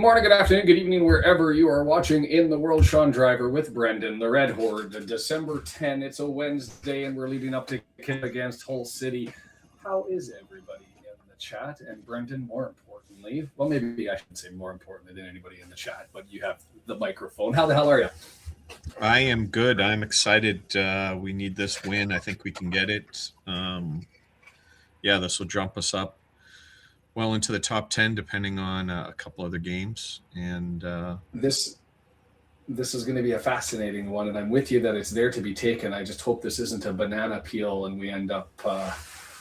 morning, good afternoon, good evening, wherever you are watching in the world. Shaun Driver with Brendan, the Red Horde, December 10. It's a Wednesday, and we're leading up to kick against Hull City. How is everybody in the chat? And Brendan, more importantly, well, maybe I should say more importantly than anybody in the chat, but you have the microphone. How the hell are you? I am good. I'm excited. We need this win. I think we can get it. This will jump us up well into the top 10, depending on a couple other games. And this is going to be a fascinating one, and I'm with you that it's there to be taken. I just hope this isn't a banana peel and we end up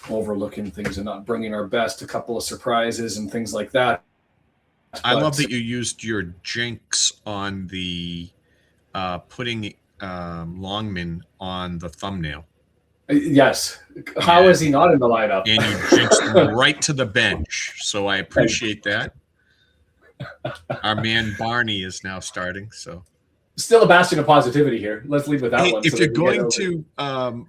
overlooking things and not bringing our best. A couple of surprises and things like that. I love that you used your jinx on the putting Longman on the thumbnail. Yes. How is he not in the lineup? And you jinxed him right to the bench. So I appreciate that. Our man Barney is now starting. So still a bastion of positivity here. Let's leave with that one. If you're going to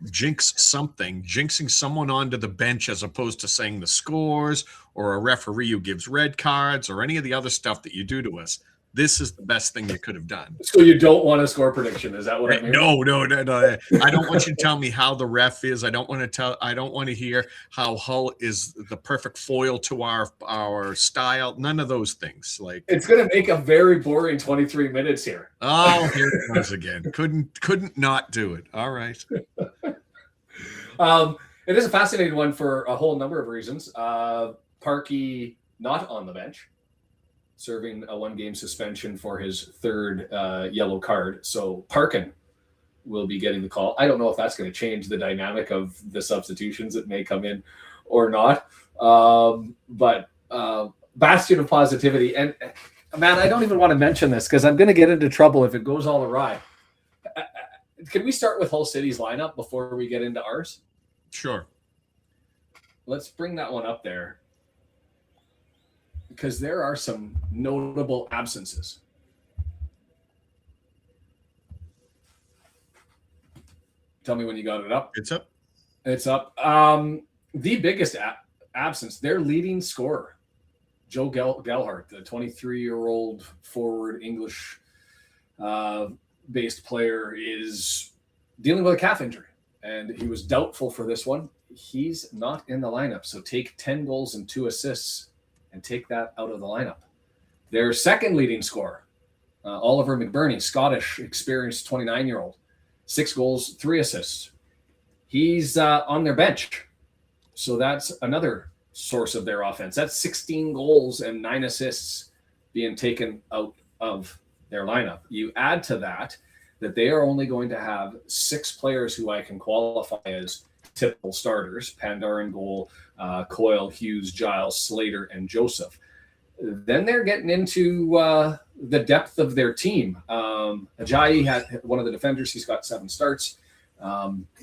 jinx something, jinxing someone onto the bench as opposed to saying the scores or a referee who gives red cards or any of the other stuff that you do to us, this is the best thing you could have done. So you don't want a score prediction? Is that what I mean? No. I don't want you to tell me how the ref is. I don't want to hear how Hull is the perfect foil to our style. None of those things. Like, it's going to make a very boring 23 minutes here. Oh, here it goes again. Couldn't not do it. All right. It is a fascinating one for a whole number of reasons. Parkey not on the bench, serving a one-game suspension for his third yellow card. So Parkin will be getting the call. I don't know if that's going to change the dynamic of the substitutions that may come in or not. But bastion of positivity. And, man, I don't even want to mention this because I'm going to get into trouble if it goes all awry. Can we start with Hull City's lineup before we get into ours? Sure. Let's bring that one up there, because there are some notable absences. Tell me when you got it up. It's up. It's up. The biggest absence, their leading scorer, Joe Gelhardt, the 23-year-old forward English-based player, is dealing with a calf injury, and he was doubtful for this one. He's not in the lineup, so take 10 goals and 2 assists and take that out of the lineup. Their second leading scorer, Oliver McBurney, Scottish, experienced 29-year-old, 6 goals, 3 assists. He's on their bench. So that's another source of their offense. That's 16 goals and 9 assists being taken out of their lineup. You add to that they are only going to have 6 players who I can qualify as typical starters: Pandar in goal, Coyle, Hughes, Giles, Slater, and Joseph. Then they're getting into the depth of their team. Ajayi had one of the defenders. He's got 7 starts.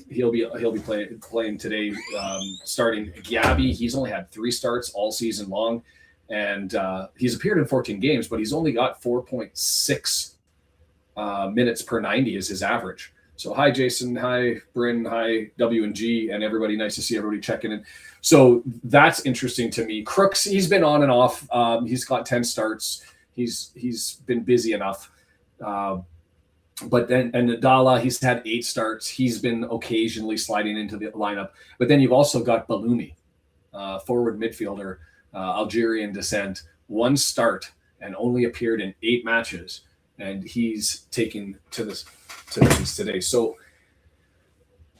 He'll be playing today, starting Gabby. He's only had 3 starts all season long, and he's appeared in 14 games, but he's only got 4.6 minutes per 90 is his average. So hi, Jason. Hi, Bryn. Hi, W&G, and everybody. Nice to see everybody checking in. So that's interesting to me. Crooks, he's been on and off. He's got 10 starts. He's been busy enough. But then, and Nadala, he's had 8 starts. He's been occasionally sliding into the lineup. But then you've also got Balumi, forward midfielder, Algerian descent, 1 start and only appeared in 8 matches. And he's taken to this today. So,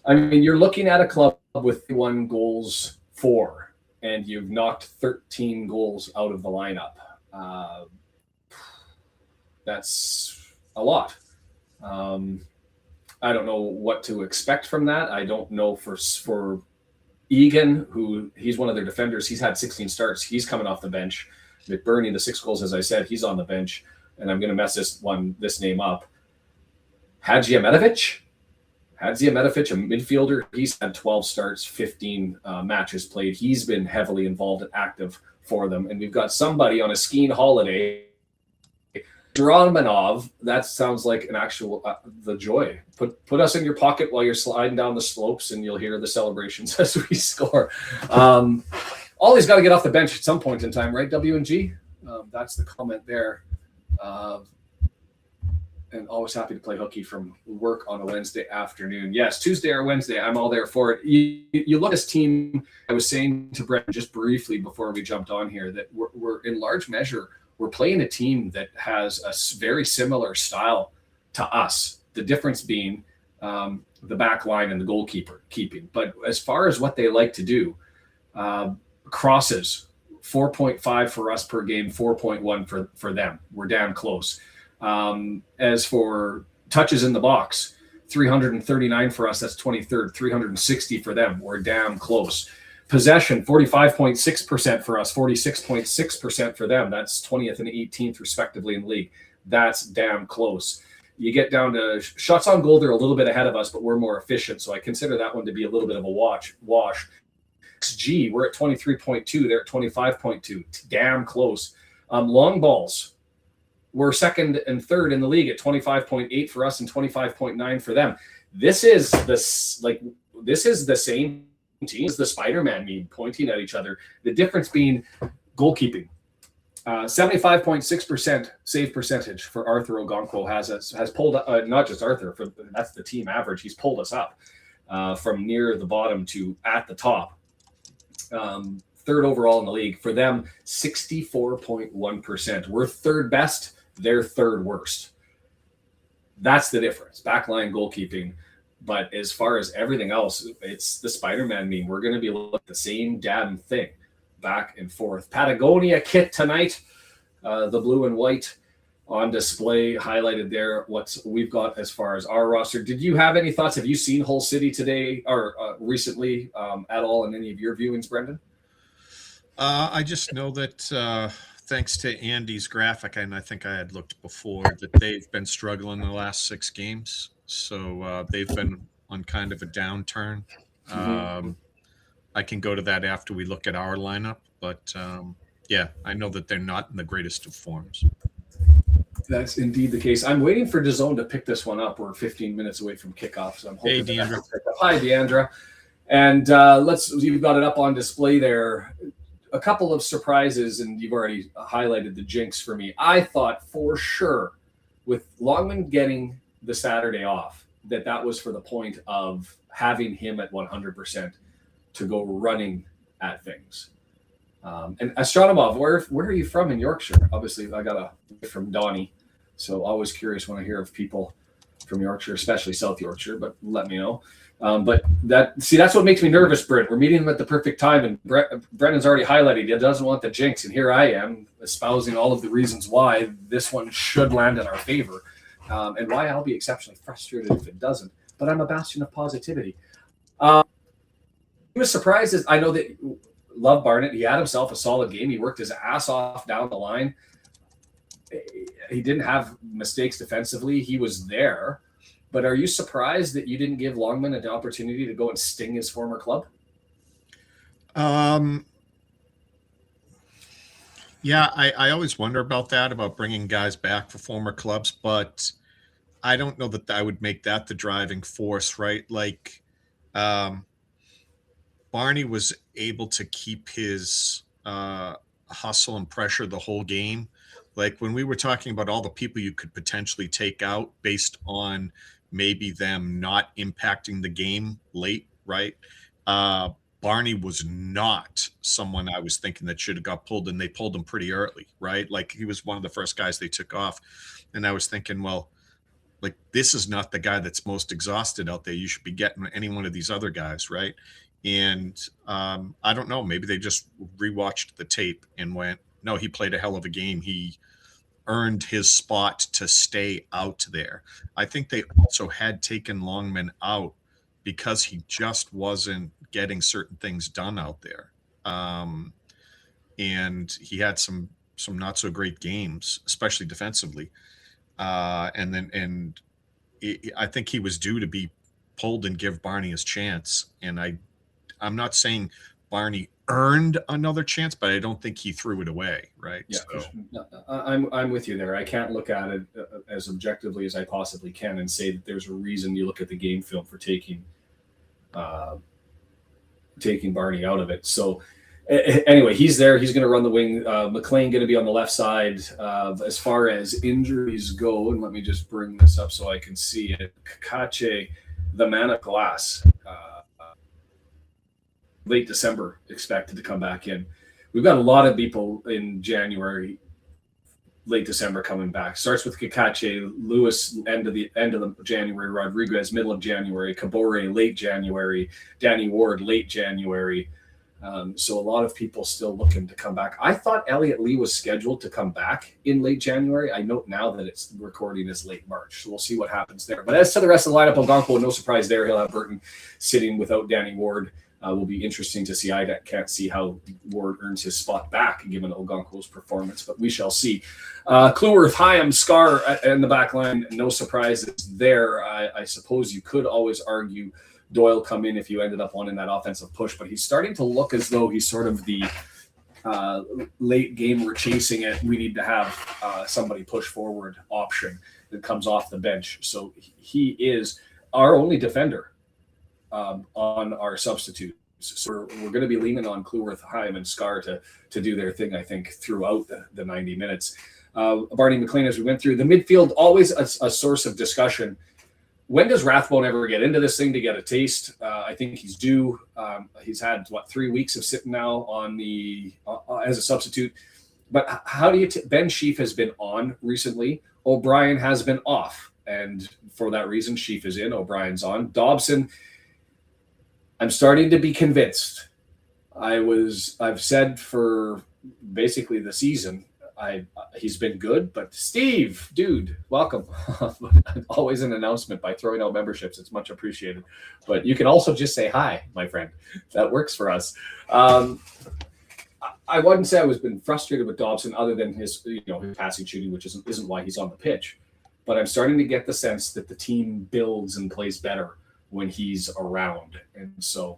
I mean, you're looking at a club with 1 goals for, and you've knocked 13 goals out of the lineup. That's a lot. I don't know what to expect from that. I don't know for Egan, who he's one of their defenders. He's had 16 starts. He's coming off the bench. McBurney, the 6 goals, as I said, he's on the bench. And I'm going to mess this name up. Hadjiametovic, a midfielder. He's had 12 starts, 15 matches played. He's been heavily involved and active for them. And we've got somebody on a skiing holiday, Dramanov. That sounds like an actual the joy. Put us in your pocket while you're sliding down the slopes, and you'll hear the celebrations as we score. Ollie's got to get off the bench at some point in time, right, W&G? That's the comment there. And always happy to play hooky from work on a Wednesday afternoon. Yes, Tuesday or Wednesday, I'm all there for it. You look at this team. I was saying to Brendan just briefly before we jumped on here that we're in large measure, we're playing a team that has a very similar style to us. The difference being the back line and the goalkeeper keeping. But as far as what they like to do, crosses, 4.5 for us per game, 4.1 for them. We're damn close. As for touches in the box, 339 for us, that's 23rd, 360 for them. We're damn close. Possession, 45.6% for us, 46.6% for them. That's 20th and 18th, respectively, in the league. That's damn close. You get down to shots on goal, they're a little bit ahead of us, but we're more efficient. So I consider that one to be a little bit of a wash. XG, we're at 23.2, they're at 25.2. Damn close. Long balls, we're second and third in the league at 25.8 for us and 25.9 for them. This is the same team as the Spider-Man meme pointing at each other. The difference being goalkeeping. 75.6% save percentage for Arthur Ogonkwo has pulled not just Arthur, that's the team average. He's pulled us up from near the bottom to at the top. Third overall in the league. For them, 64.1%. We're third best. They're third worst. That's the difference. Backline goalkeeping. But as far as everything else, it's the Spider-Man meme. We're going to be looking at the same damn thing back and forth. Patagonia kit tonight. The blue and white on display, highlighted there. What we've got as far as our roster. Did you have any thoughts? Have you seen Hull City today or recently at all in any of your viewings, Brendan? I just know that thanks to Andy's graphic, and I think I had looked before, that they've been struggling the last 6 games. So they've been on kind of a downturn. I can go to that after we look at our lineup. But, yeah, I know that they're not in the greatest of forms. That's indeed the case. I'm waiting for DAZN to pick this one up. We're 15 minutes away from kickoff, so I'm hoping. Hey, Deandra. Hi, Deandra. And you've got it up on display there. A couple of surprises, and you've already highlighted the jinx for me. I thought for sure with Longman getting the Saturday off that was for the point of having him at 100% to go running at things. And Astronomov, where are you from in Yorkshire? Obviously, I got a from Donnie, so always curious when I hear of people from Yorkshire, especially South Yorkshire, but let me know. But that's what makes me nervous, Brent. We're meeting them at the perfect time, and Brendan's already highlighted he doesn't want the jinx, and here I am espousing all of the reasons why this one should land in our favor, and why I'll be exceptionally frustrated if it doesn't. But I'm a bastion of positivity. He was surprised as I know that love Barnett. He had himself a solid game. He worked his ass off down the line. He didn't have mistakes defensively. He was there. But are you surprised that you didn't give Longman an opportunity to go and sting his former club? Yeah, I always wonder about that, about bringing guys back for former clubs, but I don't know that I would make that the driving force, right? Like, Barney was able to keep his hustle and pressure the whole game. Like when we were talking about all the people you could potentially take out based on maybe them not impacting the game late, right? Barney was not someone I was thinking that should have got pulled, and they pulled him pretty early, right? Like he was one of the first guys they took off. And I was thinking, well, like this is not the guy that's most exhausted out there. You should be getting any one of these other guys, right? And I don't know, maybe they just rewatched the tape and went, no, he played a hell of a game. He earned his spot to stay out there. I think they also had taken Longman out because he just wasn't getting certain things done out there. And he had some not so great games, especially defensively. I think he was due to be pulled and give Barney his chance. And I'm not saying Barney earned another chance, but I don't think he threw it away, right? Yeah, so. I'm with you there. I can't look at it as objectively as I possibly can and say that there's a reason you look at the game film for taking Barney out of it. So Anyway, he's there. He's going to run the wing. McLean going to be on the left side. As far as injuries go, and let me just bring this up so I can see it. Kakache, the man of glass, late December expected to come back in. We've got a lot of people in January, late December coming back. Starts with Kakache, Lewis end of the January, Rodriguez middle of January, Kabore late January, Danny Ward late January. So a lot of people still looking to come back. I thought Elliot Lee was scheduled to come back in late January. I note now that it's recording is late March. So we'll see what happens there. But as to the rest of the lineup, Ogonko, no surprise there. He'll have Burton sitting without Danny Ward. Will be interesting to see. I can't see how Ward earns his spot back given Ogonko's performance, but we shall see. Cleworth, Hyam, Scar in the back line. No surprises there. I suppose you could always argue Doyle come in if you ended up wanting that offensive push, but he's starting to look as though he's sort of the late game we're chasing it. We need to have somebody push forward option that comes off the bench. So he is our only defender on our substitutes. So we're going to be leaning on Cleworth, Hyam, and Scar to do their thing, I think, throughout the 90 minutes. Barney McLean, as we went through the midfield, always a source of discussion. When does Rathbone ever get into this thing to get a taste? I think he's due. He's had 3 weeks of sitting now on the as a substitute. But how do you? Ben Sheaf has been on recently. O'Brien has been off, and for that reason, Sheaf is in. O'Brien's on. Dobson. I'm starting to be convinced. I've said for basically the season. He's been good, but Steve, dude, welcome. Always an announcement by throwing out memberships. It's much appreciated. But you can also just say hi, my friend. That works for us. I wouldn't say I was been frustrated with Dobson other than his passing shooting, which isn't why he's on the pitch. But I'm starting to get the sense that the team builds and plays better when he's around. And so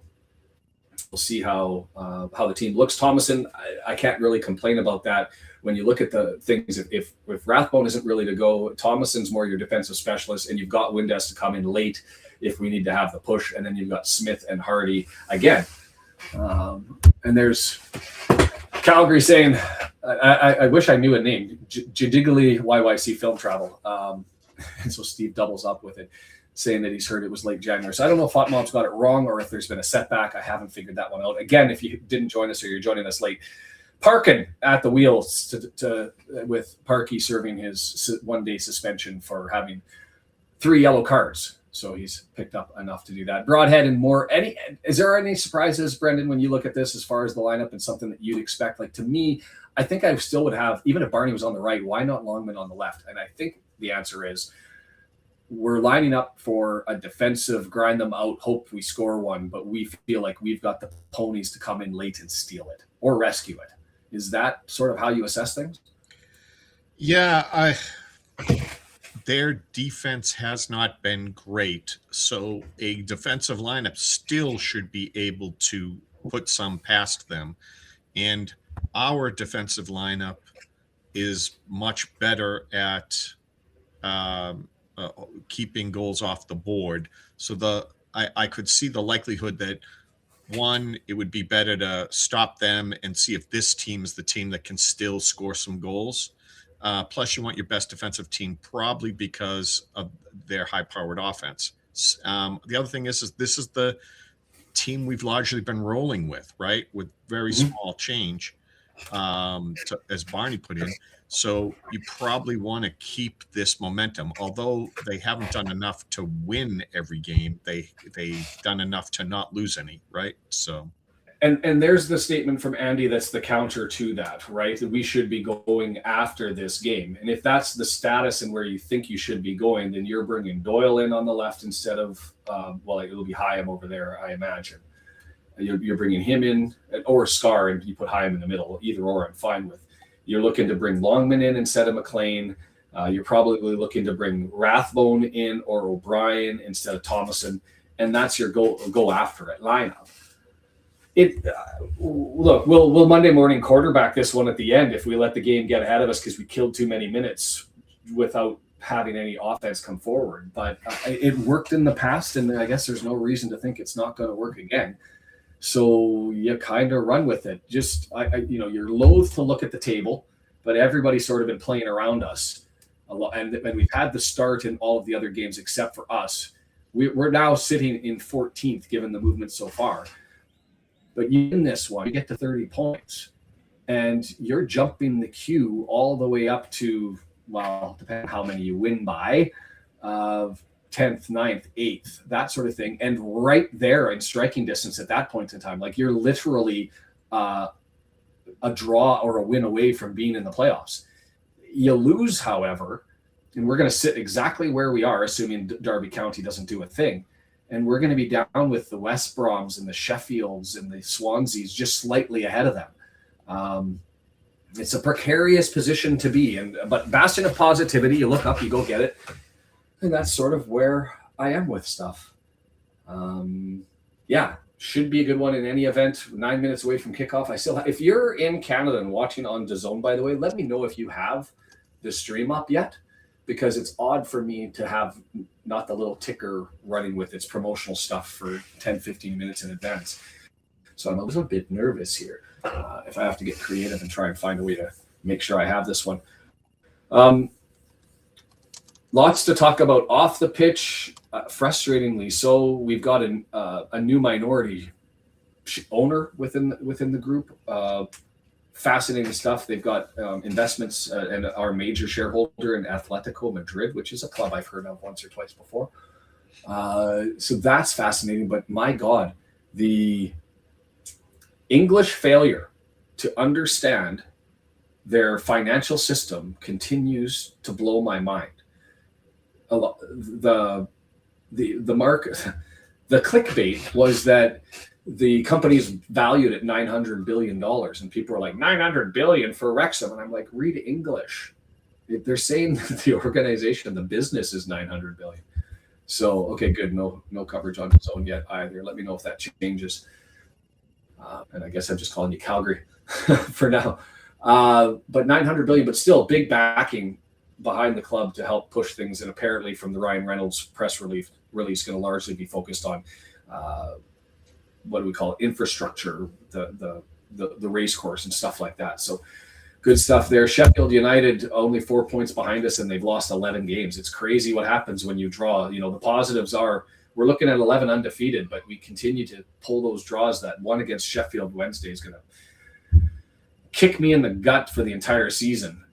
we'll see how the team looks. Thomason, I can't really complain about that. When you look at the things, if Rathbone isn't really to go, Thomason's more your defensive specialist, and you've got Windes to come in late if we need to have the push, and then you've got Smith and Hardy again. And there's Calgary saying, I wish I knew a name, Jidigly YYC Film Travel. And so Steve doubles up with it, saying that he's heard it was late January. So I don't know if Hot Mob's got it wrong or if there's been a setback. I haven't figured that one out. Again, if you didn't join us or you're joining us late, Parkin at the wheels with Parkey serving his one-day suspension for having 3 yellow cards. So he's picked up enough to do that. Broadhead and more. Is there any surprises, Brendan, when you look at this as far as the lineup and something that you'd expect? Like, to me, I think I still would have, even if Barney was on the right, why not Longman on the left? And I think the answer is we're lining up for a defensive, grind them out, hope we score one, but we feel like we've got the ponies to come in late and steal it or rescue it. Is that sort of how you assess things? Yeah, their defense has not been great. So a defensive lineup still should be able to put some past them. And our defensive lineup is much better at keeping goals off the board. So I could see the likelihood that, one, it would be better to stop them and see if this team is the team that can still score some goals. Plus, you want your best defensive team probably because of their high-powered offense. The other thing is this is the team we've largely been rolling with, right, with very small change, as Barney put in. So you probably want to keep this momentum. Although they haven't done enough to win every game, they've done enough to not lose any, right? So, and there's the statement from Andy that's the counter to that, right? That we should be going after this game. And if that's the status and where you think you should be going, then you're bringing Doyle in on the left instead of, it'll be Hyam over there, I imagine. You're bringing him in, or Scar, and you put Hyam in the middle. Either or, I'm fine with. You're looking to bring Longman in instead of McLean. You're probably looking to bring Rathbone in or O'Brien instead of Thomason, and that's your go after it lineup. Look, we'll Monday morning quarterback this one at the end if we let the game get ahead of us because we killed too many minutes without having any offense come forward. But it worked in the past, and I guess there's no reason to think it's not going to work again. So you kind of run with it. Just, you're loath to look at the table, but everybody's sort of been playing around us a lot. And we've had the start in all of the other games except for us. We're now sitting in 14th, given the movement so far. But you in this one, you get to 30 points. And you're jumping the queue all the way up to, well, depending on how many you win by, 10th, 9th, 8th, that sort of thing. And right there in striking distance at that point in time, like you're literally a draw or a win away from being in the playoffs. You lose, however, and we're going to sit exactly where we are, assuming Derby County doesn't do a thing. And we're going to be down with the West Broms and the Sheffields and the Swanseas just slightly ahead of them. It's a precarious position to be in, but bastion of positivity, you look up, you go get it. And that's sort of where I am with stuff. Should be a good one in any event. 9 minutes away from kickoff. If you're in Canada and watching on DAZN, by the way, let me know if you have the stream up yet, because it's odd for me to have not the little ticker running with its promotional stuff for 10, 15 minutes in advance. So I'm a little bit nervous here. If I have to get creative and try and find a way to make sure I have this one. Lots to talk about off the pitch, frustratingly. So we've got a new minority owner within the group. Fascinating stuff. They've got investments and our major shareholder in Atletico Madrid, which is a club I've heard of once or twice before. So that's fascinating. But my God, the English failure to understand their financial system continues to blow my mind. The clickbait was that the company's valued at $900 billion, and people are like, $900 billion for Wrexham, and I'm like, read English. They're saying that the organization, the business, is $900 billion. So okay, good. No coverage on its own yet either. Let me know if that changes. And I guess I'm just calling you Calgary for now. But $900 billion, but still big backing behind the club to help push things. And apparently from the Ryan Reynolds press release going to largely be focused on what do we call it? Infrastructure, the race course and stuff like that. So good stuff there. Sheffield United only 4 points behind us, and they've lost 11 games. It's crazy what happens when you draw. The positives are we're looking at 11 undefeated, but we continue to pull those draws. That one against Sheffield Wednesday is going to kick me in the gut for the entire season.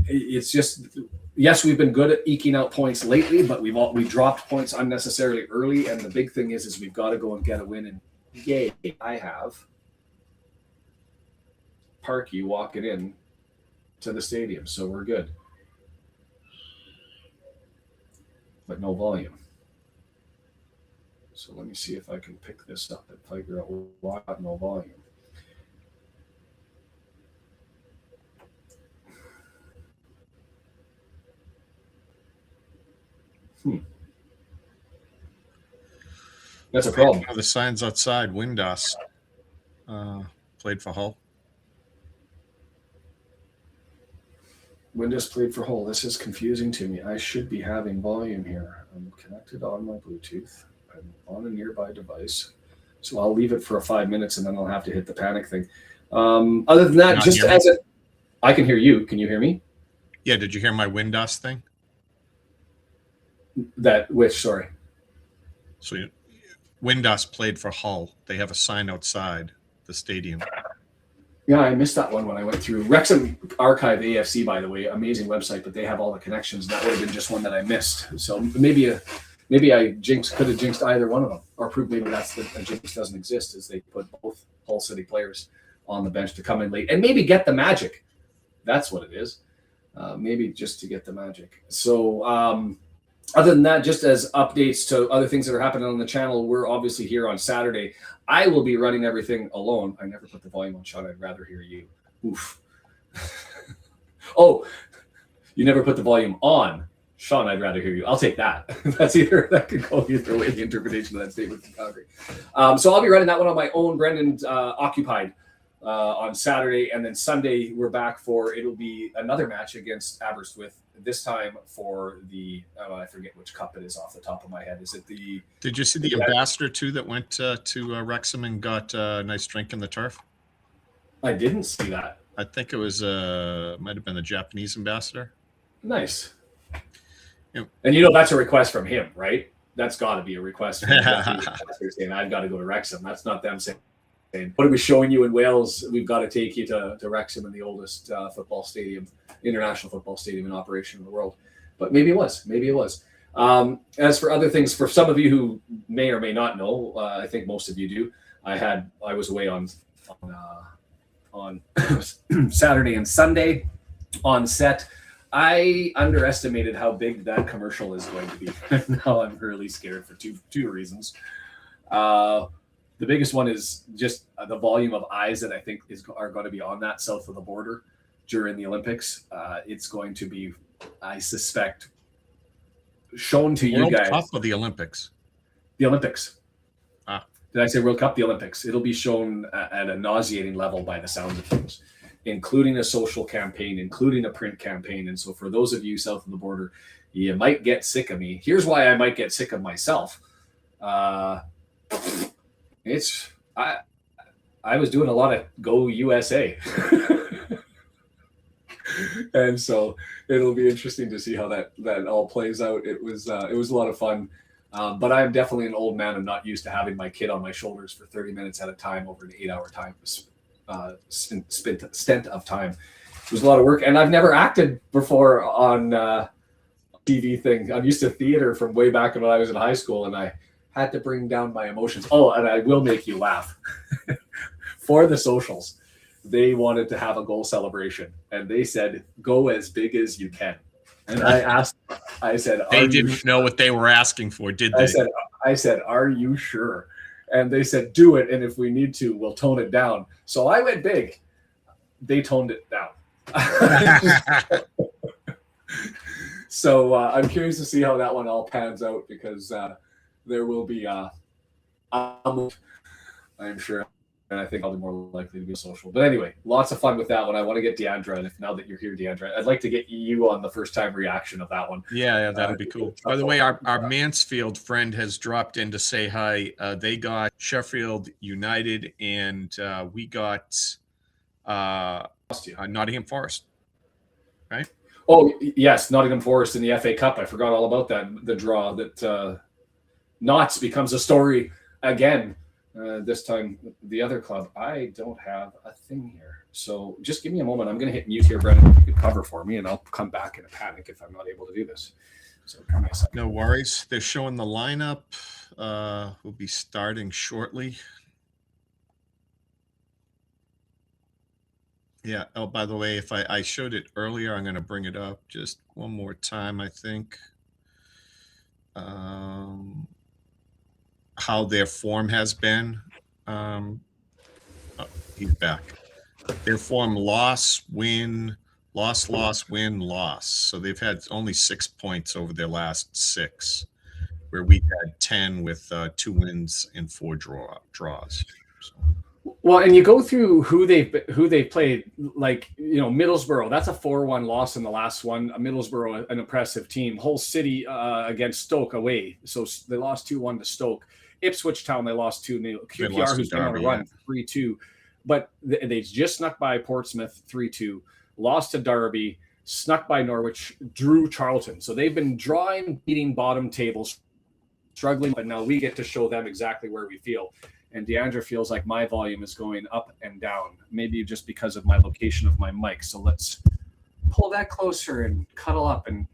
It's just, yes, we've been good at eking out points lately, but we dropped points unnecessarily early. And the big thing is we've got to go and get a win. And yay, I have Parky walking in to the stadium, so we're good. But no volume. So let me see if I can pick this up and figure out why no volume. That's a problem. One of the signs outside, Windass, played for Hull. Windows played for Hull. This is confusing to me. I should be having volume here. I'm connected on my Bluetooth. I'm on a nearby device. So I'll leave it for 5 minutes and then I'll have to hit the panic thing. Other than that, just as it, I can hear you. Can you hear me? Yeah. Did you hear my Windass thing? Sorry. So Windass played for Hull. They have a sign outside the stadium. Yeah, I missed that one when I went through. Wrexham Archive AFC, by the way, amazing website, but they have all the connections. That would have been just one that I missed. So maybe I could have jinxed either one of them, or proved maybe that's a jinx doesn't exist, as they put both Hull City players on the bench to come in late and maybe get the magic. That's what it is. Maybe just to get the magic. So other than that, just as updates to other things that are happening on the channel, we're obviously here on Saturday. I will be running everything alone. I never put the volume on, Sean. I'd rather hear you. Oof. Oh, you never put the volume on. Sean, I'd rather hear you. I'll take that. That could go either way, the interpretation of that statement from Calgary. So I'll be running that one on my own. Brendan's occupied on Saturday, and then Sunday we're back it'll be another match against Aberystwyth. This time for the I forget which cup it is off the top of my head. Is it the? Did you see the ambassador too that went to Wrexham and got a nice drink in the turf? I didn't see that. I think it was might have been the Japanese ambassador. Nice. Yep. And that's a request from him, right? That's got to be a request from the Japanese ambassador saying, "I've got to go to Wrexham." That's not them saying, "What are we showing you in Wales? We've got to take you to Wrexham, and the oldest international football stadium in operation in the world." But maybe it was. As for other things, for some of you who may or may not know, I think most of you do. I was away on Saturday and Sunday on set. I underestimated how big that commercial is going to be. Now I'm really scared for two reasons. The biggest one is just the volume of eyes that I think are going to be on that south of the border during the Olympics. It's going to be, I suspect, shown to you guys. World Cup or the Olympics? The Olympics. Did I say World Cup? The Olympics. It'll be shown at a nauseating level by the sound of things, including a social campaign, including a print campaign. And so for those of you south of the border, you might get sick of me. Here's why I might get sick of myself. I was doing a lot of Go USA. And so it'll be interesting to see how that all plays out. It was a lot of fun. But I'm definitely an old man and not used to having my kid on my shoulders for 30 minutes at a time over an 8-hour time stint of time. It was a lot of work, and I've never acted before on TV thing. I'm used to theater from way back when I was in high school, and I had to bring down my emotions. Oh, and I will make you laugh. For the socials, they wanted to have a goal celebration, and they said, "Go as big as you can." And I said, they didn't know what they were asking for, did they? I said, "Are you sure?" And they said, "Do it, and if we need to, we'll tone it down." So I went big. They toned it down. So I'm curious to see how that one all pans out, because there will be, I'm sure, and I think I'll be more likely to be social. But anyway, lots of fun with that one. I want to get Deandra, and now that you're here, Deandra, I'd like to get you on the first time reaction of that one. Yeah, that'd be cool. By the way, our Mansfield friend has dropped in to say hi. They got Sheffield United, and we got Nottingham Forest, right? Oh, yes, Nottingham Forest in the FA Cup. I forgot all about that, the draw that Notts becomes a story again. This time, the other club. I don't have a thing here. So just give me a moment. I'm going to hit mute here, Brendan. You can cover for me, and I'll come back in a panic if I'm not able to do this. So come a second. No worries. They're showing the lineup. We'll be starting shortly. Yeah. Oh, by the way, if I showed it earlier, I'm going to bring it up just one more time, I think. How their form has been. He's back. Their form: loss, win, loss, win, loss. So they've had only 6 points over their last 6, where we had 10 with 2 wins and 4 draws. So. Well, and you go through who they played, like, Middlesbrough, that's a 4-1 loss in the last one. Middlesbrough, an impressive team. Hull City against Stoke away. So they lost 2-1 to Stoke. Ipswich Town, they lost 2-0. QPR, who's been on a run, 3-2. But they just snuck by Portsmouth 3-2. Lost to Derby, snuck by Norwich, drew Charlton. So they've been drawing, beating bottom tables, struggling, but now we get to show them exactly where we feel. And Deandra feels like my volume is going up and down, maybe just because of my location of my mic. So let's pull that closer and cuddle up. And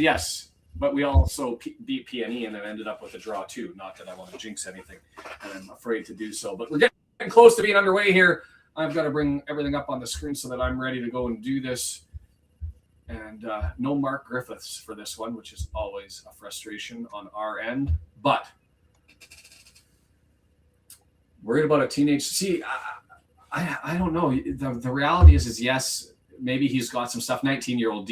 yes, but we also beat PNE and then ended up with a draw too. Not that I want to jinx anything, and I'm afraid to do so. But we're getting close to being underway here. I've got to bring everything up on the screen so that I'm ready to go and do this. And no Mark Griffiths for this one, which is always a frustration on our end. But worried about a teenage. See, I don't know. The reality is yes, maybe he's got some stuff. 19-year-old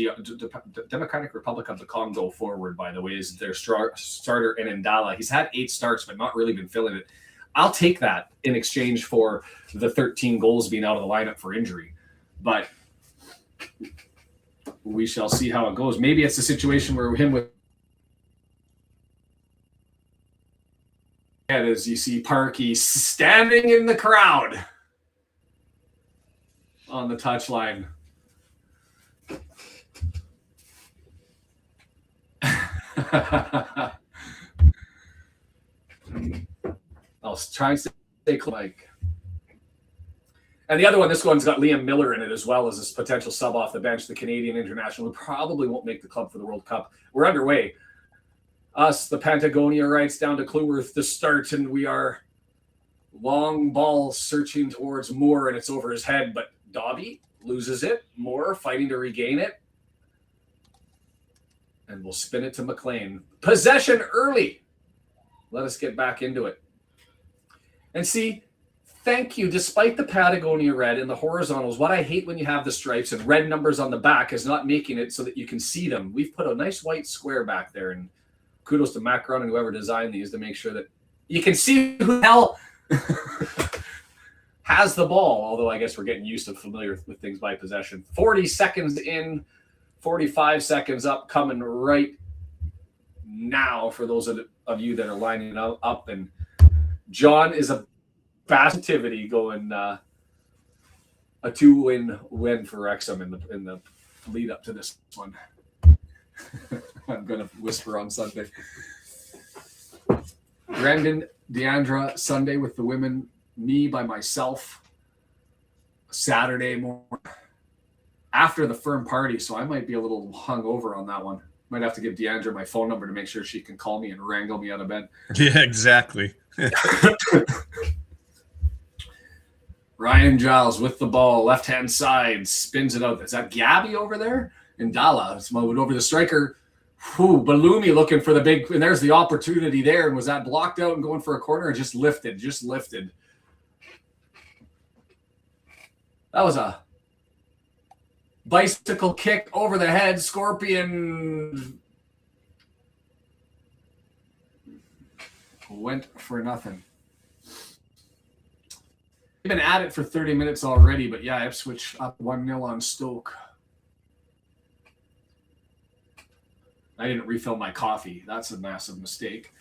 Democratic Republic of the Congo forward, by the way, is their starter in Ndala. He's had 8 starts, but not really been filling it. I'll take that in exchange for the 13 goals being out of the lineup for injury. But we shall see how it goes. Maybe it's a situation where him with as you see Parkey standing in the crowd on the touchline. I'll try and stay like. And the other one, this one's got Liam Miller in it as well as this potential sub off the bench, the Canadian international, who probably won't make the club for the World Cup. We're underway. Us, the Patagonia rights down to Cleworth to start, and we are long ball searching towards Moore, and it's over his head, but Dobby loses it. Moore fighting to regain it. And we'll spin it to McLean. Possession early. Let us get back into it. And see, thank you. Despite the Patagonia red and the horizontals, what I hate when you have the stripes and red numbers on the back is not making it so that you can see them. We've put a nice white square back there, and kudos to Macron and whoever designed these to make sure that you can see who the hell has the ball. Although I guess we're getting used to familiar with things by possession. 40 seconds in, 45 seconds up, coming right now for those of you that are lining it up. And John is a fast activity going a 2-win win for Wrexham in the lead up to this one. I'm going to whisper on Sunday. Brendan, Deandra, Sunday with the women, me by myself, Saturday morning after the firm party, so I might be a little hungover on that one. Might have to give Deandra my phone number to make sure she can call me and wrangle me out of bed. Yeah, exactly. Ryan Giles with the ball, left-hand side, spins it out. Is that Gabby over there? And Dalla, it's moving over the striker. Whew, Balumi looking for the big, and there's the opportunity there. And was that blocked out and going for a corner or just lifted? Just lifted. That was a bicycle kick over the head. Scorpion went for nothing. They've been at it for 30 minutes already, but yeah, Ipswich up 1-0 on Stoke. I didn't refill my coffee. That's a massive mistake.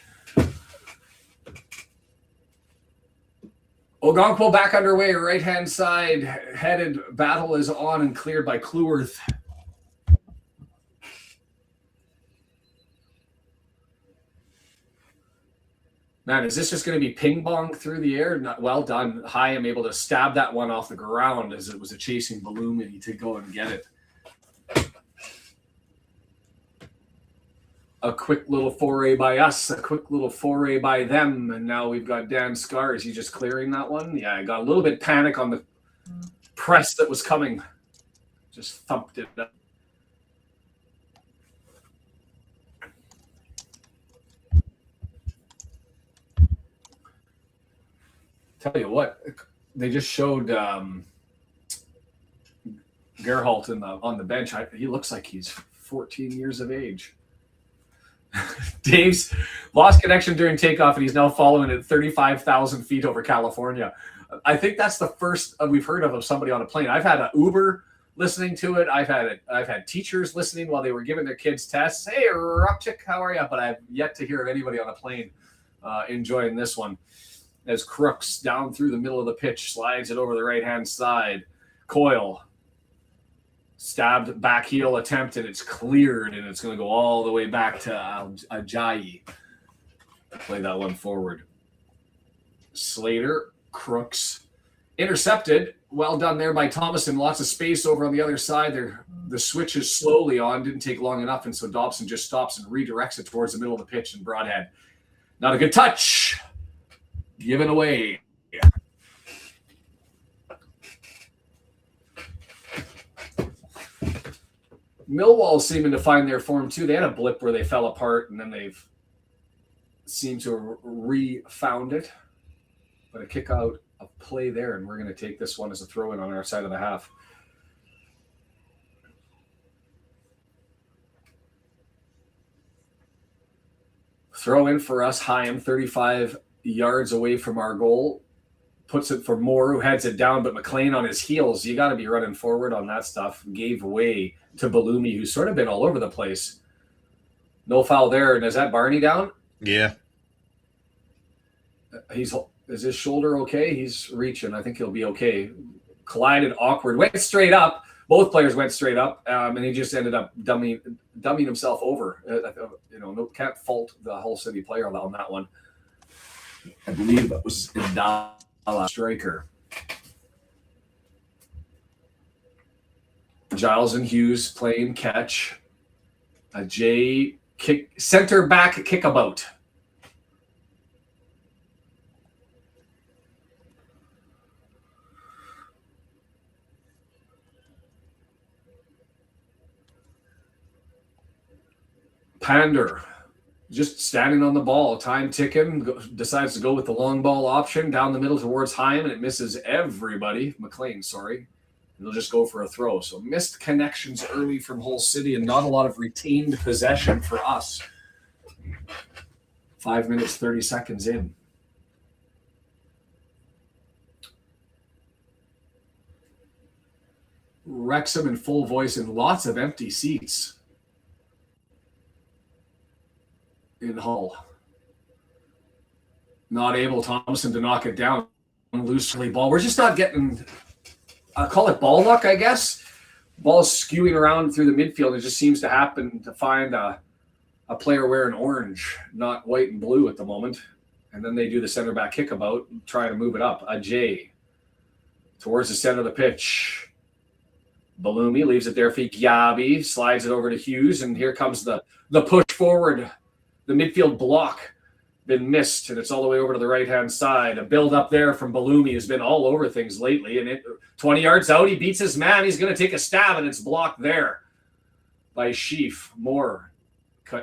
Ogonkwo back underway, right-hand side. Headed battle is on and cleared by Cleworth. Man, is this just going to be ping-pong through the air? Not well done. Hyam able to stab that one off the ground as it was a chasing balloon to go and get it. A quick little foray by us, a quick little foray by them, and now we've got Dan Scar. Is he just clearing that one? Yeah, I got a little bit panic on the press that was coming. Just thumped it up. Tell you what, they just showed Gerhardt on the bench. He looks like he's 14 years of age. Dave's lost connection during takeoff, and he's now following at 35,000 feet over California. I think that's the first we've heard of somebody on a plane. I've had an Uber listening to it. I've had teachers listening while they were giving their kids tests. Hey, Rupchik, how are you? But I've yet to hear of anybody on a plane enjoying this one. As Crooks down through the middle of the pitch, slides it over the right-hand side. Coyle, stabbed back heel attempt, and it's cleared, and it's going to go all the way back to Ajayi. Play that one forward. Slater, Crooks, intercepted. Well done there by Thomason. Lots of space over on the other side. The switch is slowly on. Didn't take long enough, and so Dobson just stops and redirects it towards the middle of the pitch and Broadhead. Not a good touch. Given away. Millwall seeming to find their form too. They had a blip where they fell apart, and then they've seemed to have re-found it. But a kick out of play there, and we're going to take this one as a throw-in on our side of the half. Throw in for us, Hyam, 35 yards away from our goal. Puts it for Moore, who heads it down, but McLean on his heels. You got to be running forward on that stuff. Gave way to Balumi, who's sort of been all over the place. No foul there. And is that Barney down? Yeah. Is his shoulder okay? He's reaching. I think he'll be okay. Collided awkward. Went straight up. Both players went straight up, and he just ended up dummying himself over. Can't fault the Hull City player on that one. I believe that was Indala striker. Giles and Hughes playing catch. A J kick, center back kickabout. Pander just standing on the ball, time ticking, decides to go with the long ball option down the middle towards Heim, and it misses everybody. McLean, sorry. And they'll just go for a throw. So missed connections early from Hull City and not a lot of retained possession for us. 5 minutes, 30 seconds in. Wrexham in full voice and lots of empty seats in Hull. Not able, Thompson, to knock it down. Loosely ball. We're just not getting, I call it ball luck, I guess. Ball's skewing around through the midfield. It just seems to happen to find a player wearing orange, not white and blue at the moment. And then they do the center back kickabout, try to move it up. A J towards the center of the pitch. Balumi leaves it there for Gyabi, slides it over to Hughes, and here comes the push forward. The midfield block been missed, and it's all the way over to the right-hand side. A build up there from Balumi has been all over things lately, and 20 yards out, he beats his man. He's going to take a stab, and it's blocked there by Sheaf. Moore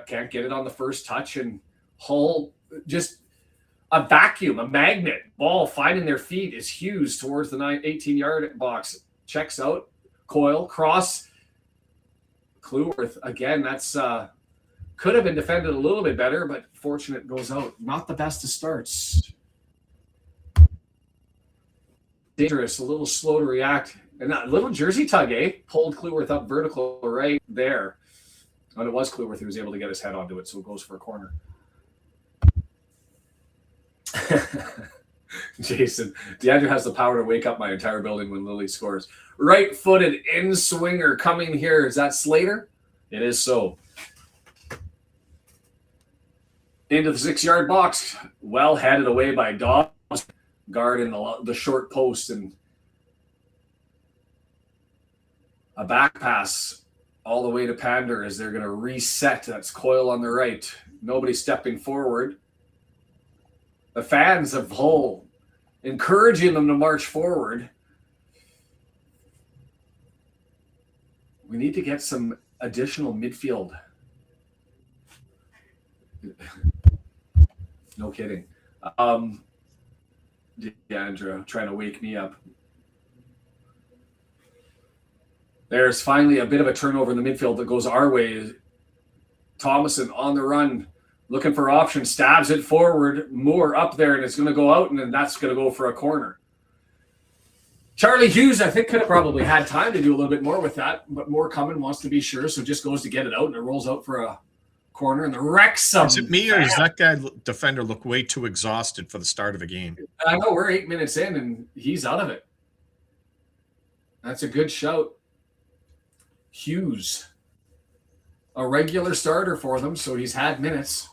can't get it on the first touch, and Hull just a vacuum, a magnet. Ball finding their feet is Hughes towards the 18-yard box. Checks out. Coyle, cross. Cluworth, again, that's could have been defended a little bit better, but fortunate goes out. Not the best of starts. Dangerous, a little slow to react. And a little jersey tug, pulled Cluworth up vertical right there. And it was Cluworth who was able to get his head onto it, so it goes for a corner. Jason, DeAndre has the power to wake up my entire building when Lily scores. Right-footed in-swinger coming here. Is that Slater? It is so. Into the 6-yard box. Well headed away by Dobbs. Guard in the short post. And a back pass all the way to Pander as they're going to reset. That's Coyle on the right. Nobody stepping forward. The fans of Hull encouraging them to march forward. We need to get some additional midfield. No kidding. DeAndre trying to wake me up. There's finally a bit of a turnover in the midfield that goes our way. Thomason on the run, looking for options, stabs it forward. Moore up there, and it's going to go out, and then that's going to go for a corner. Charlie Hughes, I think, could have probably had time to do a little bit more with that, but Moore coming wants to be sure, so just goes to get it out, and it rolls out for a corner. And the Wrexham. Is it me, or does that guy defender look way too exhausted for the start of a game? I know, we're 8 minutes in, and he's out of it. That's a good shout. Hughes, a regular starter for them, so he's had minutes.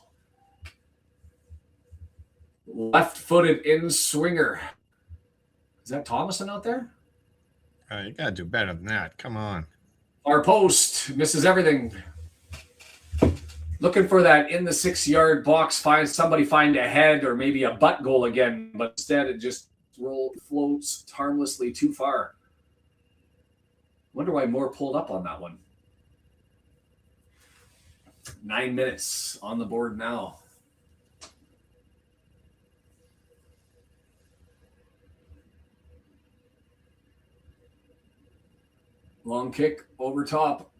Left-footed in-swinger. Is that Thomason out there? You got to do better than that. Come on. Our post misses everything. Looking for that in the 6-yard box. Find a head or maybe a butt goal again, but instead it just floats harmlessly too far. Wonder why Moore pulled up on that one. 9 minutes on the board now. Long kick over top.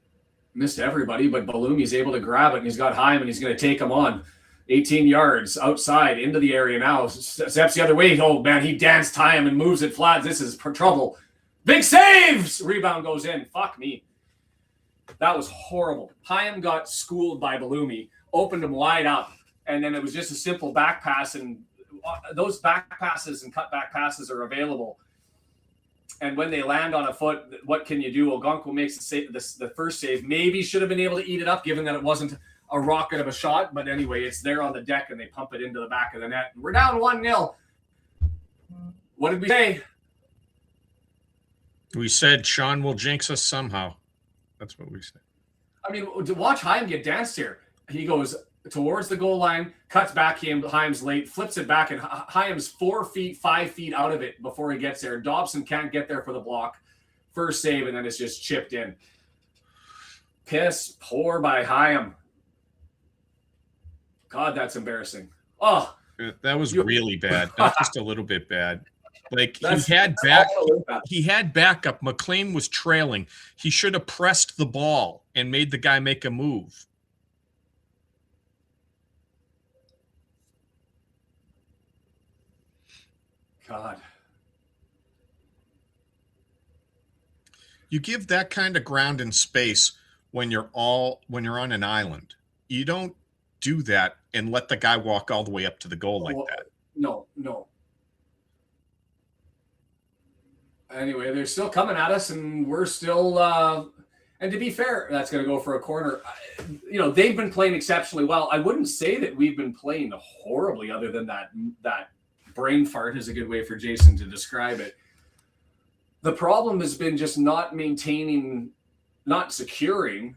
Missed everybody, but Balumi's able to grab it, and he's got Heim, and he's going to take him on. 18 yards outside into the area now. Steps the other way. Oh, man, he danced Hyam and moves it flat. This is trouble. Big saves! Rebound goes in. Fuck me. That was horrible. Hyam got schooled by Balumi, opened him wide up, and then it was just a simple back pass, and those back passes and cut back passes are available. And when they land on a foot, what can you do? Ogonko makes the first save. Maybe should have been able to eat it up, given that it wasn't a rocket of a shot. But anyway, it's there on the deck, and they pump it into the back of the net. We're down 1-0. What did we say? We said Shaun will jinx us somehow. That's what we said. I mean, to watch Hyam get danced here. He goes towards the goal line, cuts back. Hyam's late, flips it back, and Hyam's 4 feet, 5 feet out of it before he gets there. Dobson can't get there for the block. First save, and then it's just chipped in. Piss poor by Hyam. God, that's embarrassing. Oh, that was really bad. Not just a little bit bad. Like he had backup. McLean was trailing. He should have pressed the ball and made the guy make a move. God. You give that kind of ground and space when you're on an island. You don't do that and let the guy walk all the way up to the goal like that. No. Anyway, they're still coming at us, and we're still. And to be fair, that's going to go for a corner. They've been playing exceptionally well. I wouldn't say that we've been playing horribly, other than that brain fart is a good way for Jason to describe it. The problem has been just not securing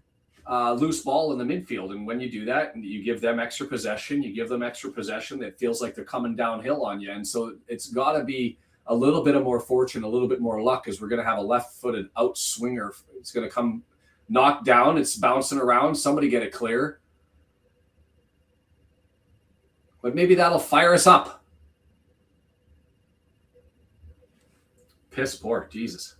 loose ball in the midfield. And when you do that, you give them extra possession. That feels like they're coming downhill on you. And so it's got to be a little bit of more fortune, a little bit more luck, because we're going to have a left-footed out swinger. It's going to come knocked down. It's bouncing around. Somebody get it clear. But maybe that'll fire us up. Piss poor. Jesus.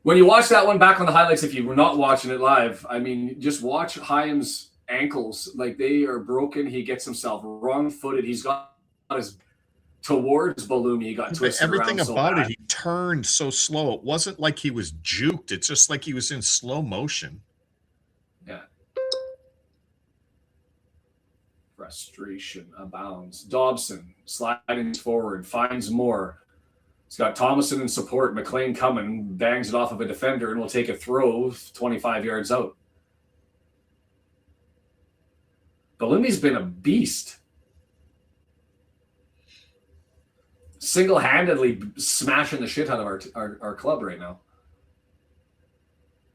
When you watch that one back on the highlights, if you were not watching it live, I mean, just watch Hyam's ankles. Like, they are broken. He gets himself wrong-footed. He's got his towards Balumi. He got twisted everything around about so it. He turned so slow. It wasn't like he was juked. It's just like he was in slow motion. Yeah. Frustration abounds. Dobson sliding forward, finds more. He's got Thomason in support. McLean coming, bangs it off of a defender, and will take a throw 25 yards out. Balumi's been a beast. Single-handedly smashing the shit out of our club right now.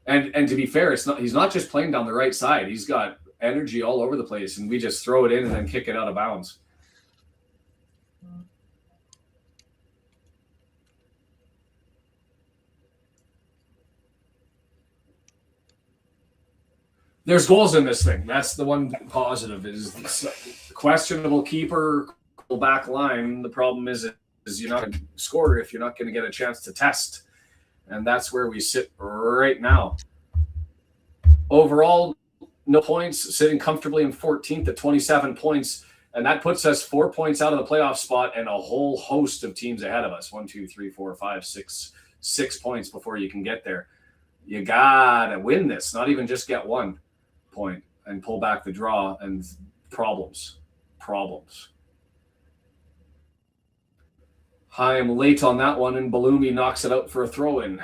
And to be fair, he's not just playing down the right side. He's got energy all over the place, and we just throw it in and then kick it out of bounds. There's goals in this thing. That's the one positive, is questionable keeper, back line. The problem is you're not going to score if you're not going to get a chance to test. And that's where we sit right now. Overall, no points, sitting comfortably in 14th at 27 points. And that puts us 4 points out of the playoff spot and a whole host of teams ahead of us. 1, 2, 3, 4, 5, 6 points before you can get there. You got to win this, not even just get 1 point and pull back the draw, and problems. I am late on that one, and Balumi knocks it out for a throw-in.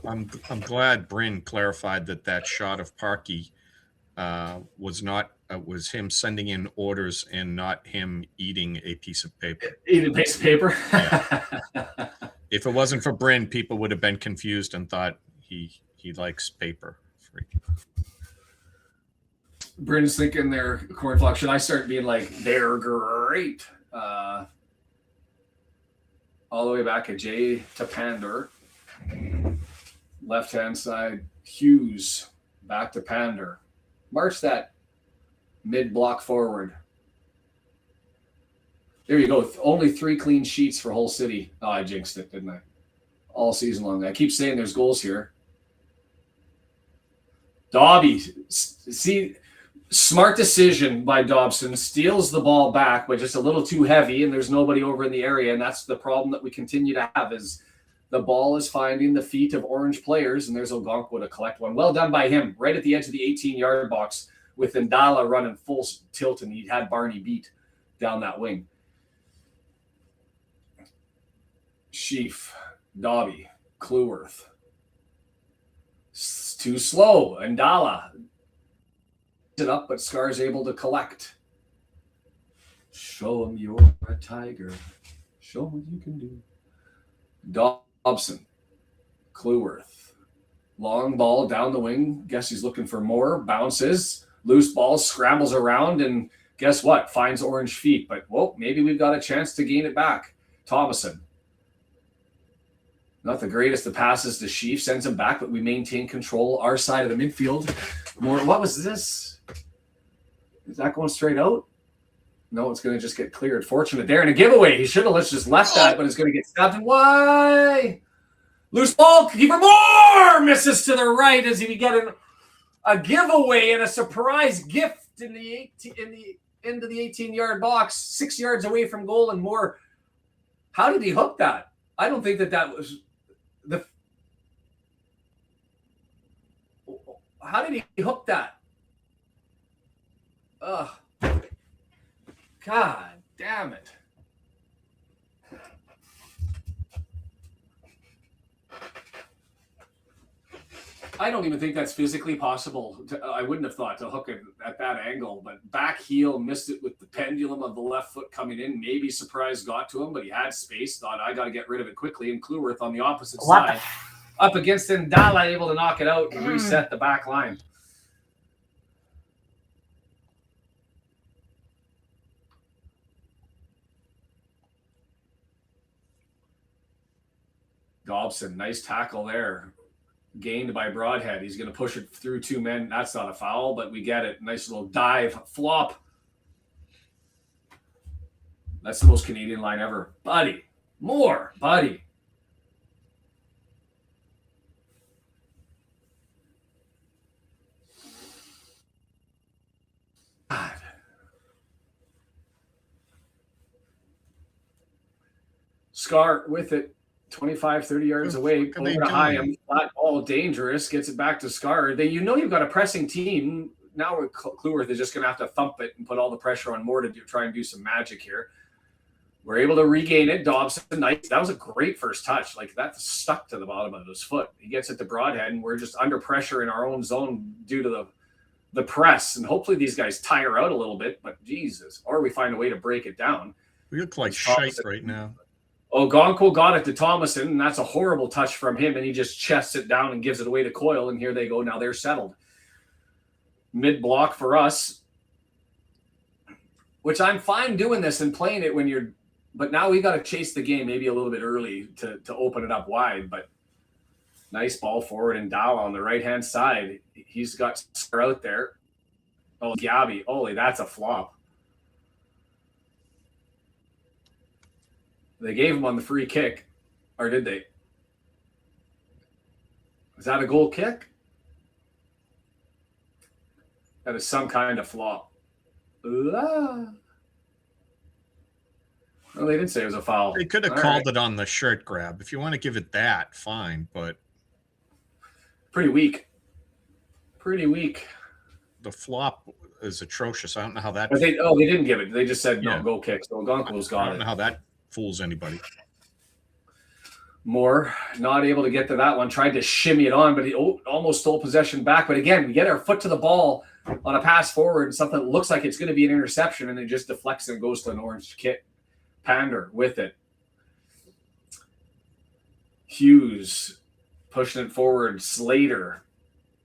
I'm glad Bryn clarified that shot of Parkey was him sending in orders and not him eating a piece of paper. Eating a piece of paper? Yeah. If it wasn't for Bryn, people would have been confused and thought he likes paper. Bryn's thinking they're cornflakes. Should I start being like, they're great? All the way back at J to Pander. Left-hand side, Hughes. Back to Pander. March that mid-block forward. There you go. Only 3 clean sheets for Hull City. Oh, I jinxed it, didn't I? all season long. I keep saying there's goals here. Dobby, see, smart decision by Dobson. Steals the ball back, but just a little too heavy, and there's nobody over in the area. And that's the problem that we continue to have is the ball is finding the feet of Orange players, and there's Ogonkwo to collect one. Well done by him, right at the edge of the 18-yard box with Ndala running full tilt, and he had Barney beat down that wing. Sheaf, Dobby, Cluworth. It's too slow. Ndala it up, but Scar's able to collect. Show him you're a tiger. Show him what you can do. Dobson, Cluworth. Long ball down the wing. Guess he's looking for more. Bounces. Loose ball, scrambles around, and guess what? Finds Orange feet. But, well, maybe we've got a chance to gain it back. Thomason. Not the greatest of passes to Sheaf. Sends him back, but we maintain control. Our side of the midfield. More. What was this? Is that going straight out? No, it's going to just get cleared. Fortunate there. And a giveaway. He should have just left that, but it's going to get stopped. And why? Loose ball. Keeper Moore misses to the right as he get a giveaway and a surprise gift into the 18-yard box, 6 yards away from goal. And Moore, how did he hook that? I don't think that was the. How did he hook that? Ugh. God damn it. I don't even think that's physically possible. I wouldn't have thought to hook it at that angle, but back heel missed it with the pendulum of the left foot coming in. Maybe surprise got to him, but he had space. Thought, I got to get rid of it quickly. And Cluworth on the opposite side. Up against Ndala, able to knock it out and reset the back line. Dobson, nice tackle there. Gained by Broadhead. He's going to push it through two men. That's not a foul, but we get it. Nice little dive, flop. That's the most Canadian line ever. Buddy. More. Buddy. God. Scar with it. 25, 30 yards away, over to Hyam, flat ball, dangerous, gets it back to Scar. You've got a pressing team. Now Cluworth is just going to have to thump it and put all the pressure on Moore to try and do some magic here. We're able to regain it. Dobson, nice. That was a great first touch. Like, that stuck to the bottom of his foot. He gets it to Broadhead, and we're just under pressure in our own zone due to the press. And hopefully these guys tire out a little bit, but Jesus. Or we find a way to break it down. We look like shite right now. Ogonkwo got it to Thomason, and that's a horrible touch from him, and he just chests it down and gives it away to Coyle, and here they go. Now they're settled. Mid-block for us, which I'm fine doing this and playing it when you're – but now we got to chase the game maybe a little bit early to open it up wide, but nice ball forward, and Dow on the right-hand side. He's got Scar out there. Oh, Gabby. Holy, that's a flop. They gave him on the free kick, or did they? Is that a goal kick? That is some kind of flop. Well, they didn't say it was a foul. They could have called it on the shirt grab. If you want to give it that, fine, but pretty weak. Pretty weak. The flop is atrocious. I don't know how that. They didn't give it. They just said no, goal kick. So Ogonkwo's got it. I don't know how that fools anybody. Moore not able to get to that one. Tried to shimmy it on, but he almost stole possession back. But again, we get our foot to the ball on a pass forward, something that looks like it's going to be an interception, and it just deflects and goes to an Orange kit. Pander with it. Hughes pushing it forward. Slater.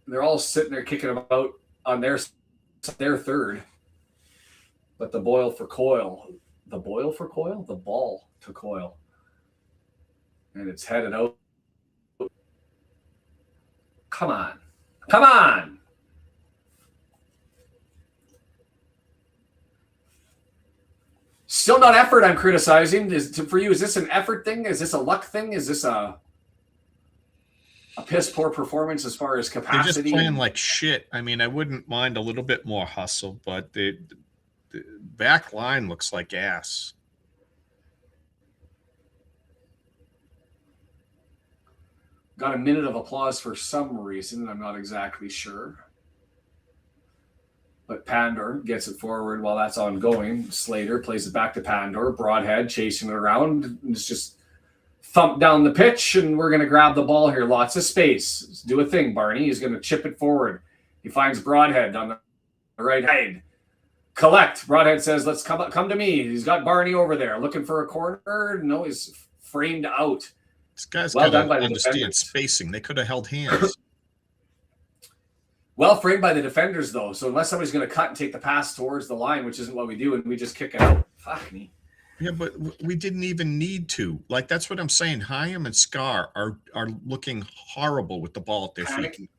They're all sitting there kicking about on their third. But the boil for Coyle. The boil for Coyle? The ball to Coyle. And it's headed out. Come on. Come on. Still not effort I'm criticizing. For you, is this an effort thing? Is this a luck thing? Is this a a piss poor performance as far as They're capacity. just playing like shit. I mean, I wouldn't mind a little bit more hustle, but the back line looks like ass. Got a minute of applause for some reason. I'm not exactly sure. But Pandor gets it forward while that's ongoing. Slater plays it back to Pandor. Broadhead chasing it around. It's just thump down the pitch, and we're going to grab the ball here. Lots of space. Let's do a thing, Barney. He's going to chip it forward. He finds Broadhead on the right side. Collect. Broadhead says, let's come to me. He's got Barney over there looking for a corner. No, he's framed out. This guy's well got done by to the understand defenders. spacing. They could have held hands. Well framed by the defenders, though. So unless somebody's going to cut and take the pass towards the line, which isn't what we do, and we just kick it out. Fuck me. Yeah, but we didn't even need to. Like, that's what I'm saying. Hyam and Scar are looking horrible with the ball at their feet.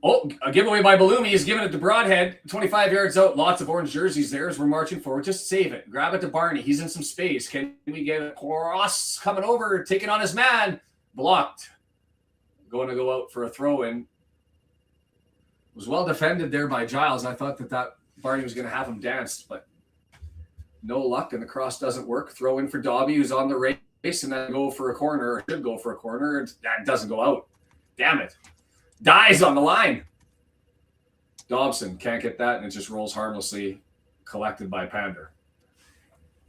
Oh, a giveaway by Balumi. He's giving it to Broadhead. 25 yards out. Lots of orange jerseys there as we're marching forward. Just save it. Grab it to Barney. He's in some space. Can we get a cross coming over, taking on his man? Blocked. Going to go out for a throw-in. Was well defended there by Giles. I thought that Barney was going to have him danced, but no luck, and the cross doesn't work. Throw in for Dobby, who's on the race, and then go for a corner, or should go for a corner. That doesn't go out. Damn it. Dies on the line. Dobson can't get that, and it just rolls harmlessly, collected by Pander.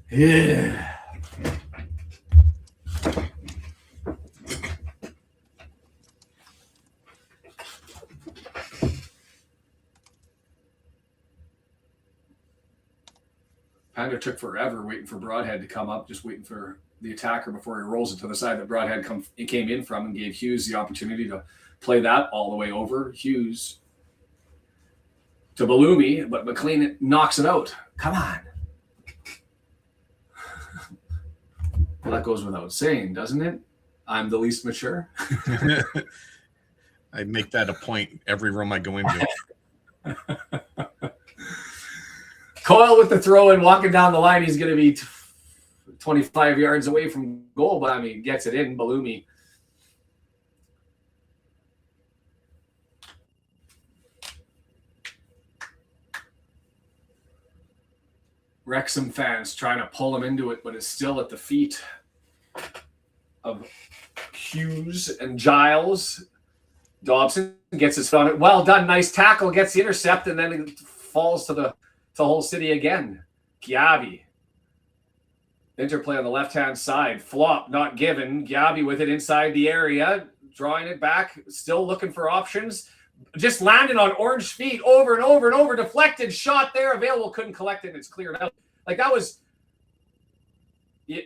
Yeah. Pander took forever waiting for Broadhead to come up, just waiting for the attacker before he rolls it to the side that Broadhead came in from, and gave Hughes the opportunity to play that all the way over. Hughes to Balumi, but McLean knocks it out. Come on. Well, that goes without saying, doesn't it? I'm the least mature. I make that a point every room I go into. Coyle with the throw and walking down the line. He's going to be 25 yards away from goal, but I mean, gets it in. Balumi. Wrexham fans trying to pull him into it, but it's still at the feet of Hughes and Giles. Dobson gets his foot. Well done. Nice tackle. Gets the intercept, and then it falls to the whole city again. Giabi. Interplay on the left-hand side. Flop, not given. Giabi with it inside the area. Drawing it back. Still looking for options. Just landed on orange feet over and over and over. Deflected shot there. Available. Couldn't collect it. And it's cleared out. Like that was. You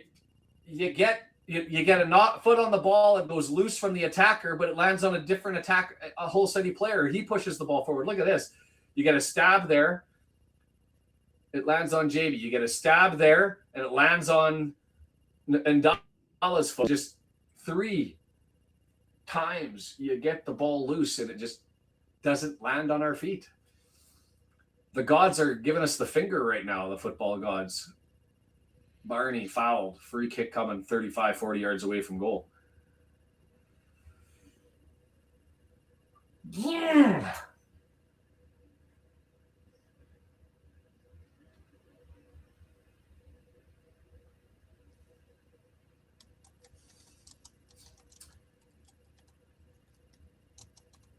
get a foot on the ball. It goes loose from the attacker, but it lands on a different attack. A whole city player. He pushes the ball forward. Look at this. You get a stab there. It lands on JB. You get a stab there, and it lands on Ndala's foot. Just 3 times you get the ball loose, and it just doesn't land on our feet. The gods are giving us the finger right now, the football gods. Barney fouled. Free kick coming 35, 40 yards away from goal. Yeah.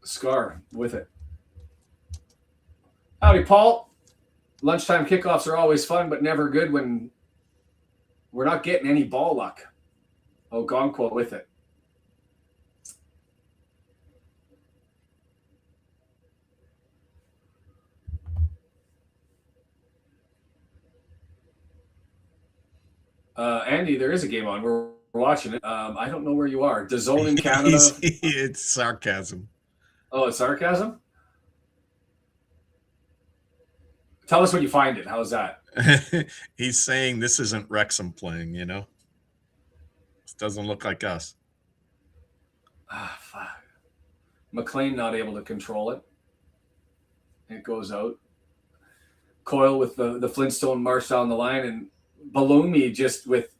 Scar with it. Howdy, Paul. Lunchtime kickoffs are always fun, but never good when we're not getting any ball luck. Oh, Gonquo with it. Andy, there is a game on. We're watching it. I don't know where you are. DAZN in Canada. It's sarcasm. Oh, it's sarcasm? Tell us when you find it. How's that? He's saying this isn't Wrexham playing, you know? This doesn't look like us. Ah, fuck. McLean not able to control it. It goes out. Coyle with the Flintstone march down the line, and Balumi just with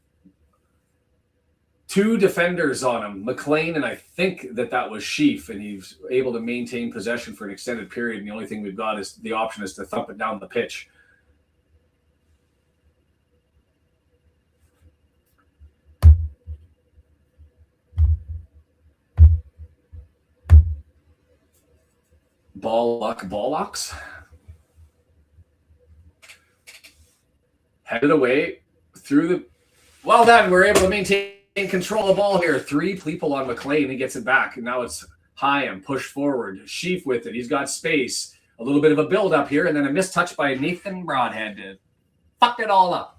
2 defenders on him, McLean, and I think that was Sheaf, and he's able to maintain possession for an extended period. And the only thing we've got is the option is to thump it down the pitch. Ballocks. Headed away through the. Well done. We're able to maintain control of the ball here. 3 people on McLean. He gets it back. And now it's high and push forward. Sheaf with it. He's got space. A little bit of a build up here. And then a missed touch by Nathan Broadhead to fuck it all up.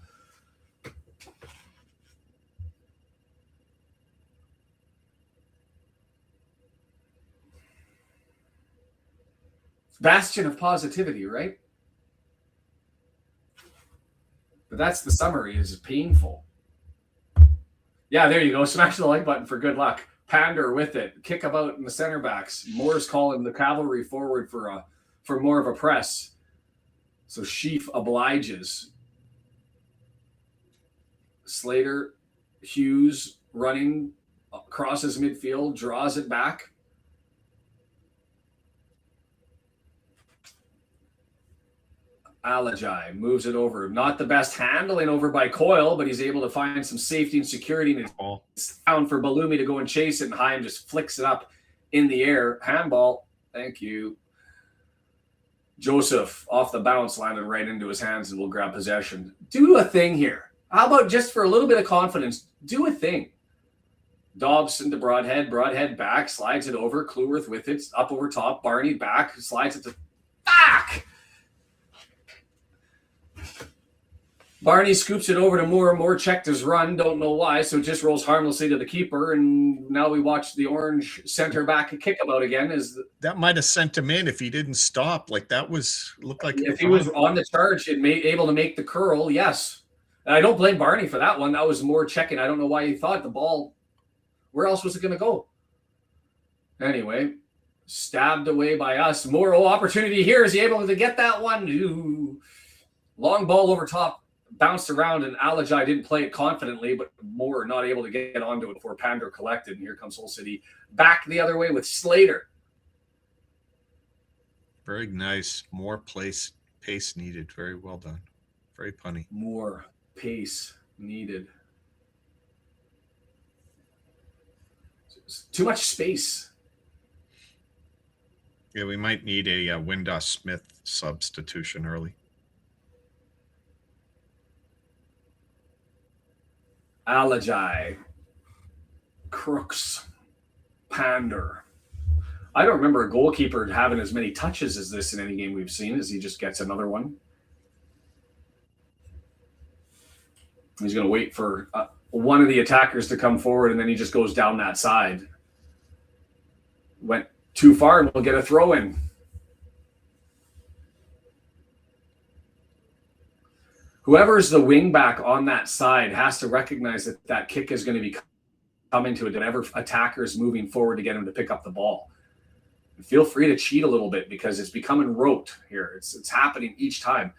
Bastion of positivity, right? But that's the summary, is painful. Yeah, there you go. Smash the like button for good luck. Pander with it. Kick about in the center backs. Moore's calling the cavalry forward for more of a press. So Sheaf obliges. Slater, Hughes running, crosses midfield, draws it back. Alajai moves it over. Not the best handling over by Coyle, but he's able to find some safety and security. And it's down for Balumi to go and chase it, and Haim just flicks it up in the air. Handball. Thank you. Joseph, off the bounce, landed right into his hands and will grab possession. Do a thing here. How about just for a little bit of confidence, do a thing. Dobson to Broadhead. Broadhead back, slides it over. Kluwerth with it, up over top. Barney back, slides it to back. Barney scoops it over to Moore. Moore checked his run. Don't know why. So it just rolls harmlessly to the keeper. And now we watch the orange center back kick about again. That might have sent him in if he didn't stop. Like that looked like if he was on the charge and able to make the curl. Yes. And I don't blame Barney for that one. That was Moore checking. I don't know why he thought the ball. Where else was it going to go? Anyway, stabbed away by us. Moore, opportunity here. Is he able to get that one? Ooh. Long ball over top. Bounced around, and Alajai didn't play it confidently, but Moore not able to get onto it before Pander collected. And here comes Hull City back the other way with Slater. Very nice. More pace needed. Very well done. Very punny. More pace needed. Too much space. Yeah, we might need a Windass Smith substitution early. Alajai, Crooks, Pander. I don't remember a goalkeeper having as many touches as this in any game we've seen, as he just gets another one. He's going to wait for one of the attackers to come forward, and then he just goes down that side. Went too far, and we'll get a throw in. Whoever's the wing back on that side has to recognize that kick is going to be coming to it, whatever attacker is moving forward to get him to pick up the ball. And feel free to cheat a little bit because it's becoming rote here. It's happening each time.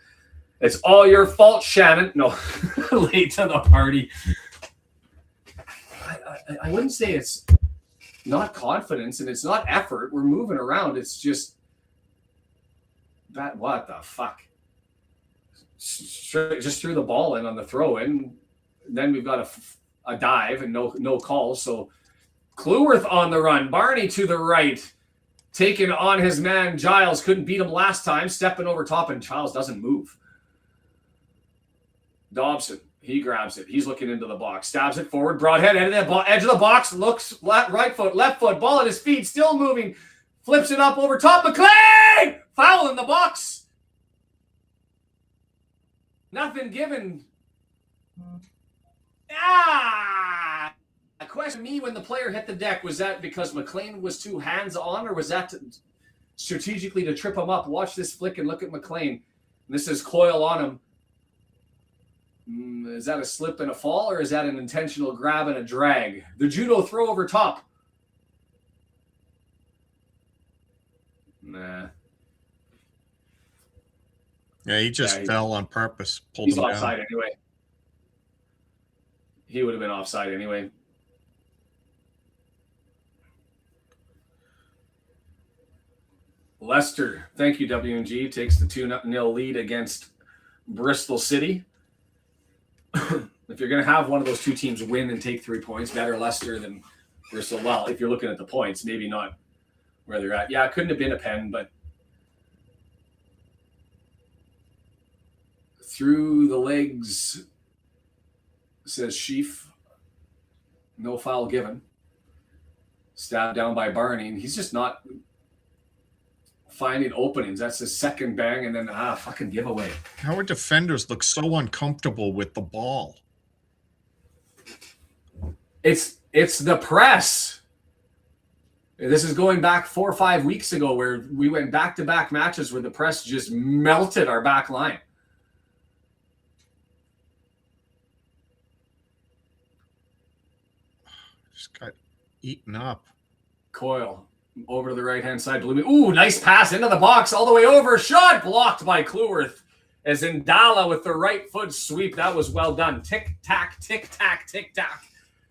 It's all your fault, Shannon. No, late to the party. I wouldn't say it's not confidence and it's not effort. We're moving around. It's just that. What the fuck? Just threw the ball in on the throw in. Then we've got a dive and no call. So Kluwerth on the run. Barney to the right. Taking on his man Giles. Couldn't beat him last time. Stepping over top, and Giles doesn't move. Dobson. He grabs it. He's looking into the box. Stabs it forward. Broadhead edge of the box. Looks right foot, left foot. Ball at his feet. Still moving. Flips it up over top. McLean! Foul in the box. Nothing given. A question to me when the player hit the deck, was that because McLean was too hands-on, or was that strategically to trip him up? Watch this flick and look at McLean. This is Coyle on him. Is that a slip and a fall, or is that an intentional grab and a drag? The judo throw over top. Nah. Yeah, he just fell on purpose. Pulled He's him offside down. anyway. He would have been offside anyway. Leicester, thank you, W&G, takes the 2-0 lead against Bristol City. If you're going to have one of those two teams win and take 3 points, better Leicester than Bristol. Well, if you're looking at the points, maybe not where they're at. Yeah, it couldn't have been a pen, but through the legs, says Sheaf. No foul given. Stabbed down by Barney, and he's just not finding openings. That's his second bang, and then fucking giveaway. Our defenders look so uncomfortable with the ball. It's the press. This is going back 4 or 5 weeks ago where we went back-to-back matches where the press just melted our back line. Just got eaten up. Coyle over to the right-hand side. Ooh, nice pass into the box all the way over. Shot blocked by Cleworth as Indala with the right foot sweep. That was well done. Tick-tack, tick-tack, tick-tack.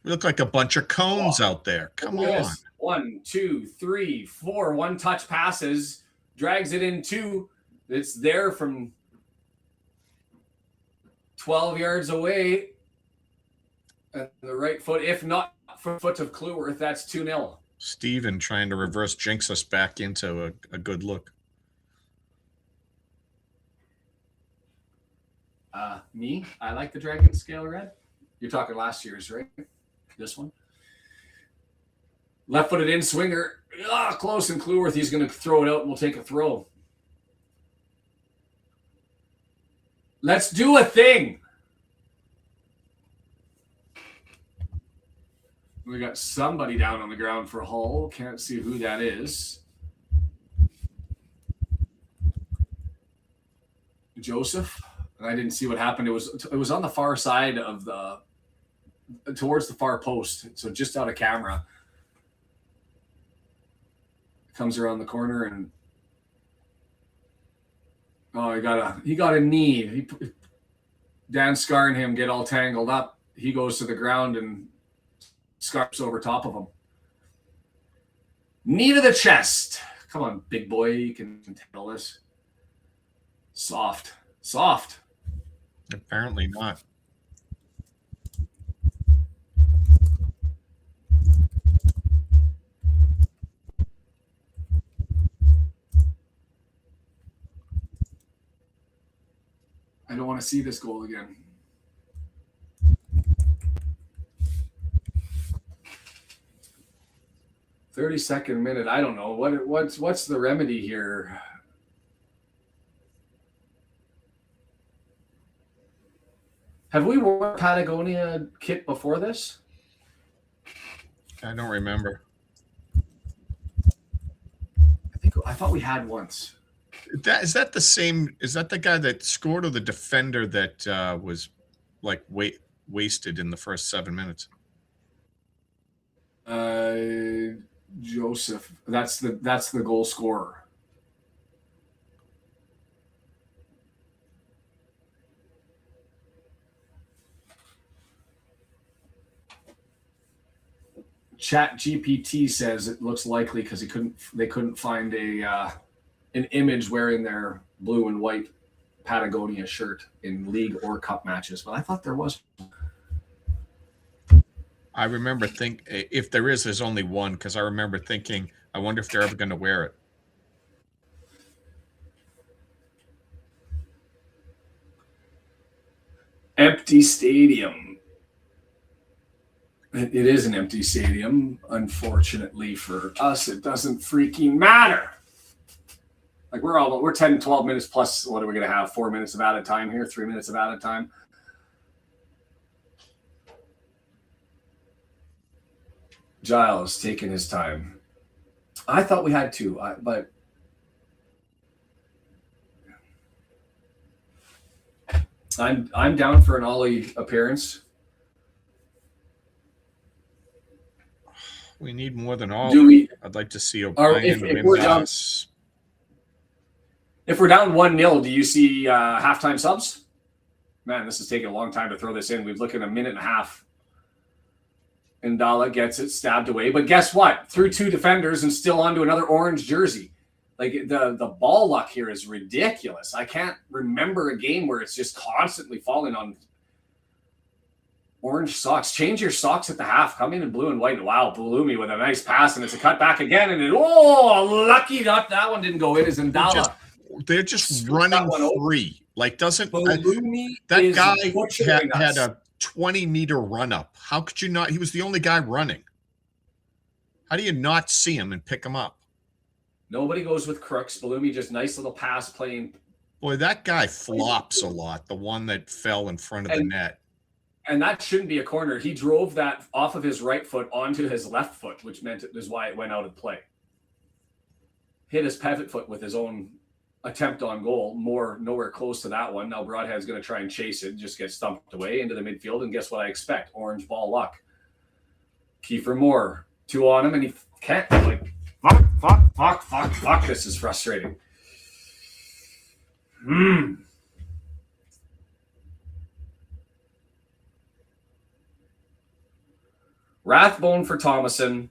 We look like a bunch of cones out there. Come on. 1, 2, 3, 4. One-touch passes. Drags it in 2. It's there from 12 yards away. And the right foot, if not foot of Cleworth, that's 2-0. Steven trying to reverse jinx us back into a good look. Me? I like the Dragon Scale Red. You're talking last year's, right? This one. Left-footed in swinger. Close, and Cleworth, he's going to throw it out and we'll take a throw. Let's do a thing. We got somebody down on the ground for Hull. Can't see who that is. Joseph. And I didn't see what happened. It was on the far side of towards the far post. So just out of camera. Comes around the corner and he got a knee. Dan Scar and him get all tangled up. He goes to the ground and scarps over top of him. Knee to the chest. Come on, big boy. You can handle this. Soft. Apparently not. I don't want to see this goal again. Thirty-second minute. I don't know what's the remedy here. Have we worn a Patagonia kit before this? I don't remember. I thought we had once. Is that the same? Is that the guy that scored, or the defender that was like wasted in the first 7 minutes? Joseph. That's the goal scorer. Chat GPT says it looks likely because they couldn't find an image wearing their blue and white Patagonia shirt in league or cup matches, but I thought there was. I remember if there is, there's only one, because I remember thinking, I wonder if they're ever going to wear it. Empty stadium. It is an empty stadium. Unfortunately for us, it doesn't freaking matter. Like we're 10, 12 minutes plus. What are we going to have? 4 minutes of added time here, 3 minutes of added time. Giles taking his time. I thought we had two, but I'm down for an Ollie appearance. We need more than Ollie. I'd like to see O'Brien if we're down, If we're down 1-0, do you see halftime subs? Man, this is taking a long time to throw this in. We've looked at a minute and a half. Indala gets it stabbed away. But guess what? Through 2 defenders and still onto another orange jersey. Like, the ball luck here is ridiculous. I can't remember a game where it's just constantly falling on orange socks. Change your socks at the half. Come in blue and white. Wow, Bloomy with a nice pass, and it's a cut back again. And lucky not that one didn't go in. Is Indala. They're just running free. Like, doesn't Bloomy that guy had a 20-meter run up? How could you not? He was the only guy running. How do you not see him and pick him up? Nobody goes with crooks. Bloomy just nice little pass playing. Boy, that guy flops a lot. The one that fell in front of the net. And that shouldn't be a corner. He drove that off of his right foot onto his left foot, which meant it is why it went out of play. Hit his pivot foot with his own attempt on goal. Nowhere close to that one. Now Broadhead's going to try and chase it, just get stumped away into the midfield. And guess what I expect? Orange ball luck. Kiefer Moore, 2 on him, and he can't. Like, fuck. This is frustrating. Rathbone for Thomason.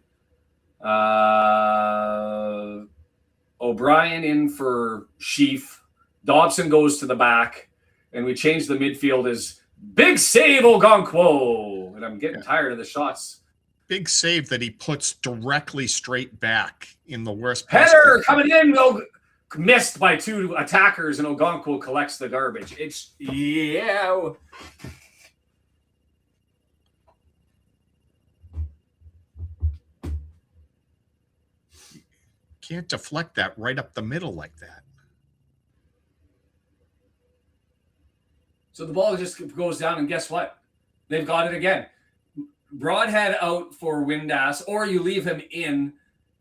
O'Brien in for Sheaf. Dobson goes to the back. And we change the midfield as big save Ogonkwo. And I'm getting tired of the shots. Big save that he puts directly straight back in the worst header coming in. Missed by 2 attackers, and Ogonkwo collects the garbage. Can't deflect that right up the middle like that. So the ball just goes down, and guess what? They've got it again. Broadhead out for Windass, or you leave him in,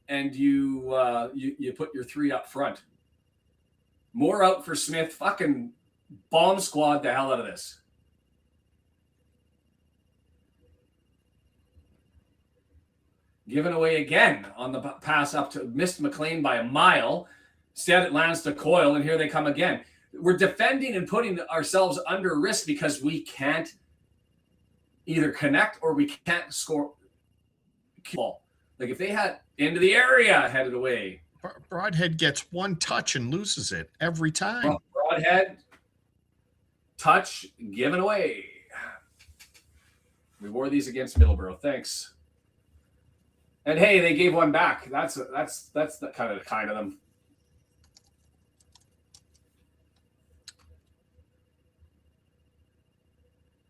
and you put your 3 up front. More out for Smith. Fucking bomb squad the hell out of this. Given away again on the pass up to missed McLean by a mile. Instead, it lands to Coyle, and here they come again. We're defending and putting ourselves under risk because we can't either connect or we can't score. Like, if they had into the area, headed away. Broadhead gets 1 touch and loses it every time. Broadhead, touch, given away. We wore these against Middleborough. Thanks. And hey, they gave 1 back. That's the kind of them.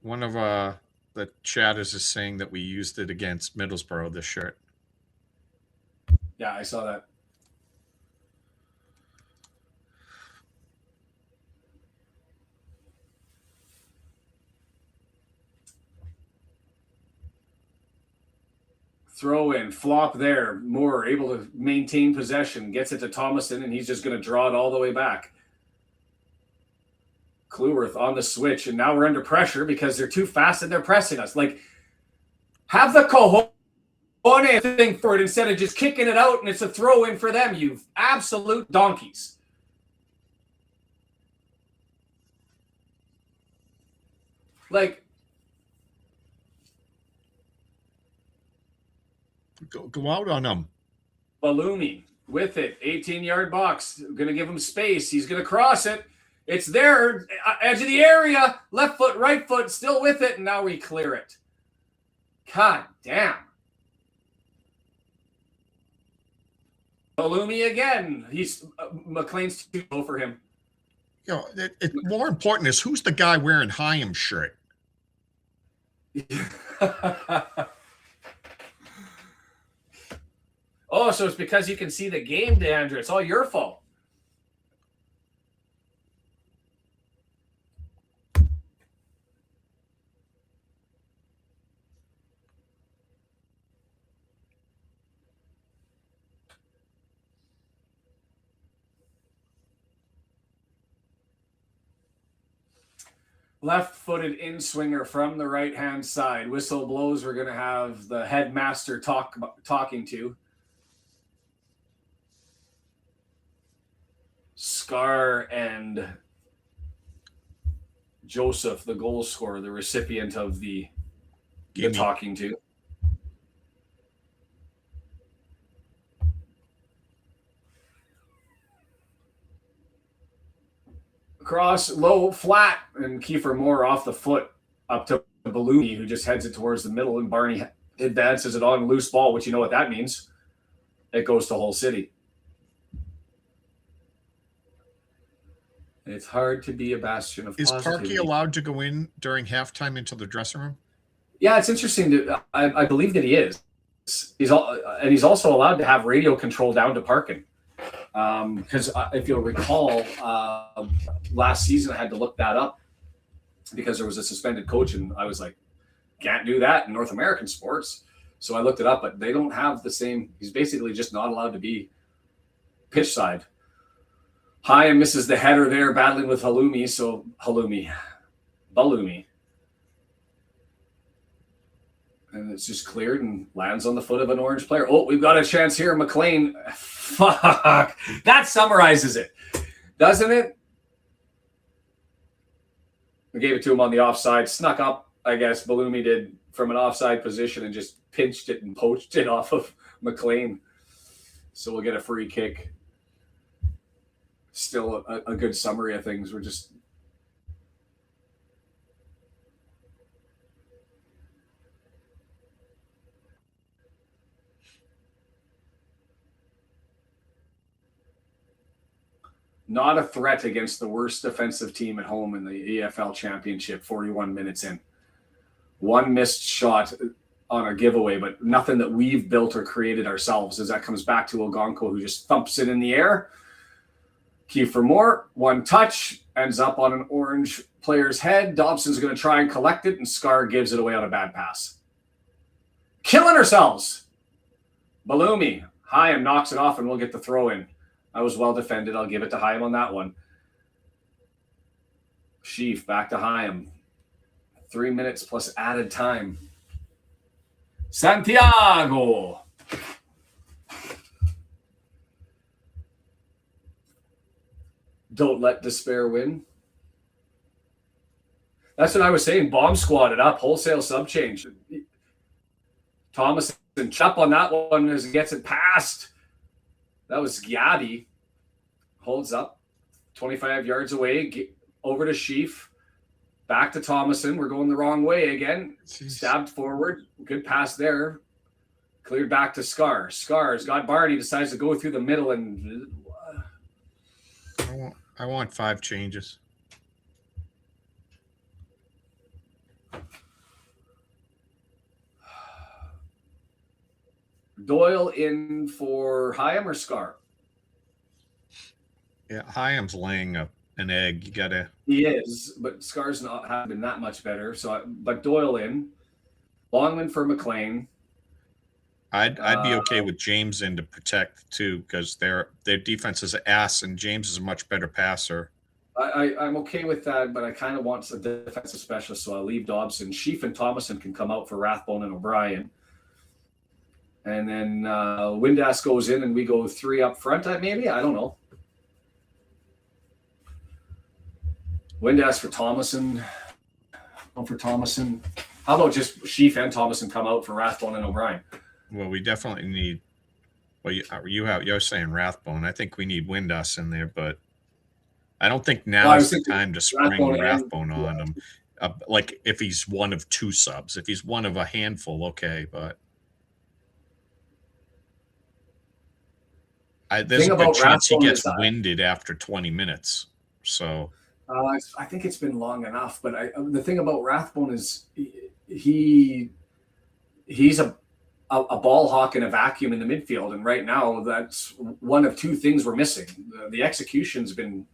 One of the chatters is saying that we used it against Middlesbrough, this shirt. Yeah, I saw that. Throw in, flop there. Moore able to maintain possession, gets it to Thomason, and he's just going to draw it all the way back. Cleworth on the switch, and now we're under pressure because they're too fast and they're pressing us. Like, have the cojones thing for it instead of just kicking it out and it's a throw in for them, you absolute donkeys. Like, go out on them. Balumi with it, 18-yard box. Going to give him space. He's going to cross it. It's there, edge of the area. Left foot, right foot, still with it, and now we clear it. God damn. Balumi again. He's McLean's too low for him. You know, more important is who's the guy wearing Hyam's shirt? Oh, so it's because you can see the game, DeAndre. It's all your fault. Left-footed in-swinger from the right-hand side. Whistle blows. We're going to have the headmaster talking to. Scar and Joseph, the goal scorer, the recipient of the talking to. Cross, low, flat, and Kiefer Moore off the foot up to Ballooney, who just heads it towards the middle, and Barney advances it on a loose ball, which you know what that means. It goes to Hull City. It's hard to be a bastion of positivity. Is Parkey allowed to go in during halftime into the dressing room? Yeah, it's interesting. I believe that he is. He's also allowed to have radio control down to parking. Because if you'll recall, last season I had to look that up because there was a suspended coach, and I was like, can't do that in North American sports. So I looked it up, but they don't have the same. He's basically just not allowed to be pitch side. Hyam misses the header there, battling with Ballooney. And it's just cleared and lands on the foot of an Orange player. Oh, we've got a chance here. McLean. Fuck. That summarizes it, doesn't it? We gave it to him on the offside. Snuck up, I guess, Ballooney did, from an offside position and just pinched it and poached it off of McLean. So we'll get a free kick. Still a good summary of things. We're just... not a threat against the worst defensive team at home in the EFL Championship, 41 minutes in. One missed shot on a giveaway, but nothing that we've built or created ourselves, as that comes back to Ogonko, who just thumps it in the air. Kiefer Moore, one touch, ends up on an Orange player's head. Dobson's going to try and collect it, and Scar gives it away on a bad pass. Killing ourselves. Ballooney. Hyam knocks it off, and we'll get the throw in. I was well defended. I'll give it to Hyam on that one. Sheaf back to Hyam. 3 minutes plus added time. Santiago. Don't let despair win. That's what I was saying. Bomb squatted up. Wholesale sub change. Thomas and Chup on that one as he gets it past. That was Gabby. Holds up. 25 yards away. Over to Sheaf. Back to Thomason. We're going the wrong way again. Jeez. Stabbed forward. Good pass there. Cleared back to Scar. Scar's got Barney. Decides to go through the middle and... I want 5 changes. Doyle in for Hyam or Scar? Yeah, Hyam's laying an egg. You gotta. He is, but Scar's not have been that much better. But Doyle in. Longman for McLean. I'd be okay with James in to protect too, because their defense is ass, and James is a much better passer. I'm okay with that, but I kind of want a defensive specialist, so I'll leave Dobson. Sheaf and Thomason can come out for Rathbone and O'Brien. And then Windass goes in, and we go 3 up front, maybe? I don't know. Windass for Thomason. How about just Sheaf and Thomason come out for Rathbone and O'Brien? Well, we definitely need. Well, you're saying Rathbone. I think we need Windass in there, but I don't think now's the time to spring Rathbone on him. Like if he's one of 2 subs, if he's one of a handful, okay, but there's a good chance he gets winded after 20 minutes. So I think it's been long enough. But the thing about Rathbone is he's a ball hawk in a vacuum in the midfield, and right now that's one of 2 things we're missing. The execution's been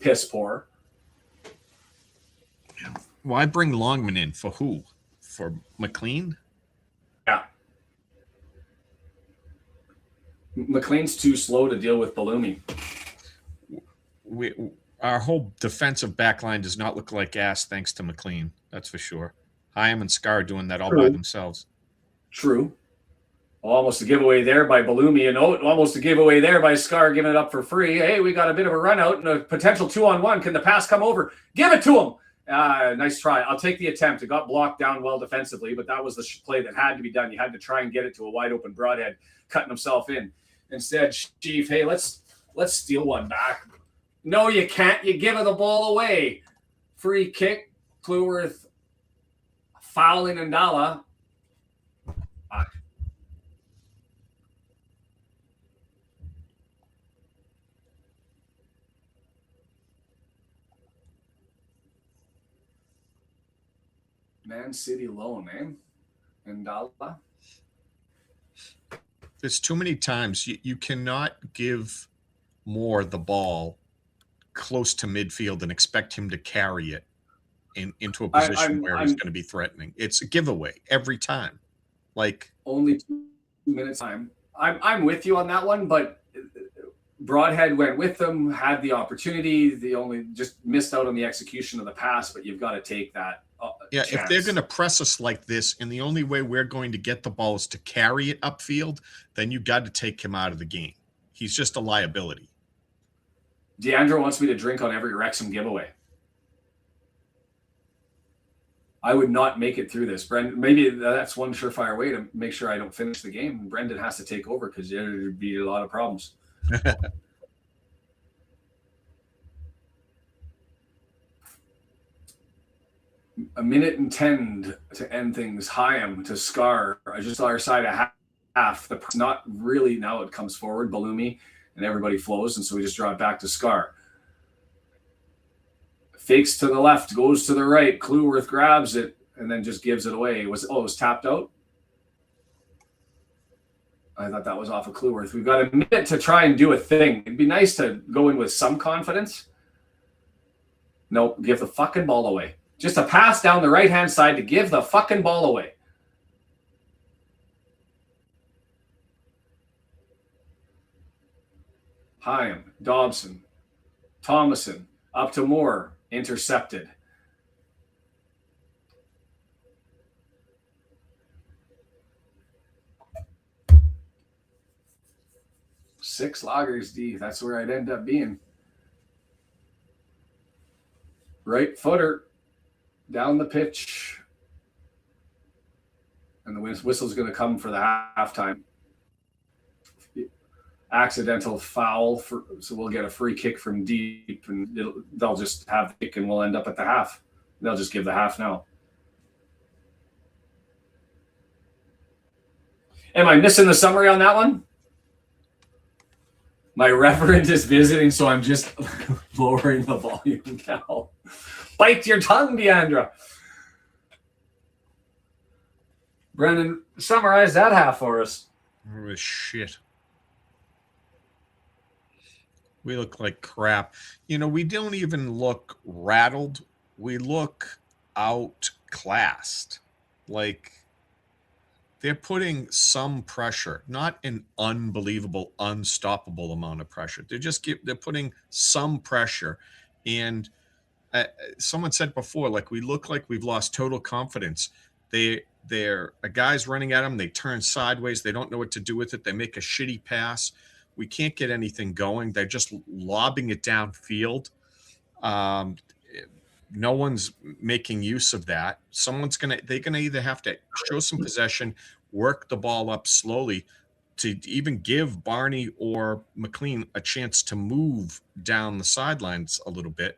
piss poor. Why bring Longman in for who? For McLean? Yeah. McLean's too slow to deal with Ballooney. Our whole defensive back line does not look like ass thanks to McLean. That's for sure. Hyam and Scar doing that all by themselves. True. Almost a giveaway there by Balumi, and almost a giveaway there by Scar, giving it up for free. Hey, we got a bit of a run out and a potential 2-on-1. Can the pass come over? Give it to him. Nice try. I'll take the attempt. It got blocked down well defensively, but that was the play that had to be done. You had to try and get it to a wide open Broadhead, cutting himself in. Instead, Chief, hey, let's steal one back. No, you can't. You give the ball away. Free kick. Clueworth fouling Ndala. Man City loan, man. Ndala. There's too many times you cannot give Moore the ball close to midfield and expect him to carry it into a position where he's going to be threatening. It's a giveaway every time. Like only 2 minutes time. I'm with you on that one, but Broadhead went with them, had the opportunity. They only just missed out on the execution of the pass, but you've got to take that. If they're going to press us like this, and the only way we're going to get the ball is to carry it upfield, then you got to take him out of the game. He's just a liability. Deandra wants me to drink on every Wrexham giveaway. I would not make it through this. Brendan, maybe that's one surefire way to make sure I don't finish the game. Brendan has to take over because there'd be a lot of problems. A minute and 10 to end things. Hyam to Scar. I just saw our side a half. Not really. Now it comes forward. Balumi and everybody flows, and so we just draw it back to Scar. Fakes to the left, goes to the right. Clueworth grabs it and then just gives it away. It was tapped out. I thought that was off of Clueworth. We've got a minute to try and do a thing. It'd be nice to go in with some confidence. No, give the fucking ball away. Just a pass down the right-hand side to give the fucking ball away. Hyam, Dobson, Thomason, up to Moore, intercepted. Six loggers, D. That's where I'd end up being. Right footer. Down the pitch. And the whistle's going to come for the halftime. Accidental foul, so we'll get a free kick from deep, and they'll just have the kick, and we'll end up at the half. They'll just give the half now. Am I missing the summary on that one? My reverend is visiting, so I'm just lowering the volume now. Bite your tongue, Deandra. Brendan, summarize that half for us. Oh, shit. We look like crap. We don't even look rattled. We look outclassed. Like, they're putting some pressure, not an unbelievable, unstoppable amount of pressure. They're putting some pressure. And someone said before, like, we look like we've lost total confidence. They're a guy's running at them. They turn sideways. They don't know what to do with it. They make a shitty pass. We can't get anything going. They're just lobbing it downfield. No one's making use of that. They're gonna either have to show some possession, work the ball up slowly to even give Barney or McLean a chance to move down the sidelines a little bit.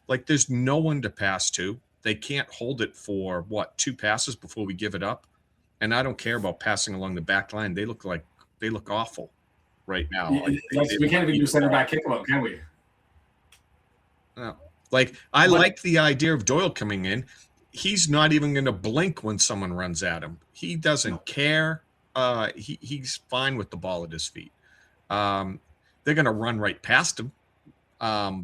Like, there's no one to pass to. They can't hold it for 2 passes before we give it up. And I don't care about passing along the back line. They look awful right now. We can't even do center back kick them up, can we? No. Like, I like the idea of Doyle coming in. He's not even going to blink when someone runs at him. He doesn't care. He's fine with the ball at his feet. They're going to run right past him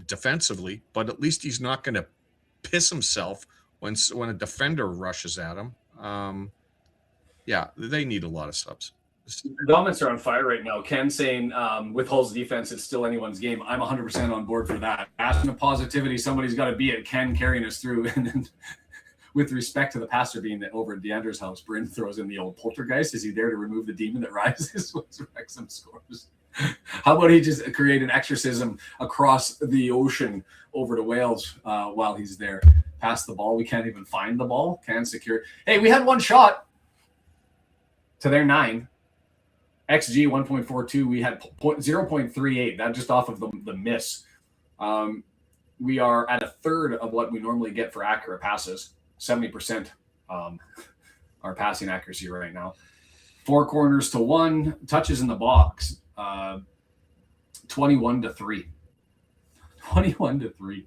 defensively, but at least he's not going to piss himself when a defender rushes at him. They need a lot of subs. The comments are on fire right now. Ken saying with Hull's defense, it's still anyone's game. I'm 100% on board for that. Asking of positivity, somebody's got to be it. Ken carrying us through. And then with respect to the pastor being over at Deandra's house, Bryn throws in the old poltergeist. Is he there to remove the demon that rises once Wrexham scores? How about he just create an exorcism across the ocean over to Wales while he's there? Pass the ball. We can't even find the ball. Can't secure. Hey, we had one shot to their 9. XG 1.42. We had 0.38. That just off of the miss. We are at a third of what we normally get for accurate passes. 70% our passing accuracy right now. 4 corners to 1. Touches in the box. 21-3. 21-3.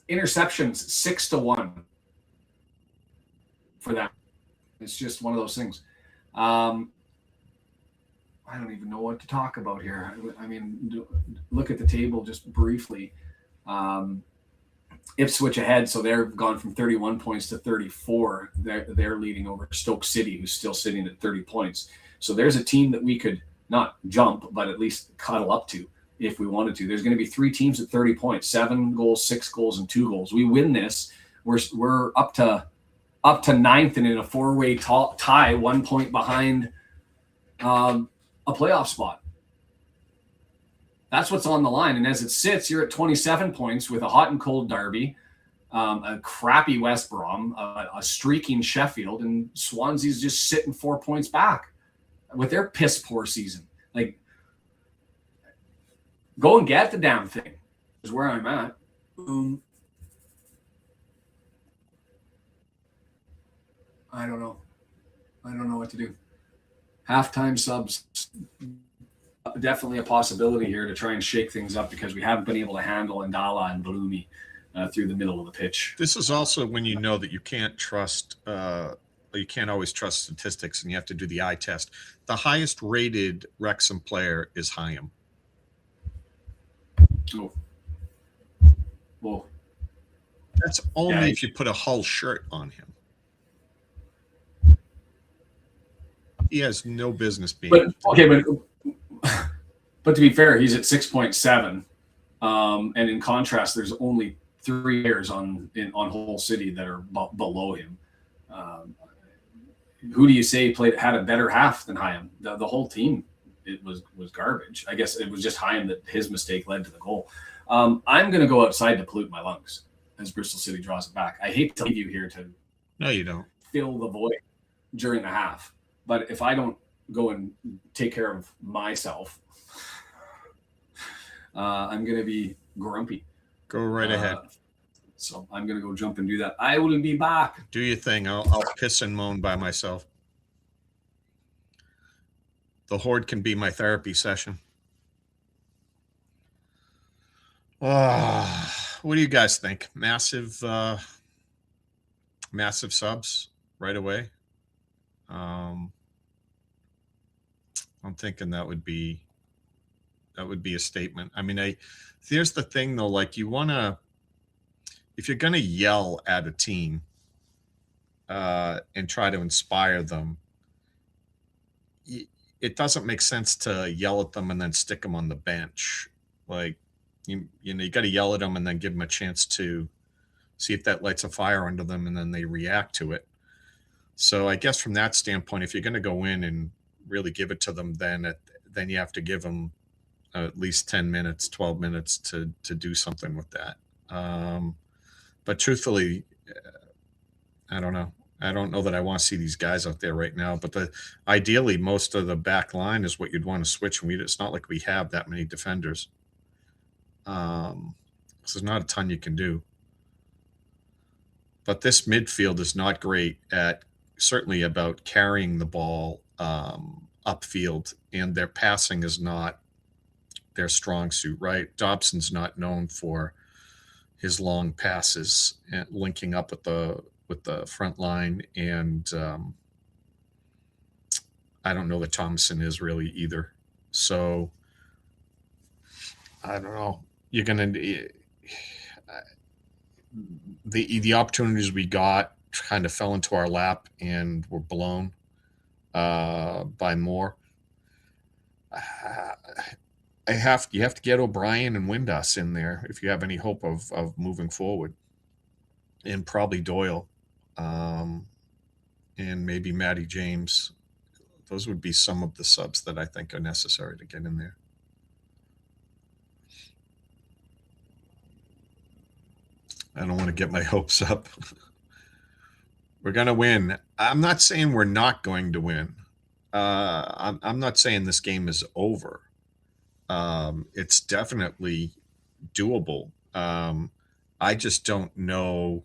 Interceptions 6-1 for them. It's just one of those things. I don't even know what to talk about here. I mean, look at the table just briefly. Ipswich ahead, so they've gone from 31 points to 34. They're leading over Stoke City, who's still sitting at 30 points. So there's a team that we could not jump, but at least cuddle up to if we wanted to. There's going to be 3 teams at 30 points, 7 goals, 6 goals, and 2 goals. We win this, we're up to 9th and in a 4-way tie, 1 point behind a playoff spot. That's what's on the line. And as it sits, you're at 27 points with a hot and cold Derby, a crappy West Brom, a streaking Sheffield, and Swansea's just sitting 4 points back with their piss poor season. Like, go and get the damn thing is where I'm at. I don't know. I don't know what to do. Halftime subs. Definitely a possibility here to try and shake things up because we haven't been able to handle Ndala and Bloomy through the middle of the pitch. This is also when you know that you can't trust, you can't always trust statistics, and you have to do the eye test. The highest rated Wrexham player is Hyam. Oh. Well, that's only if you put a Hull shirt on him. He has no business being. But to be fair, he's at 6.7, and in contrast, there's only 3 players on Hull City that are below him. Who do you say had a better half than Hyam? The whole team, it was garbage. I guess it was just Hyam that his mistake led to the goal. I'm going to go outside to pollute my lungs as Bristol City draws it back. I hate to leave you here to no, you don't fill the void during the half, but if I don't go and take care of myself, I'm going to be grumpy. Go right ahead. So I'm going to go jump and do that. I will be back. Do your thing. I'll piss and moan by myself. The Horde can be my therapy session. What do you guys think? Massive subs right away. I'm thinking that would be a statement. I mean, here's the thing though, like if you're going to yell at a team and try to inspire them, it doesn't make sense to yell at them and then stick them on the bench. Like, you got to yell at them and then give them a chance to see if that lights a fire under them and then they react to it. So I guess from that standpoint, if you're going to go in and really give it to them, then you have to give them at least 10 minutes, 12 minutes to do something with that. But truthfully, I don't know. I don't know that I want to see these guys out there right now. But ideally, most of the back line is what you'd want to switch. And it's not like we have that many defenders. So there's not a ton you can do. But this midfield is not great at certainly about carrying the ball upfield, and their passing is not their strong suit, right? Dobson's not known for his long passes and linking up with the front line, and I don't know that Thomason is really either. So I don't know. You're gonna the opportunities we got kind of fell into our lap and were blown by more. you have to get O'Brien and Windass in there if you have any hope of moving forward, and probably Doyle, and maybe Matty James. Those would be some of the subs that I think are necessary to get in there. I don't want to get my hopes up. We're going to win. I'm not saying we're not going to win. I'm not saying this game is over. It's definitely doable. I just don't know.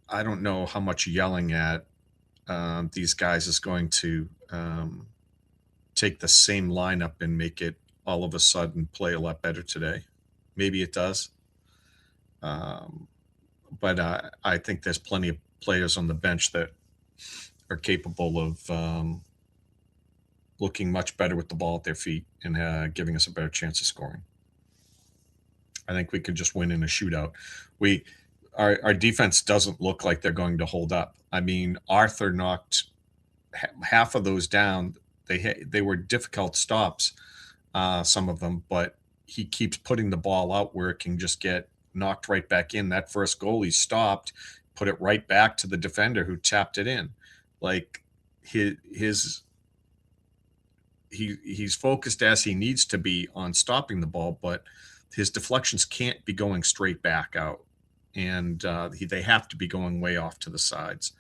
I don't know how much yelling at these guys is going to take the same lineup and make it all of a sudden play a lot better today. Maybe it does. But I think there's plenty of players on the bench that are capable of looking much better with the ball at their feet and giving us a better chance of scoring. I think we could just win in a shootout. Our defense doesn't look like they're going to hold up. I mean, Arthur knocked half of those down. They were difficult stops, some of them, but he keeps putting the ball out where it can just get knocked right back in. That first goal, he stopped, put it right back to the defender who tapped it in. Like he's focused as he needs to be on stopping the ball, but his deflections can't be going straight back out, and they have to be going way off to the sides,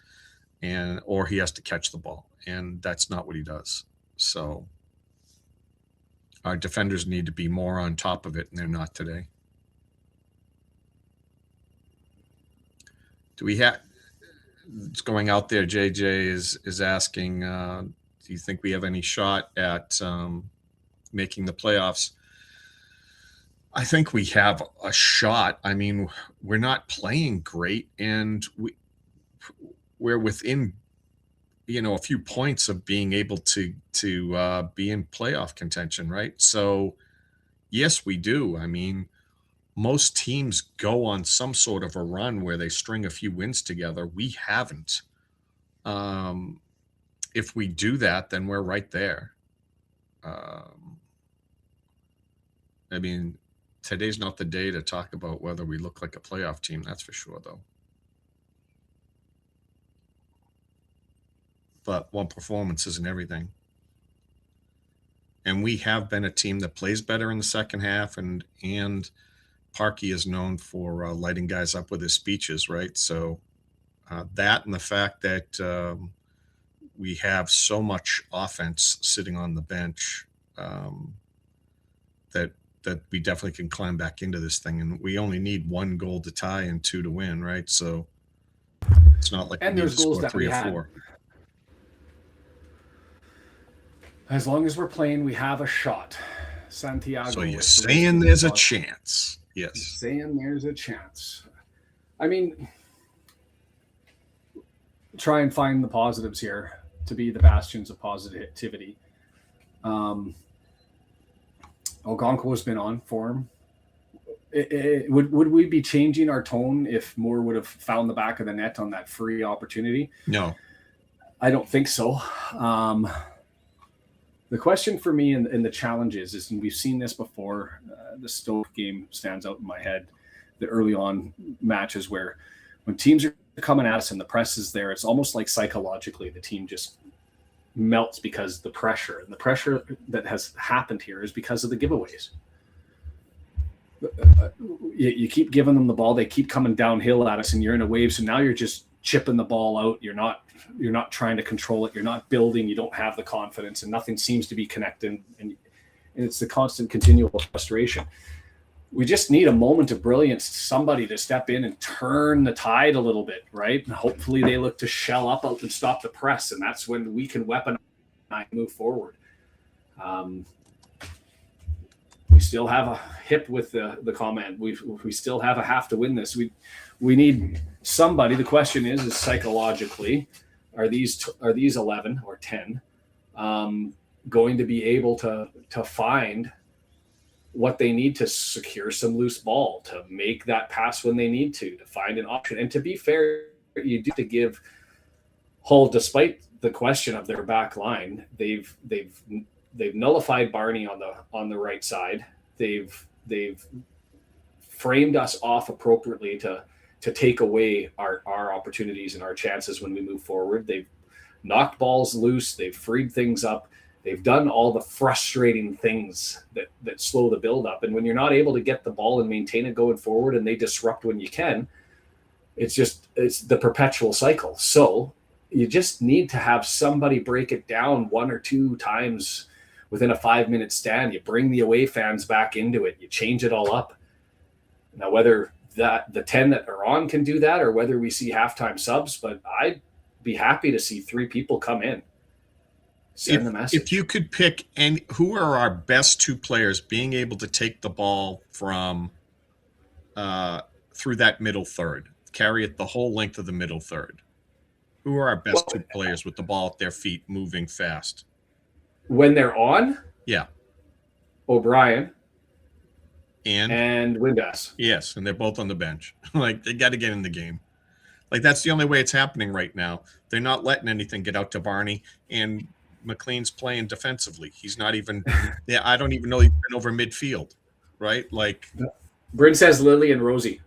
or he has to catch the ball, and that's not what he does. So our defenders need to be more on top of it, and they're not today. Do we have? It's going out there. JJ is asking, do you think we have any shot at making the playoffs? I think we have a shot. I mean, we're not playing great, and we're within, a few points of being able to be in playoff contention, right? So, yes, we do. I mean, most teams go on some sort of a run where they string a few wins together. We haven't. If we do that, then we're right there. I mean, today's not the day to talk about whether we look like a playoff team. That's for sure, though. But one performance isn't everything. And we have been a team that plays better in the second half, and Parkey is known for lighting guys up with his speeches, right? So that and the fact that we have so much offense sitting on the bench that we definitely can climb back into this thing. And we only need 1 goal to tie and 2 to win, right? So it's not like and we need there's to goals score that 3 we or had. 4. As long as we're playing, we have a shot. Santiago. So you're saying there's a chance? Yes. Saying there's a chance. I mean, try and find the positives here to be the bastions of positivity. Algonquin has been on form. Would we be changing our tone if Moore would have found the back of the net on that free opportunity? No. I don't think so. The question for me and the challenge is, and we've seen this before, the Stoke game stands out in my head, the early on matches where when teams are coming at us and the press is there, it's almost like psychologically the team just melts because the pressure. And the pressure that has happened here is because of the giveaways. You keep giving them the ball, they keep coming downhill at us, and you're in a wave, so now you're just chipping the ball out. You're not trying to control it. You're not building. You don't have the confidence, and nothing seems to be connecting. And it's the constant, continual frustration. We just need a moment of brilliance, somebody to step in and turn the tide a little bit, right? And hopefully they look to shell up out and stop the press, and that's when we can weaponize and move forward. We still have a hip with the comment. We still have a half to win this. We need somebody. The question is psychologically, are these 11 or 10 going to be able to find what they need to secure some loose ball, to make that pass when they need to find an option? And to be fair, you do have to give Hull, despite the question of their back line, they've nullified Barney on the right side. They've framed us off appropriately to take away our opportunities and our chances when we move forward. They've knocked balls loose. They've freed things up. They've done all the frustrating things that slow the build up. And when you're not able to get the ball and maintain it going forward, and they disrupt when you can, it's the perpetual cycle. So you just need to have somebody break it down one or two times within a 5-minute stand. You bring the away fans back into it. You change it all up. Now, whether the 10 that are on can do that, or whether we see halftime subs, but I'd be happy to see 3 people come in. Send the message. If you could pick, and who are our best 2 players being able to take the ball from through that middle third, carry it the whole length of the middle third? Who are our best 2 players with the ball at their feet, moving fast? When they're on? Yeah. O'Brien. And Windass. Yes, and they're both on the bench. Like, they got to get in the game. Like, that's the only way it's happening right now. They're not letting anything get out to Barney, and McLean's playing defensively. He's not even – yeah, I don't even know he's been over midfield, right? Like – Bryn says Lily and Rosie.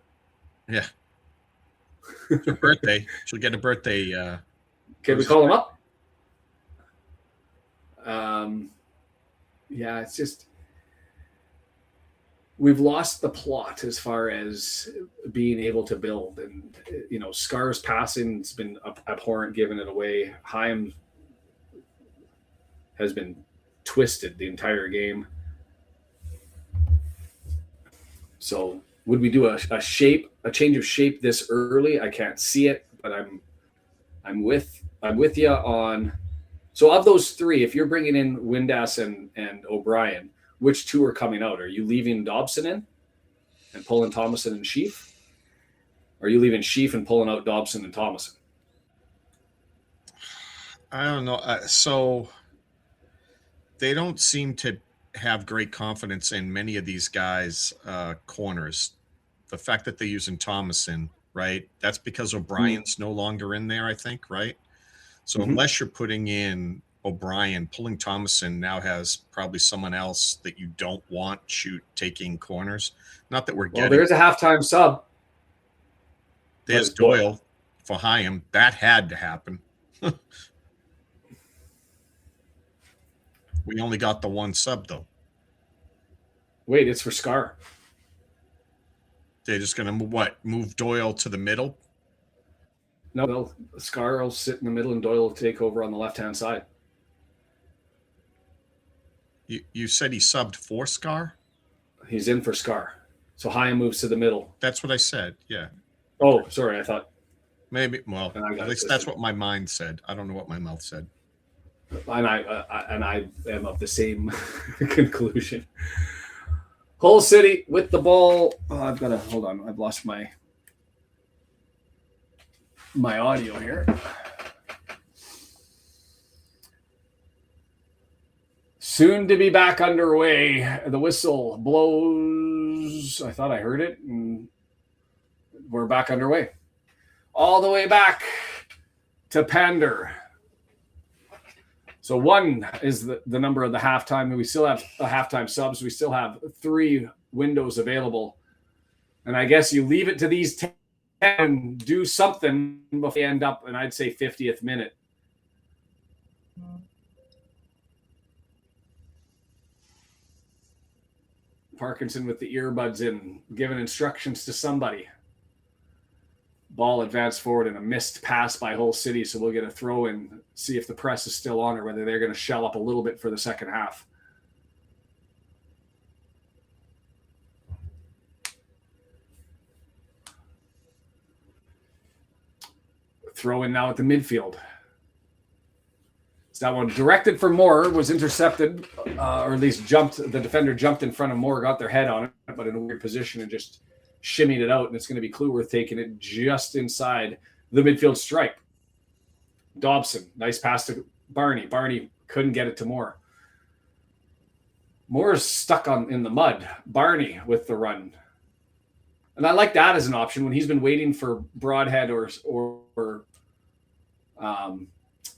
Yeah. It's her birthday. She'll get a birthday. Can we call them up? Yeah, it's just we've lost the plot as far as being able to build. And, Scar's passing's been abhorrent, giving it away. Chaim has been twisted the entire game. So would we do a change of shape this early? I can't see it, but I'm with you on. So of those 3, if you're bringing in Windass and O'Brien, which 2 are coming out? Are you leaving Dobson in and pulling Thomason and Sheaf? Or are you leaving Sheaf and pulling out Dobson and Thomason? I don't know. So they don't seem to have great confidence in many of these guys' corners. The fact that they're using Thomason, right? That's because O'Brien's no longer in there, I think, right? So unless you're putting in O'Brien, pulling Thomason now has probably someone else that you don't want taking corners. Not that we're getting. Well, there's a halftime sub. There's Doyle for Chaim. That had to happen. We only got the 1 sub, though. Wait, it's for Scar. They're just going to move Doyle to the middle? No, Scar will sit in the middle and Doyle will take over on the left-hand side. You said he subbed for Scar? He's in for Scar. So Chaim moves to the middle. That's what I said, yeah. Oh, sorry, I thought. Maybe, well, at least that's what my mind said. I don't know what my mouth said. And I am of the same conclusion. Hull City with the ball. Oh, I've got to hold on. I've lost my audio here. Soon to be back underway. The whistle blows. I thought I heard it, and we're back underway. All the way back to Pander. So 1 is the number of the halftime, and we still have a halftime subs. We still have 3 windows available. And I guess you leave it to these 10 and do something before they end up, and I'd say 50th minute. Parkinson with the earbuds in, giving instructions to somebody. Ball advanced forward and a missed pass by Hull City, so we'll get a throw in, see if the press is still on or whether they're going to shell up a little bit for the second half. Throw in now at the midfield. So that one directed for Moore, was intercepted, or at least jumped. The defender jumped in front of Moore, got their head on it, but in a weird position and just shimmied it out. And it's going to be Kluworth taking it just inside the midfield stripe. Dobson, nice pass to Barney. Barney couldn't get it to Moore. Moore's stuck in the mud. Barney with the run. And I like that as an option when he's been waiting for Broadhead or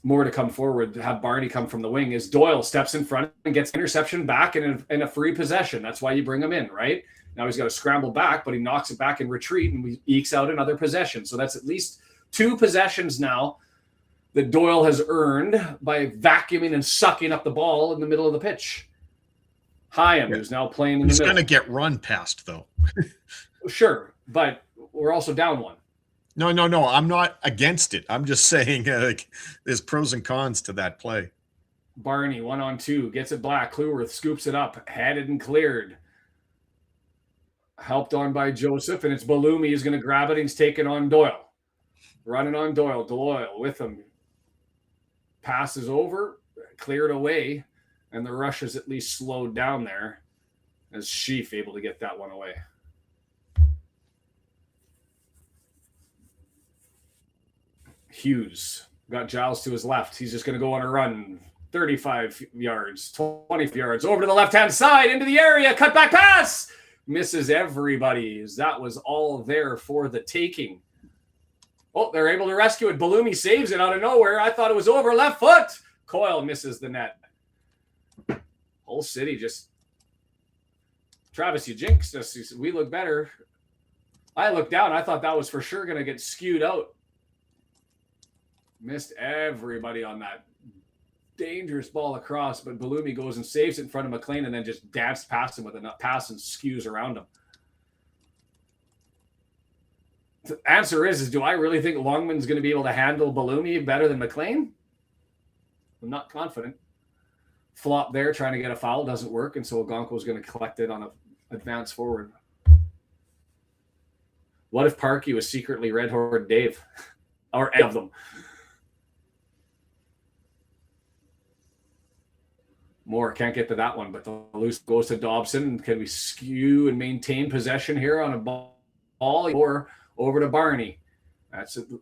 more to come forward, to have Barney come from the wing, is Doyle steps in front and gets interception back in a free possession. That's why you bring him in, right? Now he's got to scramble back, but he knocks it back in retreat and we ekes out another possession. So that's at least 2 possessions now that Doyle has earned by vacuuming and sucking up the ball in the middle of the pitch. Hyam, who's now playing in the middle. He's going to get run past, though. Sure, but we're also down 1. No. I'm not against it. I'm just saying there's pros and cons to that play. Barney, 1-on-2, gets it back. Cleworth scoops it up, headed and cleared. Helped on by Joseph, and it's Balumi who's going to grab it. And he's taking on Doyle. Running on Doyle. Doyle with him. Passes over, cleared away, and the rush is at least slowed down there as Sheaf able to get that one away. Hughes got Giles to his left. He's just going to go on a run. 35 yards, 20 yards, over to the left-hand side, into the area, cut back pass! Misses everybody. That was all there for the taking. Oh, they're able to rescue it. Balumi saves it out of nowhere. I thought it was over. Left foot. Coyle misses the net. Whole city just... Travis, you jinxed us. You said, we look better. I looked down. I thought that was for sure going to get skewed out. Missed everybody on that dangerous ball across, but Balumi goes and saves it in front of McLean and then just danced past him with a pass and skews around him. The answer is do I really think Longman's going to be able to handle Balumi better than McLean? I'm not confident. Flop there, trying to get a foul, doesn't work, and so Ogonko's going to collect it on an advance forward. What if Parkey was secretly Red Horde Dave? Or any of them? Moore can't get to that one, but the loose goes to Dobson. Can we skew and maintain possession here on a ball or over to Barney?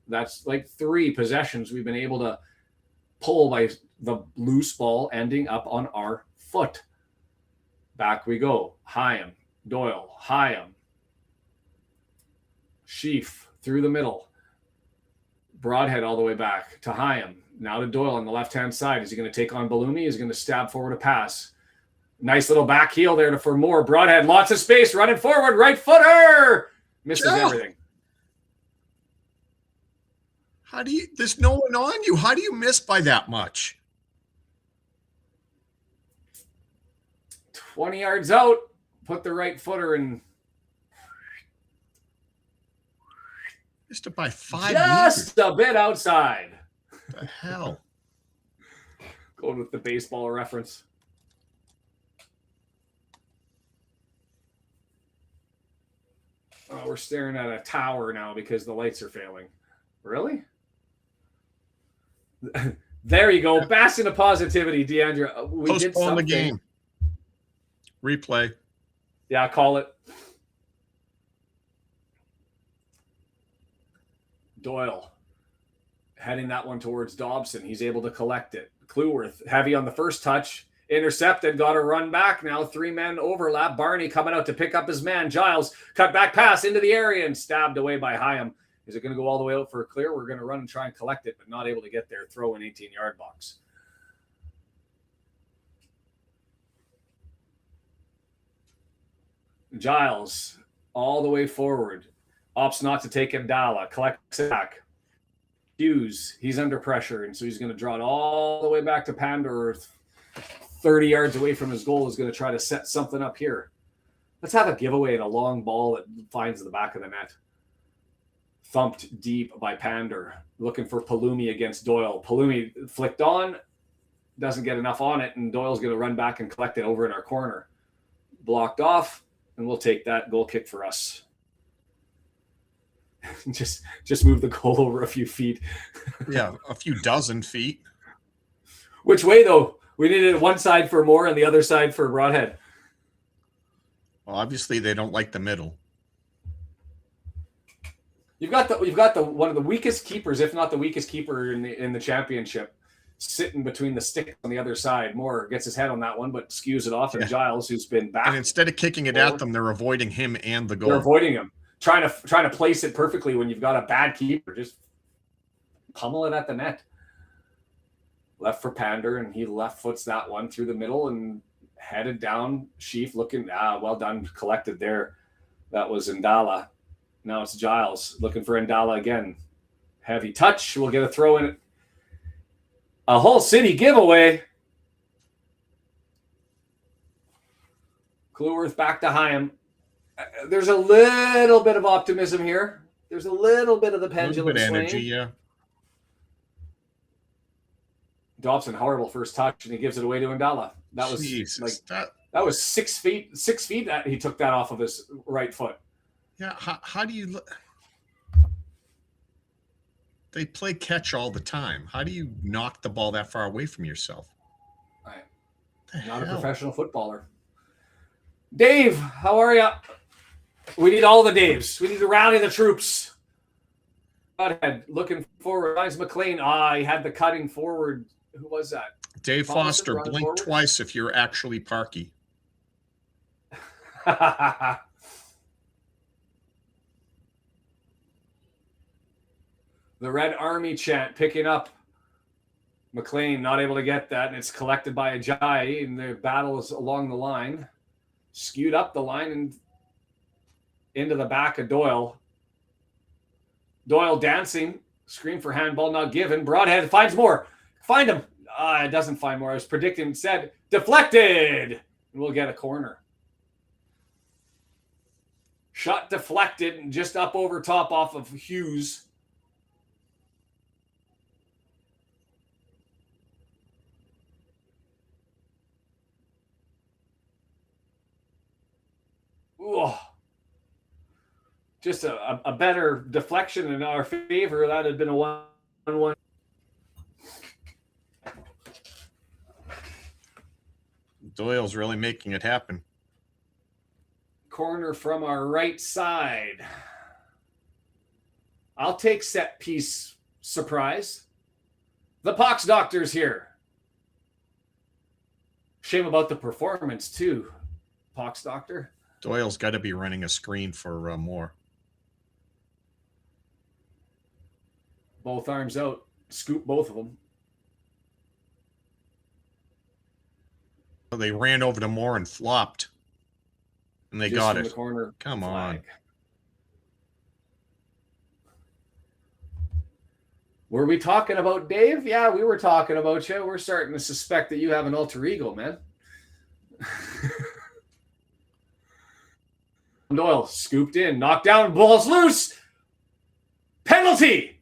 That's like 3 possessions we've been able to pull by the loose ball ending up on our foot. Back we go. Hyam, Doyle, Hyam. Sheaf through the middle. Broadhead all the way back to Hyam. Now to Doyle on the left-hand side. Is he going to take on Balumi? He's going to stab forward a pass. Nice little back heel there for Moore. Broadhead, lots of space, running forward. Right footer! Misses everything. How do you... There's no one on you. How do you miss by that much? 20 yards out. Put the right footer in. Missed it by 5 Just meters. a bit outside. What the hell? Going with the baseball reference. Oh, we're staring at a tower now because the lights are failing. Really? There you go. Bastion of positivity, Deandra. We did Postpone something. the game. Replay. Yeah, call it. Doyle heading that one towards Dobson. He's able to collect it. Cleworth, heavy on the first touch. Intercepted, got a run back. Now 3 men overlap. Barney coming out to pick up his man. Giles, cut back pass into the area and stabbed away by Hyam. Is it going to go all the way out for a clear? We're going to run and try and collect it, but not able to get there. Throw an 18-yard box. Giles, all the way forward. Opts not to take Abdallah. Collects it back. Hughes, he's under pressure, and so he's going to draw it all the way back to Pandora. 30 yards away from his goal is going to try to set something up here. Let's have a giveaway and a long ball that finds the back of the net. Thumped deep by Pander. Looking for Palumi against Doyle. Palumi flicked on. Doesn't get enough on it, and Doyle's going to run back and collect it over in our corner. Blocked off, and we'll take that goal kick for us. just move the goal over a few feet. Yeah, a few dozen feet. Which way, though? We needed one side for Moore and the other side for Broadhead. Well, obviously they don't like the middle. You've got the one of the weakest keepers, if not the weakest keeper in the championship, sitting between the sticks on the other side. Moore gets his head on that one, but skews it off. And Giles, who's been back, and instead of kicking it at them, they're avoiding him and the goal. They're avoiding him, trying to place it perfectly when you've got a bad keeper. Just pummel it at the net. left for Pander, and he left foots that one through the middle and headed down. Sheaf looking, well done, collected there. That was Ndala. Now it's Giles looking for Ndala again. Heavy touch. We'll get a throw in. A whole city giveaway. Clueworth back to Hyam. There's a little bit of optimism here. There's a little bit of the pendulum swing. Energy, yeah. Dobson, horrible first touch, and he gives it away to Ndala. That was Jesus, that was 6 feet. 6 feet. He took that off of his right foot. Yeah. How do you? They play catch all the time. How do you knock the ball that far away from yourself? Not a professional footballer. Dave, how are you? We need all the Daves. We need to rally the troops. Godhead looking forward. Ryan McLean. He had the cutting forward. Who was that? Dave Foster, blink forward? Twice if you're actually Parky. The Red Army chant picking up. McLean not able to get that, and it's collected by Ajayi, and the battle is along the line. Skewed up the line and into the back of Doyle. Doyle dancing. Scream for handball not given. Broadhead finds more. Find him. It doesn't find more. I was predicting. Said deflected. And we'll get a corner. Shot deflected and just up over top off of Hughes. Ooh. Just a better deflection in our favor. That had been a 1-1. Doyle's really making it happen. Corner from our right side. I'll take set piece surprise. The Pox Doctor's here. Shame about the performance, too, Pox Doctor. Doyle's got to be running a screen for more. Both arms out. Scoop both of them. They ran over to Moore and flopped. And they got it. The corner Come flag. on. Were we talking about Dave? Yeah, we were talking about you. We're starting to suspect that you have an alter ego, man. Doyle scooped in, knocked down, balls loose. Penalty!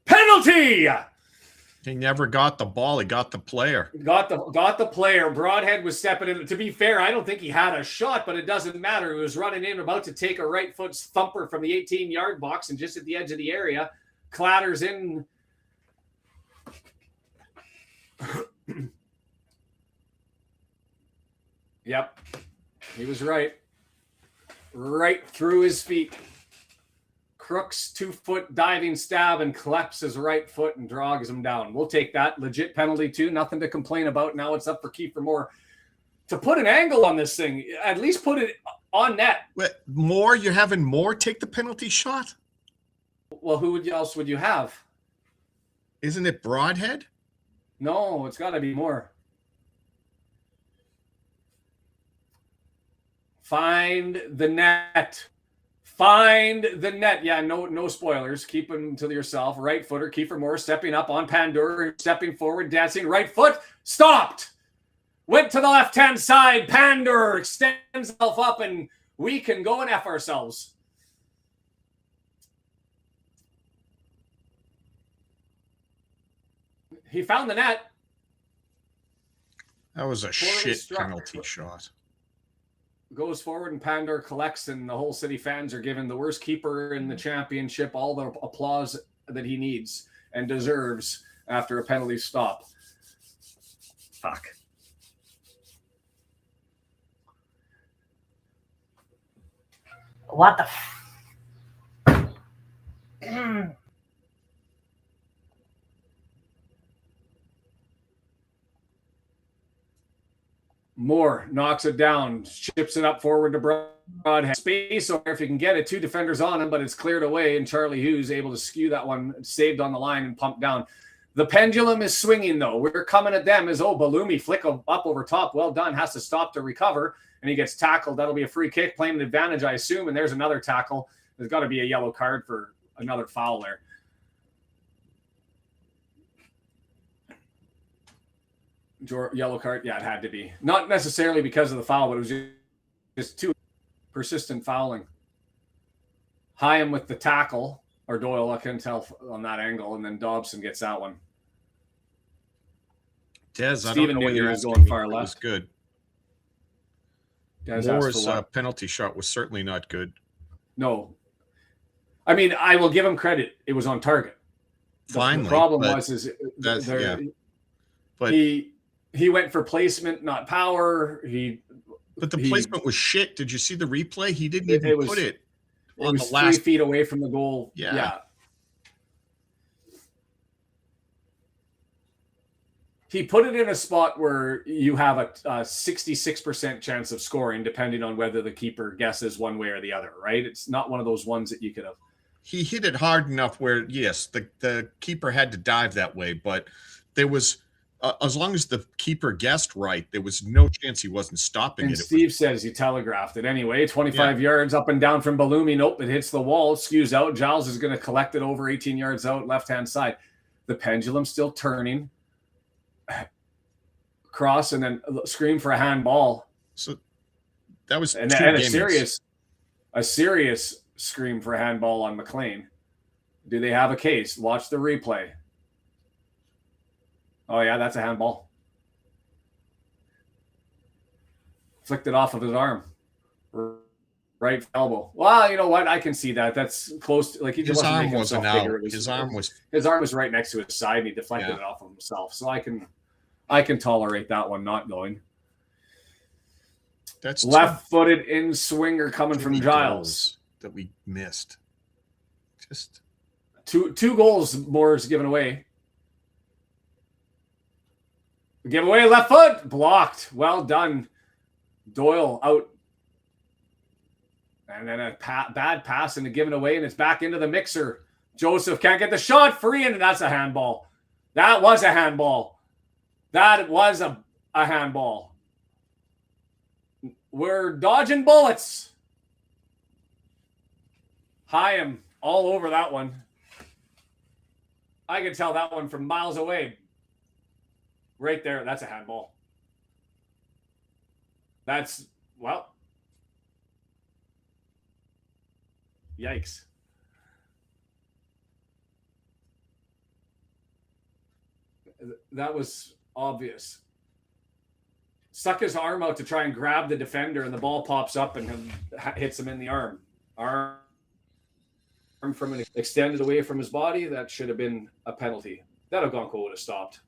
Penalty! He never got the ball. He got the player. Got the player. Broadhead was stepping in. To be fair, I don't think he had a shot, but it doesn't matter. He was running in, about to take a right foot thumper from the 18-yard box, and just at the edge of the area, clatters in. Yep. He was right. Right through his feet. Crooks 2-foot diving stab and collects his right foot and drags him down. We'll take that. Legit penalty too. Nothing to complain about. Now it's up for Kiefer Moore to put an angle on this thing. At least put it on net. Wait, Moore? You're having Moore take the penalty shot? Well, who else would you have? Isn't it Broadhead? No, it's got to be Moore. Find the net. Find the net. Yeah, no spoilers. Keep them to yourself. Right footer, Kiefer Moore stepping up on Pandur, stepping forward, dancing. Right foot, stopped. Went to the left-hand side. Pandur extends himself up, and we can go and F ourselves. He found the net. That was a shit penalty shot. Goes forward and Pandor collects, and the whole city fans are giving the worst keeper in the championship all the applause that he needs and deserves after a penalty stop. Fuck. What the Moore knocks it down, chips it up forward to Broadhead. Space over if you can get it. Two defenders on him, but it's cleared away, and Charlie Hughes able to skew that one, saved on the line and pumped down. The pendulum is swinging, though. We're coming at them as, Balumi flick up over top. Well done. Has to stop to recover, and he gets tackled. That'll be a free kick, playing an advantage, I assume, and there's another tackle. There's got to be a yellow card for another foul there. Yellow card? Yeah, it had to be. Not necessarily because of the foul, but it was just too persistent fouling. Hyam with the tackle. Or Doyle, I couldn't tell on that angle, and then Dobson gets that one. Des, I don't know what you're asking going me. Far It left. was good. Moore's penalty shot was certainly not good. No. I mean, I will give him credit. It was on target. Finally. The problem was but he went for placement, not power. But the placement was shit. Did you see the replay? He didn't even put it. It was 3 feet away from the goal. Yeah. He put it in a spot where you have a 66% chance of scoring, depending on whether the keeper guesses one way or the other, right? It's not one of those ones that you could have. He hit it hard enough where, yes, the keeper had to dive that way, but there was, as long as the keeper guessed right, there was no chance he wasn't stopping and it. Steve says he telegraphed it anyway. 25 yards up and down from Balumi. Nope, it hits the wall, skews out. Giles is going to collect it over 18 yards out, left-hand side. The pendulum still turning. Cross and then scream for a handball. So that was and a serious scream for a handball on McLean. Do they have a case? Watch the replay. Oh, yeah, that's a handball. Flicked it off of his arm. Right elbow. Well, you know what? I can see that. That's close. Like he just his arm wasn't out. His arm was right next to his side, and he deflected it off of himself. So I can tolerate that one not going. That's left-footed in swinger coming from Giles that we missed. Just two goals more is given away. Give away left foot blocked. Well done, Doyle out, and then a bad pass and a given away, and it's back into the mixer. Joseph can't get the shot free, and that's a handball. That was a handball. That was a handball. We're dodging bullets. Hyam all over that one. I could tell that one from miles away. Right there, that's a handball. That's, well, yikes. That was obvious. Stuck his arm out to try and grab the defender, and the ball pops up and hits him in the arm. Arm from an extended away from his body. That should have been a penalty. That Ogonko would have stopped.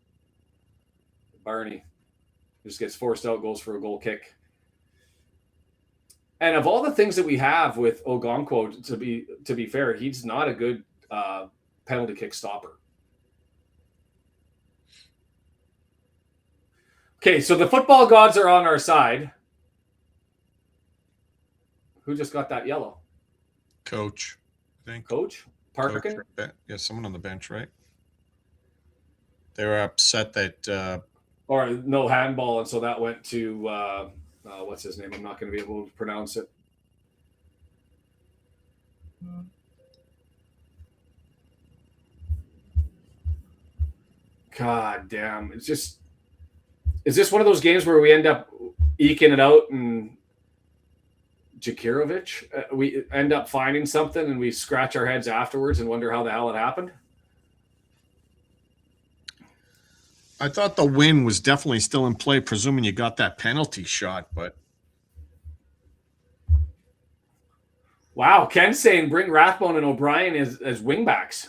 Barney just gets forced out, goes for a goal kick. And of all the things that we have with Ogonko, to be fair, he's not a good penalty kick stopper. Okay, so the football gods are on our side. Who just got that yellow? Coach, I think. Coach? Parkin? Yeah, someone on the bench, right? They were upset that... or no handball, and so that went to what's his name? I'm not going to be able to pronounce it. God damn! It's just, is this one of those games where we end up eking it out and Jakirovic, we end up finding something and we scratch our heads afterwards and wonder how the hell it happened? I thought the win was definitely still in play, presuming you got that penalty shot, but... Wow, Ken's saying bring Rathbone and O'Brien as wingbacks.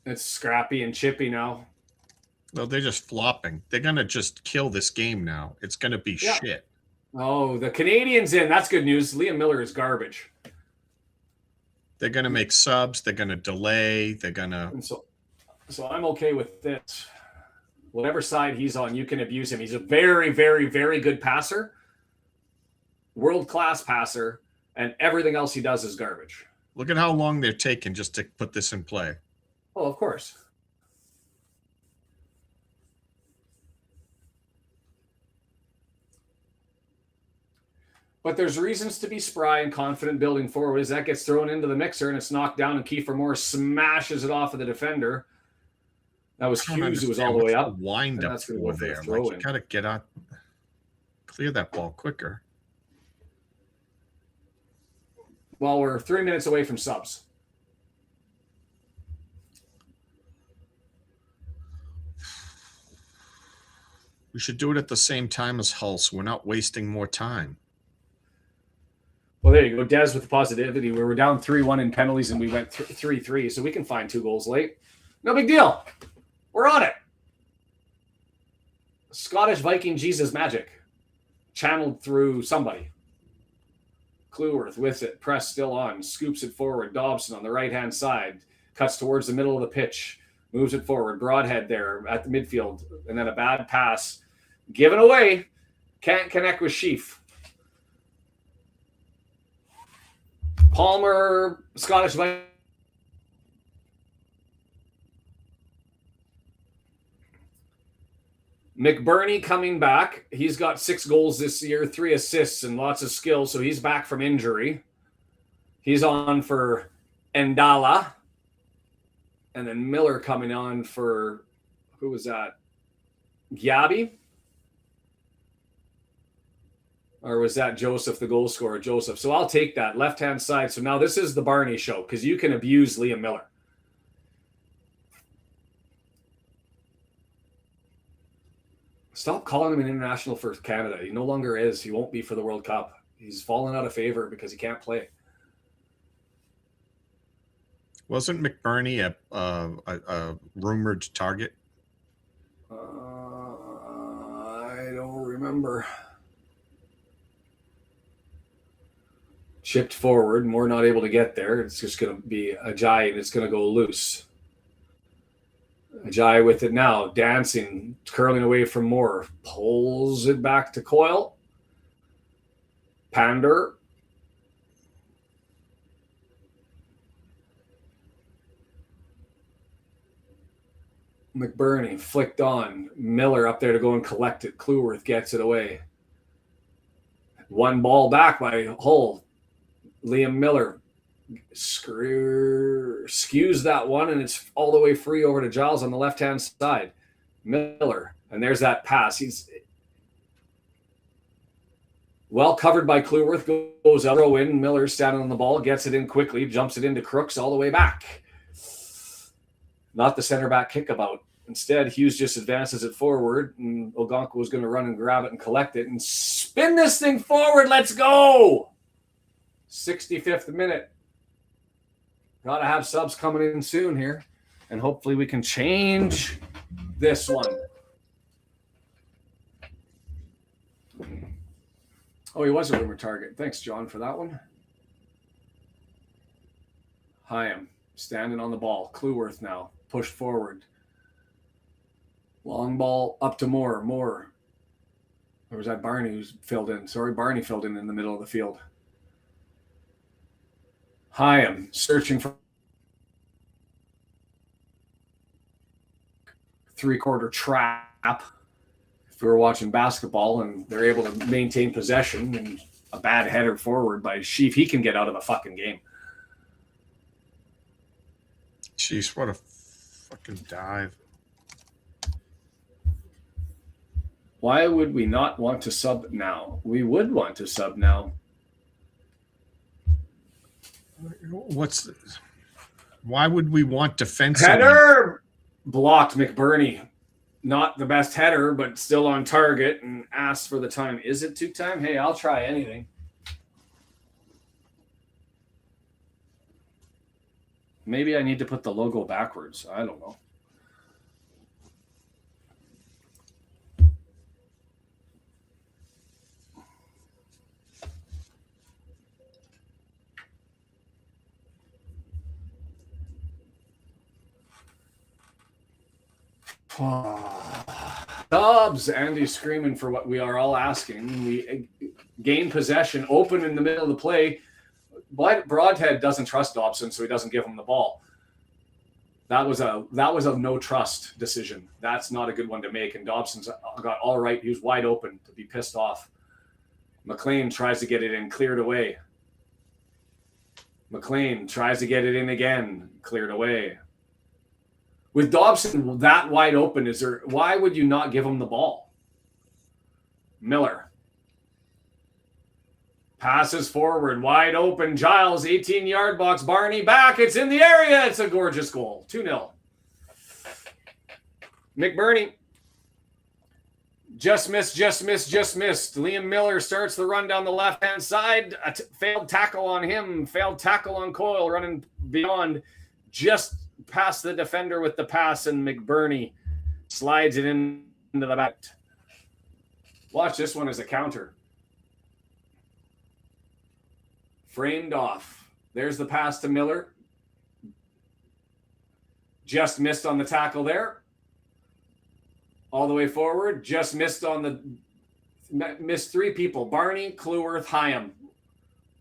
It's scrappy and chippy now. Well, they're just flopping. They're going to just kill this game now. It's going to be shit. Oh, the Canadians in. That's good news. Liam Miller is garbage. They're going to make subs. They're going to delay. They're going to... So I'm okay with this. Whatever side he's on, you can abuse him. He's a very, very, very good passer. World-class passer. and everything else he does is garbage. Look at how long they're taking just to put this in play. Oh, of course. But there's reasons to be spry and confident building forward as that gets thrown into the mixer and it's knocked down and Kiefer Moore smashes it off of the defender. That was Hughes who was all the way up. Wind up over there. Like, you got to get out, clear that ball quicker. Well, we're 3 minutes away from subs. We should do it at the same time as Hull, so we're not wasting more time. Well, there you go. Des with the positivity. We were down 3-1 in penalties and we went 3-3, so we can find 2 goals late. No big deal. We're on it. Scottish Viking Jesus magic. Channeled through somebody. Cleworth with it. Press still on. Scoops it forward. Dobson on the right-hand side. Cuts towards the middle of the pitch. Moves it forward. Broadhead there at the midfield. And then a bad pass. Given away. Can't connect with Sheaf. Palmer, Scottish Viking. McBurney coming back. He's got 6 goals this year, 3 assists, and lots of skill, so he's back from injury. He's on for Endala. And then Miller coming on for, who was that? Gyabi? Or was that Joseph, the goal scorer? Joseph. So I'll take that. Left-hand side. So now this is the Barney show because you can abuse Liam Miller. Stop calling him an international for Canada. He no longer is. He won't be for the World Cup. He's fallen out of favor because he can't play. Wasn't McBurney a rumored target? I don't remember. Chipped forward, Moore not able to get there. It's just going to be Ajayi, and it's going to go loose. Ajayi with it now, dancing, curling away from Moore. Pulls it back to Coyle. Pander. McBurney flicked on. Miller up there to go and collect it. Cleworth gets it away. One ball back by Hull. Liam Miller skews that one, and it's all the way free over to Giles on the left-hand side. Miller, and there's that pass. He's well covered by Cleworth, goes out, throw in. Miller standing on the ball, gets it in quickly, jumps it into Crooks all the way back. Not the center back kickabout. Instead, Hughes just advances it forward, and Ogonko was going to run and grab it and collect it and spin this thing forward. Let's go! 65th minute. Got to have subs coming in soon here, and hopefully we can change this one. Oh, he was a rumor target. Thanks, John, for that one. Hyam standing on the ball. Cleworth now pushed forward. Long ball up to Moore. Moore. Or was that Barney who's filled in? Sorry, Barney filled in the middle of the field. Hyam searching for three-quarter trap. If we were watching basketball and they're able to maintain possession, and a bad header forward by Sheaf, he can get out of a fucking game. Jeez, what a fucking dive. Why would we not want to sub now? We would want to sub now. Why would we want defensive? Header blocked McBurney. Not the best header, but still on target, and asked for the time. Is it 2-time? Hey, I'll try anything. Maybe I need to put the logo backwards. I don't know. Dobbs, Andy's screaming for what we are all asking. We gain possession, open in the middle of the play. Broadhead doesn't trust Dobson, so he doesn't give him the ball. That was a no trust decision. That's not a good one to make. And Dobson's got all right. He was wide open to be pissed off. McLean tries to get it in, cleared away. McLean tries to get it in again, cleared away. With Dobson that wide open, why would you not give him the ball? Miller passes forward, wide open. Giles, 18-yard box. Barney back. It's in the area. It's a gorgeous goal. 2-0. McBurney. Just missed. Liam Miller starts the run down the left-hand side. Failed tackle on him. Failed tackle on Coyle. Running beyond. Just past the defender with the pass. And McBurney slides it into the back. Watch this one as a counter. Framed off. There's the pass to Miller. Just missed on the tackle there. All the way forward. Just missed missed three people. Barney, Cleworth, Hyam.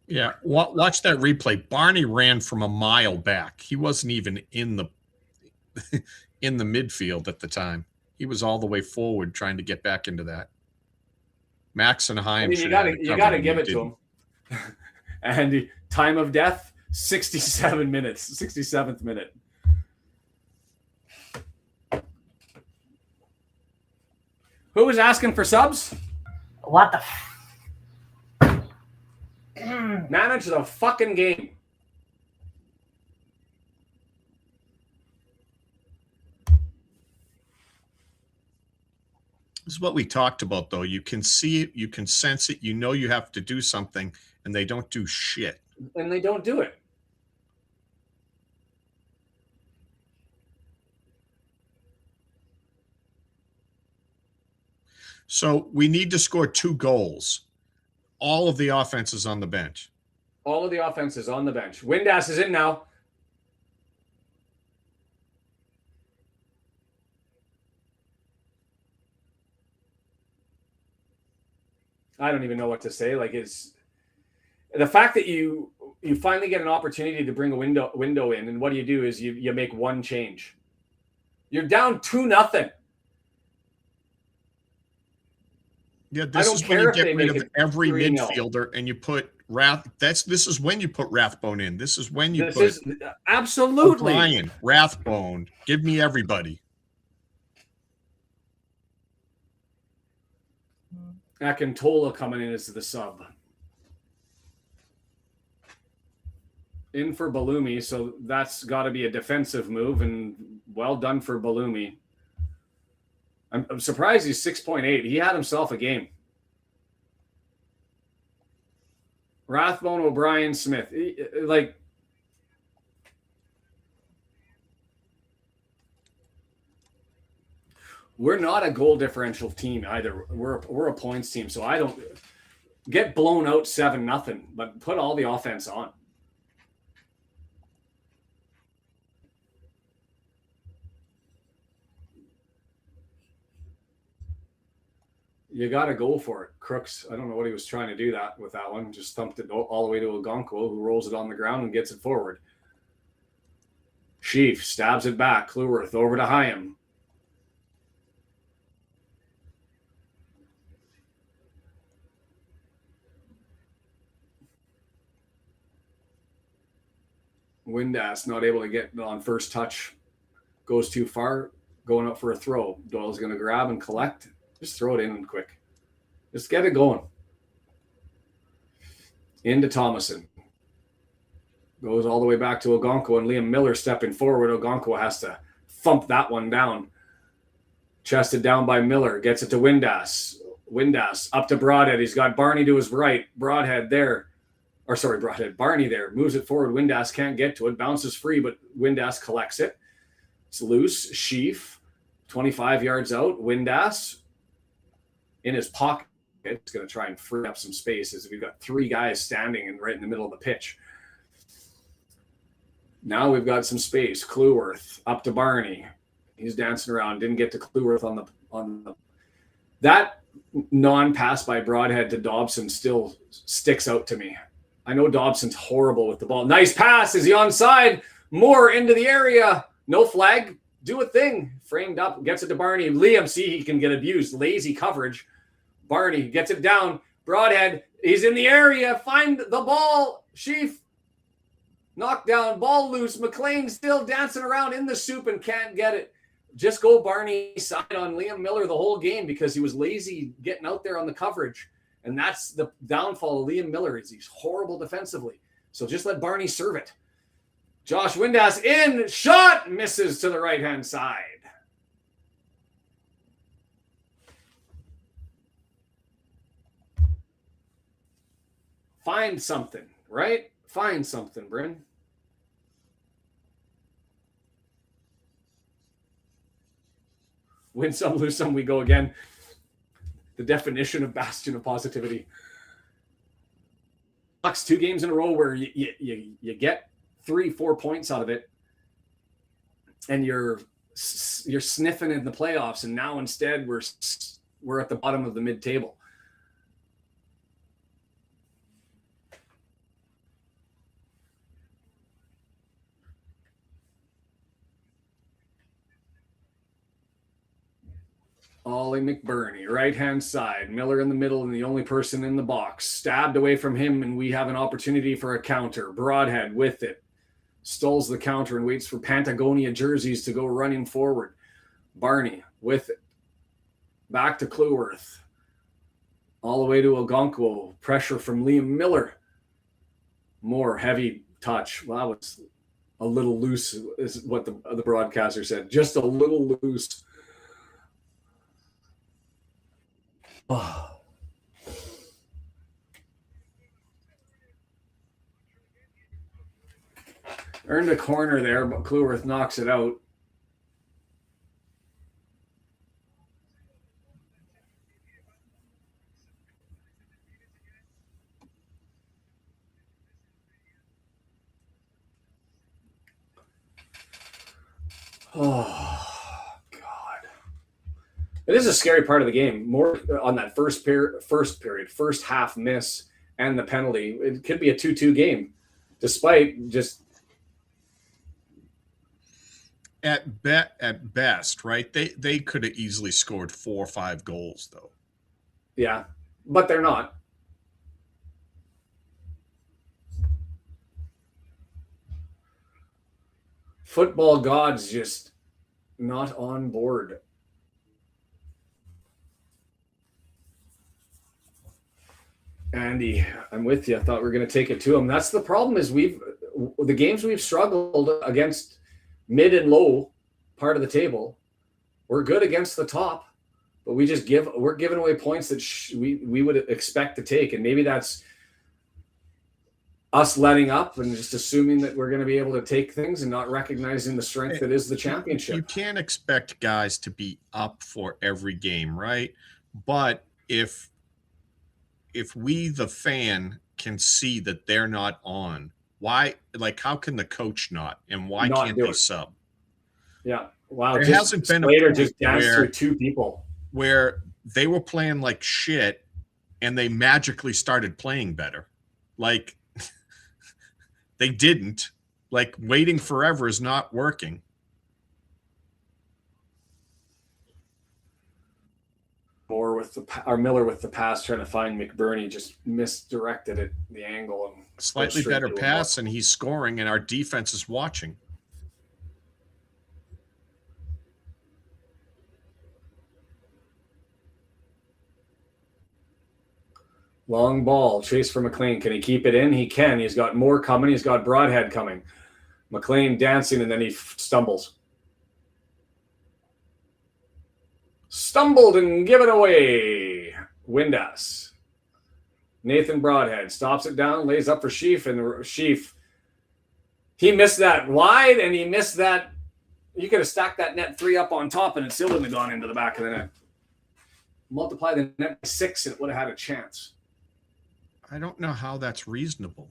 Yeah, watch that replay. Barney ran from a mile back. He wasn't even in the midfield at the time. He was all the way forward trying to get back into that. Max and Hyam. You got to give it to him. And time of death, 67 minutes, 67th minute. Who was asking for subs? What the Manage the fucking game. This is what we talked about, though. You can see it, you can sense it, you know you have to do something, and they don't do shit. And they don't do it. So we need to score 2 goals. All of the offense is on the bench. All of the offense is on the bench. Windass is in now. I don't even know what to say. Like, it's the fact that you finally get an opportunity to bring a window in, and what do is you make one change. You're down 2-0. Yeah, this is when you get rid of every midfielder and you put this is when you put Rathbone in. This is when you put absolutely O'Brien, Rathbone. Give me everybody. Akintola coming in as the sub. In for Balumi, so that's got to be a defensive move, and well done for Balumi. I'm surprised he's 6.8. He had himself a game. Rathbone, O'Brien, Smith. We're not a goal differential team either. We're a points team, so I don't get blown out 7-0, but put all the offense on. You got to go for it. Crooks, I don't know what he was trying to do with that one. Just thumped it all the way to Ogonkwo, who rolls it on the ground and gets it forward. Sheaf stabs it back. Cleworth over to Hyam. Windass not able to get on first touch. Goes too far. Going up for a throw. Doyle's going to grab and collect. Just throw it in quick. Just get it going. Into Thomason. Goes all the way back to Ogonkwo, and Liam Miller stepping forward. Ogonkwo has to thump that one down. Chested down by Miller. Gets it to Windass. Windass up to Broadhead. He's got Barney to his right. Broadhead there. Broadhead. Barney there. Moves it forward. Windass can't get to it. Bounces free, but Windass collects it. It's loose. Sheaf. 25 yards out. Windass. In his pocket, it's going to try and free up some space as we've got 3 guys standing right in the middle of the pitch. Now we've got some space. Cleworth up to Barney. He's dancing around. Didn't get to Cleworth on the that non-pass by Broadhead to Dobson still sticks out to me. I know Dobson's horrible with the ball. Nice pass. Is he onside? Moore into the area. No flag. Do a thing. Framed up. Gets it to Barney. Liam, see, he can get abused. Lazy coverage. Barney gets it down. Broadhead. He's in the area. Find the ball. Sheaf. Knockdown. Ball loose. McLean still dancing around in the soup and can't get it. Just go Barney side on Liam Miller the whole game because he was lazy getting out there on the coverage. And that's the downfall of Liam Miller is he's horrible defensively. So just let Barney serve it. Josh Windass in. Shot. Misses to the right-hand side. Find something, right? Find something, Bryn. Win some, lose some, we go again. The definition of bastion of positivity. Bucks 2 games in a row where you get 3-4 points out of it, and you're sniffing in the playoffs, and now instead we're at the bottom of the mid-table. Ollie McBurney, right-hand side. Miller in the middle and the only person in the box. Stabbed away from him, and we have an opportunity for a counter. Broadhead with it. Stalls the counter and waits for Patagonia jerseys to go running forward. Barney with it. Back to Cleworth. All the way to Ogonkwo. Pressure from Liam Miller. More heavy touch. Well, that was a little loose, is what the broadcaster said. Just a little loose. Oh. Earned a corner there, but Cleworth knocks it out. Oh. It is a scary part of the game. More on that first half miss and the penalty. It could be a 2-2 game, despite just at best, right? They could have easily scored 4 or 5 goals, though. Yeah, but they're not. Football gods just not on board. Andy, I'm with you. I thought we were going to take it to him. That's the problem is the games we've struggled against mid and low part of the table. We're good against the top, but we're giving away points that we would expect to take. And maybe that's us letting up and just assuming that we're going to be able to take things and not recognizing the strength that is the championship. You can't expect guys to be up for every game, right? But if we, the fan, can see that they're not on, why? Like, how can the coach not? And why can't they sub? Yeah, wow. There hasn't been a point just danced through 2 people where they were playing like shit, and they magically started playing better. Like they didn't. Like waiting forever is not working. Moore Miller with the pass, trying to find McBurney, just misdirected it, the angle. And slightly better pass, and he's scoring, and our defense is watching. Long ball, chase for McLean. Can he keep it in? He can. He's got Moore coming. He's got Broadhead coming. McLean dancing, and then he stumbles. Stumbled and give it away. Windass. Nathan Broadhead stops it down, lays up for Sheaf, and Sheaf, he missed that wide, and he missed that. You could have stacked that net 3 up on top, and it still wouldn't have gone into the back of the net. Multiply the net by 6, and it would have had a chance. I don't know how that's reasonable.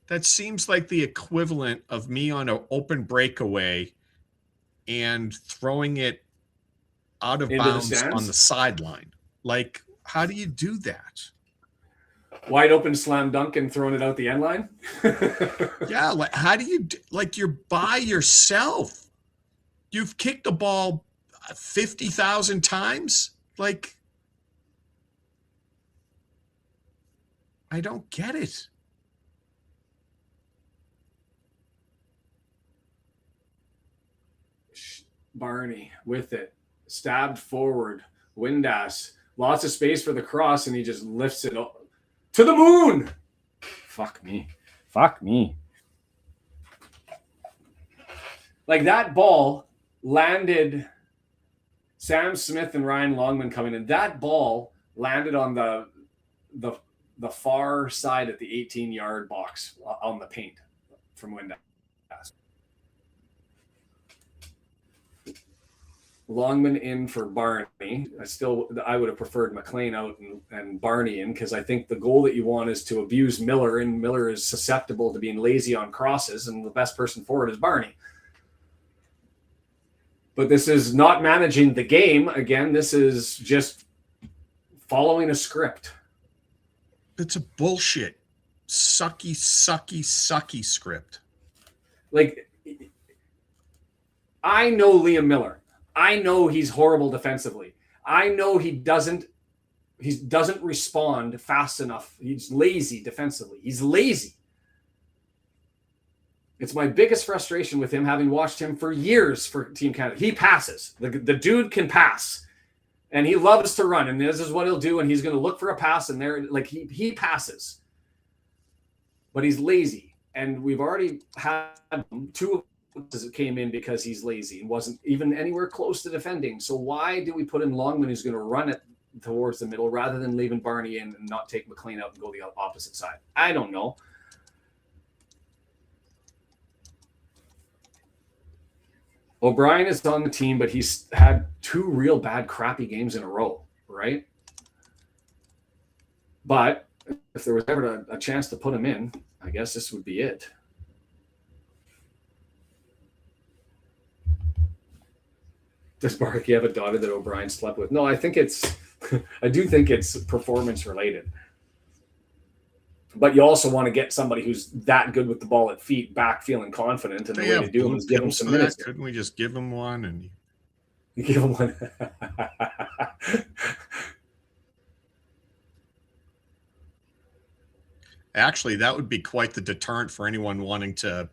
That seems like the equivalent of me on an open breakaway and throwing it out of Into the bounds stands? on the sideline. Like, how do you do that? Wide open slam dunk and throwing it out the end line. Yeah, like how do you like you're by yourself? You've kicked the ball 50,000 times? Like, I don't get it. Barney with it, stabbed forward, Windass, lots of space for the cross, and he just lifts it up to the moon. Fuck me. Like that ball landed. Sam Smith and Ryan Longman coming in. That ball landed on the far side at the 18-yard box on the paint from Windass. Longman in for Barney. I would have preferred McLean out and Barney in, because I think the goal that you want is to abuse Miller, and Miller is susceptible to being lazy on crosses, and the best person for it is Barney. But this is not managing the game. Again, this is just following a script. It's a bullshit, sucky script. Like, I know Liam Miller. I know he's horrible defensively. I know he doesn't respond fast enough. He's lazy defensively. He's lazy. It's my biggest frustration with him, having watched him for years for Team Canada. He passes. The dude can pass. And he loves to run. And this is what he'll do. And he's going to look for a pass. And there, like, he passes. But he's lazy. And we've already had two that came in because he's lazy and wasn't even anywhere close to defending. So why do we put in Longman, who's going to run it towards the middle, rather than leaving Barney in and not take McLean out and go the opposite side? I don't know. O'Brien is on the team, but he's had two real bad, crappy games in a row, right? But if there was ever a chance to put him in, I guess this would be it. Does Barkey have a daughter that O'Brien slept with? No, I think I do think it's performance related. But you also want to get somebody who's that good with the ball at feet back feeling confident, and the way to do him is give him some minutes. Couldn't we just give him one? And you give him one. Actually, that would be quite the deterrent for anyone wanting to,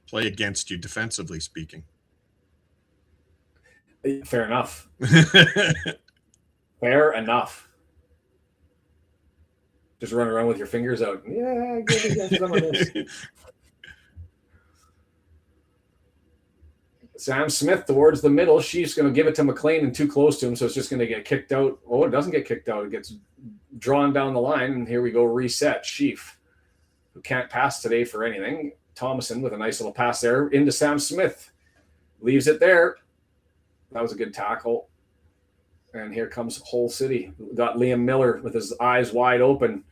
play against you defensively speaking. Fair enough. Fair enough. Just run around with your fingers out. Yeah, get some of this. Sam Smith towards the middle. She's going to give it to McLean and too close to him, so it's just going to get kicked out. Oh, it doesn't get kicked out. It gets drawn down the line, and here we go, reset. Sheaf, who can't pass today for anything. Thomason with a nice little pass there into Sam Smith. Leaves it there. That was a good tackle. And here comes Hull City. We got Liam Miller with his eyes wide open,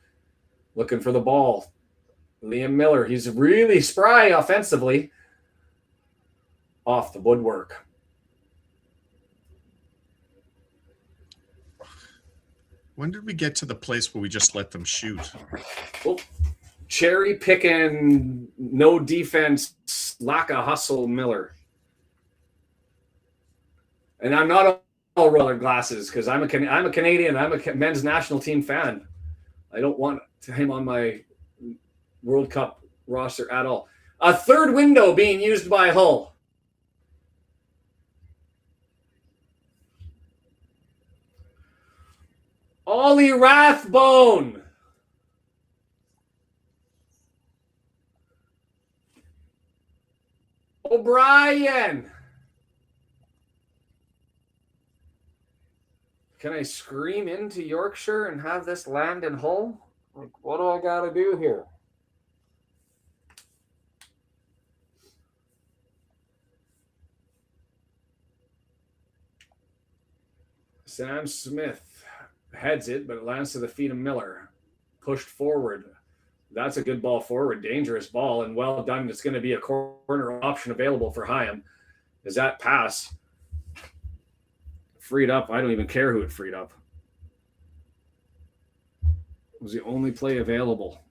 looking for the ball. Liam Miller, he's really spry offensively. Off the woodwork. When did we get to the place where we just let them shoot? Well, cherry picking, no defense, lack of hustle Miller. And I'm not all roller glasses because I'm a Canadian. I'm a men's national team fan. I don't want him on my World Cup roster at all. A third window being used by Hull. Ollie Rathbone. O'Brien. Can I scream into Yorkshire and have this land in Hull? Like, what do I got to do here? Sam Smith heads it, but it lands to the feet of Miller. Pushed forward. That's a good ball forward. Dangerous ball and well done. It's going to be a corner option available for Hyam. Is that pass freed up. I don't even care who it freed up. It was the only play available.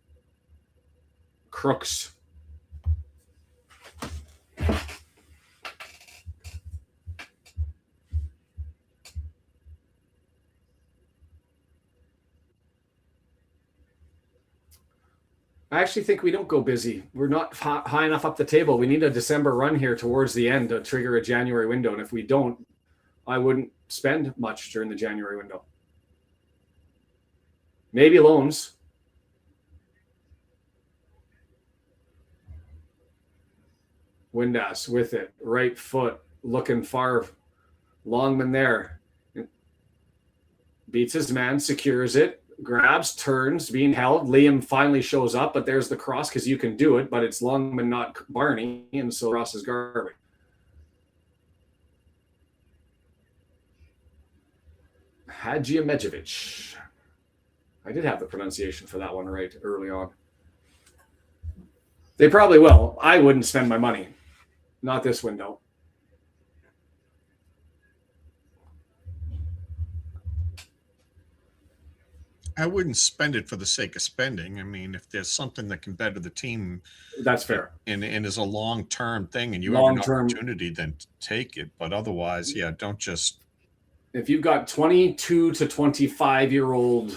Crooks. I actually think we don't go busy. We're not high enough up the table. We need a December run here towards the end to trigger a January window. And if we don't, I wouldn't spend much during the January window. Maybe loans. Windass with it. Right foot. Looking far. Longman there. Beats his man. Secures it. Grabs, turns, being held. Liam finally shows up, but there's the cross because you can do it, but it's Longman, not Barney, and so Ross is garbage. Hadjiamejovic. I did have the pronunciation for that one right early on. They probably will. I wouldn't spend my money. Not this window. I wouldn't spend it for the sake of spending. I mean, if there's something that can better the team, that's fair. And is a long-term thing, and you have an opportunity, then take it. But otherwise, yeah, don't just. If you've got 22 to 25-year-old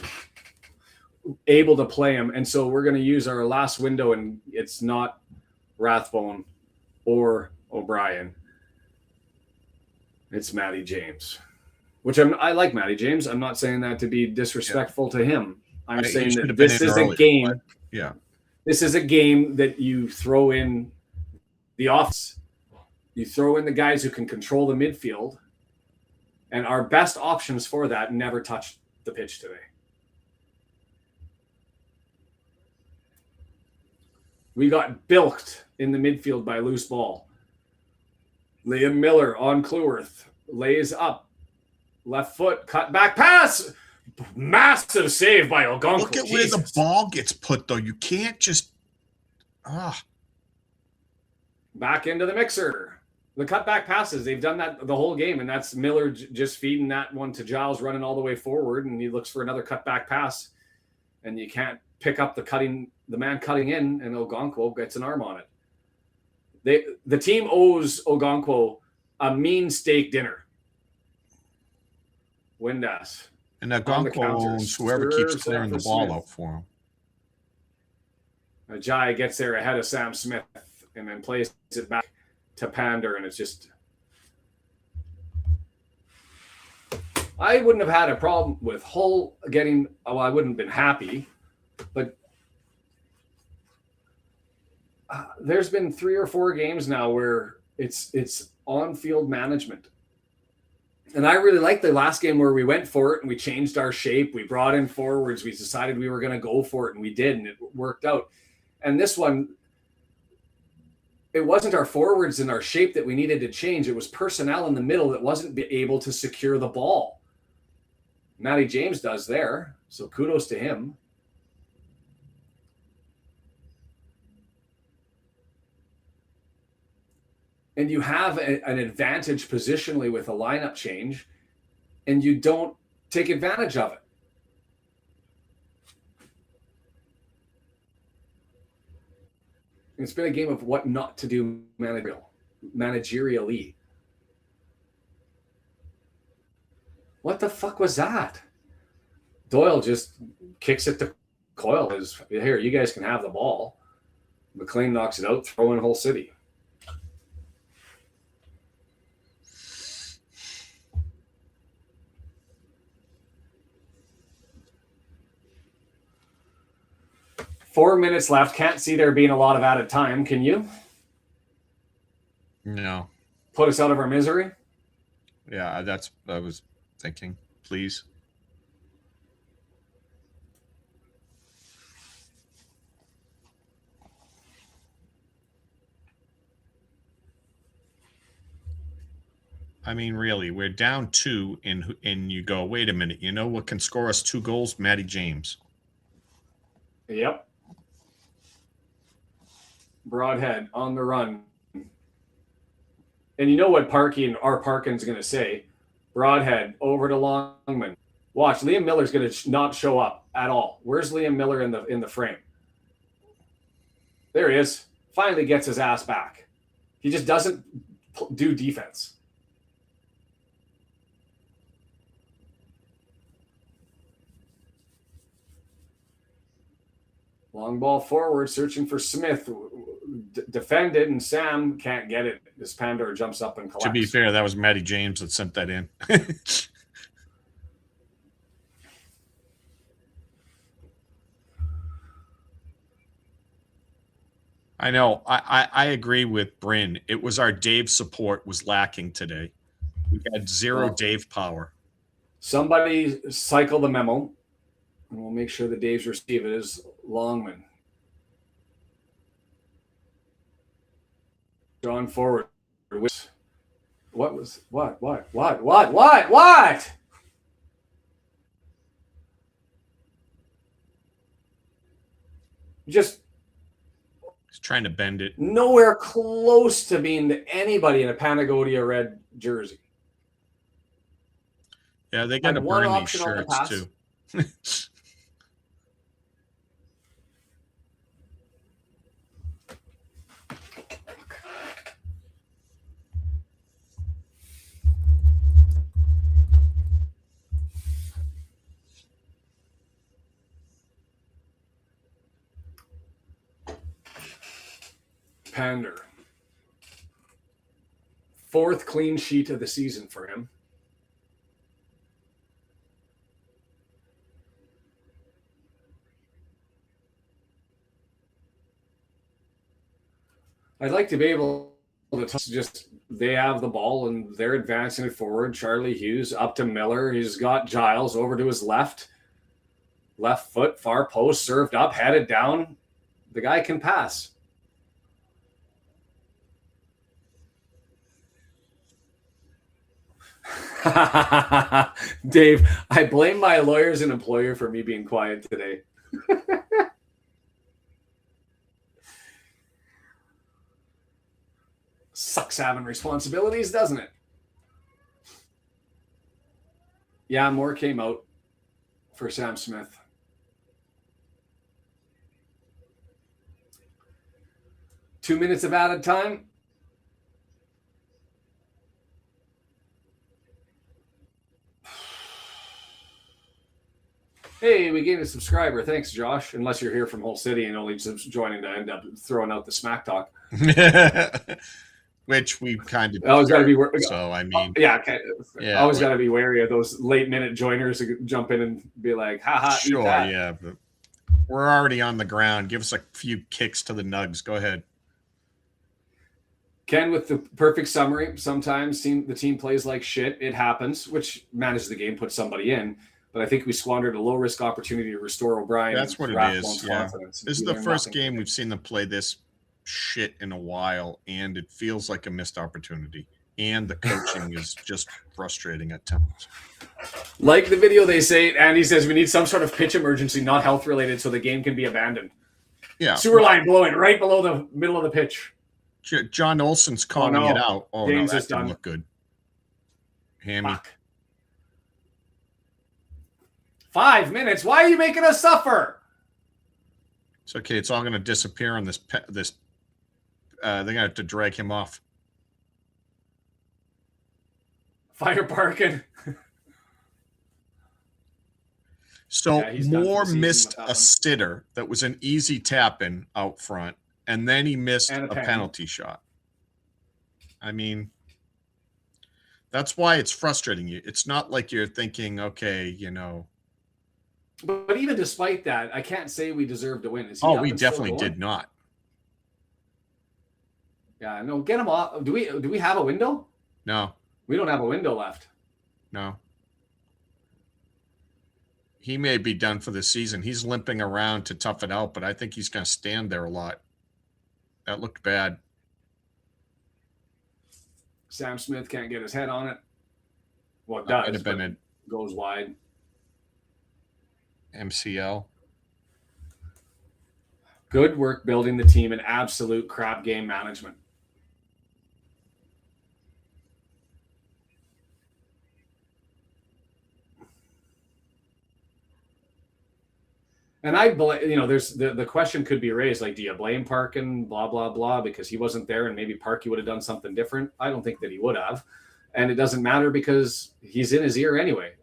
able to play him, and so we're going to use our last window, and it's not Rathbone or O'Brien. It's Matty James. Which I like Matty James. I'm not saying that to be disrespectful to him. I'm saying that this is a game. But, yeah. This is a game that you throw in the offense. You throw in the guys who can control the midfield. And our best options for that never touched the pitch today. We got bilked in the midfield by a loose ball. Liam Miller on Cleworth. Lays up. Left foot, cut back pass. Massive save by Ogonko. Look at where the ball gets put, though. You can't just. Back into the mixer. The cutback passes, they've done that the whole game, and that's Miller just feeding that one to Giles, running all the way forward, and he looks for another cutback pass, and you can't pick up the man cutting in, and Ogonko gets an arm on it. The team owes Ogonko a mean steak dinner. Windass. And Ogonko owns whoever keeps clearing the ball out for him. Ajay gets there ahead of Sam Smith and then plays it back to Pander, and it's just. I wouldn't have had a problem with Hull getting. Well, I wouldn't have been happy, but there's been 3 or 4 games now where it's on-field management. And I really liked the last game where we went for it and we changed our shape. We brought in forwards. We decided we were going to go for it, and we did, and it worked out. And this one, it wasn't our forwards and our shape that we needed to change. It was personnel in the middle that wasn't able to secure the ball. Matty James does there, so kudos to him. And you have an advantage positionally with a lineup change, and you don't take advantage of it. It's been a game of what not to do managerially. What the fuck was that? Doyle just kicks it to Coyle. Here, you guys can have the ball. McLean knocks it out, throw in Hull City. Four minutes left. Can't see there being a lot of added time. Can you? No. Put us out of our misery? Yeah, that's what I was thinking. Please. I mean, really, we're down 2, and you go, wait a minute. You know what can score us 2 goals? Matty James. Yep. Broadhead on the run. And you know what our Parkin's going to say? Broadhead over to Longman. Watch, Liam Miller's going to not show up at all. Where's Liam Miller in the frame? There he is. Finally gets his ass back. He just doesn't do defense. Long ball forward, searching for Smith. Defended, and Sam can't get it. This Pandora jumps up and collects. To be fair, that was Matty James that sent that in. I know. I agree with Bryn. It was our Dave support was lacking today. We had zero Dave power. Somebody cycle the memo, and we'll make sure the Daves receive it. Is Longman. Drawn forward. What? Just He's trying to bend it. nowhere close to being anybody in a Panagonia red jersey. Yeah, they got to And one burn these option on the shirts pass. too. Pander. Fourth clean sheet of the season for him. I'd like to be able to just, they have the ball and they're advancing it forward. Charlie Hughes up to Miller. He's got Giles over to his left. Left foot, far post, served up, headed down. The guy can pass. Dave, I blame my lawyers and employer for me being quiet today. Sucks having responsibilities, doesn't it? Yeah, more came out for Sam Smith. Two minutes of added time. Hey, we gained a subscriber. Thanks, Josh. Unless you're here from Whole City and only just joining to end up throwing out the smack talk. Which we kind of always got to be. So I mean, yeah, okay. Always got to be wary of those late minute joiners who jump in and be like, "Ha ha." Sure, yeah, but we're already on the ground. Give us a few kicks to the nugs. Go ahead. Ken with the perfect summary. Sometimes the team plays like shit. It happens, which manages the game, puts somebody in. But I think we squandered a low-risk opportunity to restore O'Brien. That's what it is, yeah. This is the first game we've seen them play this shit in a while, and it feels like a missed opportunity. And the coaching is just frustrating at times. Like the video they say, Andy says, we need some sort of pitch emergency, not health-related, so the game can be abandoned. Yeah. Sewer line blowing right below the middle of the pitch. John Olsen's calling it out. Oh, James no, that didn't look good. Hammy. Fuck. 5 minutes. Why are you making us suffer? It's okay. It's all going to disappear on this. They're going to have to drag him off. Fire parking. So Yeah, Moore missed a sitter that was an easy tap in out front, and then he missed a penalty shot. I mean, that's why it's frustrating you. It's not like you're thinking, okay, you know. But even despite that, I can't say we deserve to win. We definitely did not. Yeah, no, get him off. Do we have a window? No. We don't have a window left. No. He may be done for the season. He's limping around to tough it out, but I think he's going to stand there a lot. That looked bad. Sam Smith can't get his head on it. Well, it does, but it goes wide. MCL. Good work building the team and absolute crap game management. And I believe, there's the question could be raised, like, do you blame Parkin, blah, blah, blah, because he wasn't there and maybe Parky would have done something different? I don't think that he would have. And it doesn't matter because he's in his ear anyway.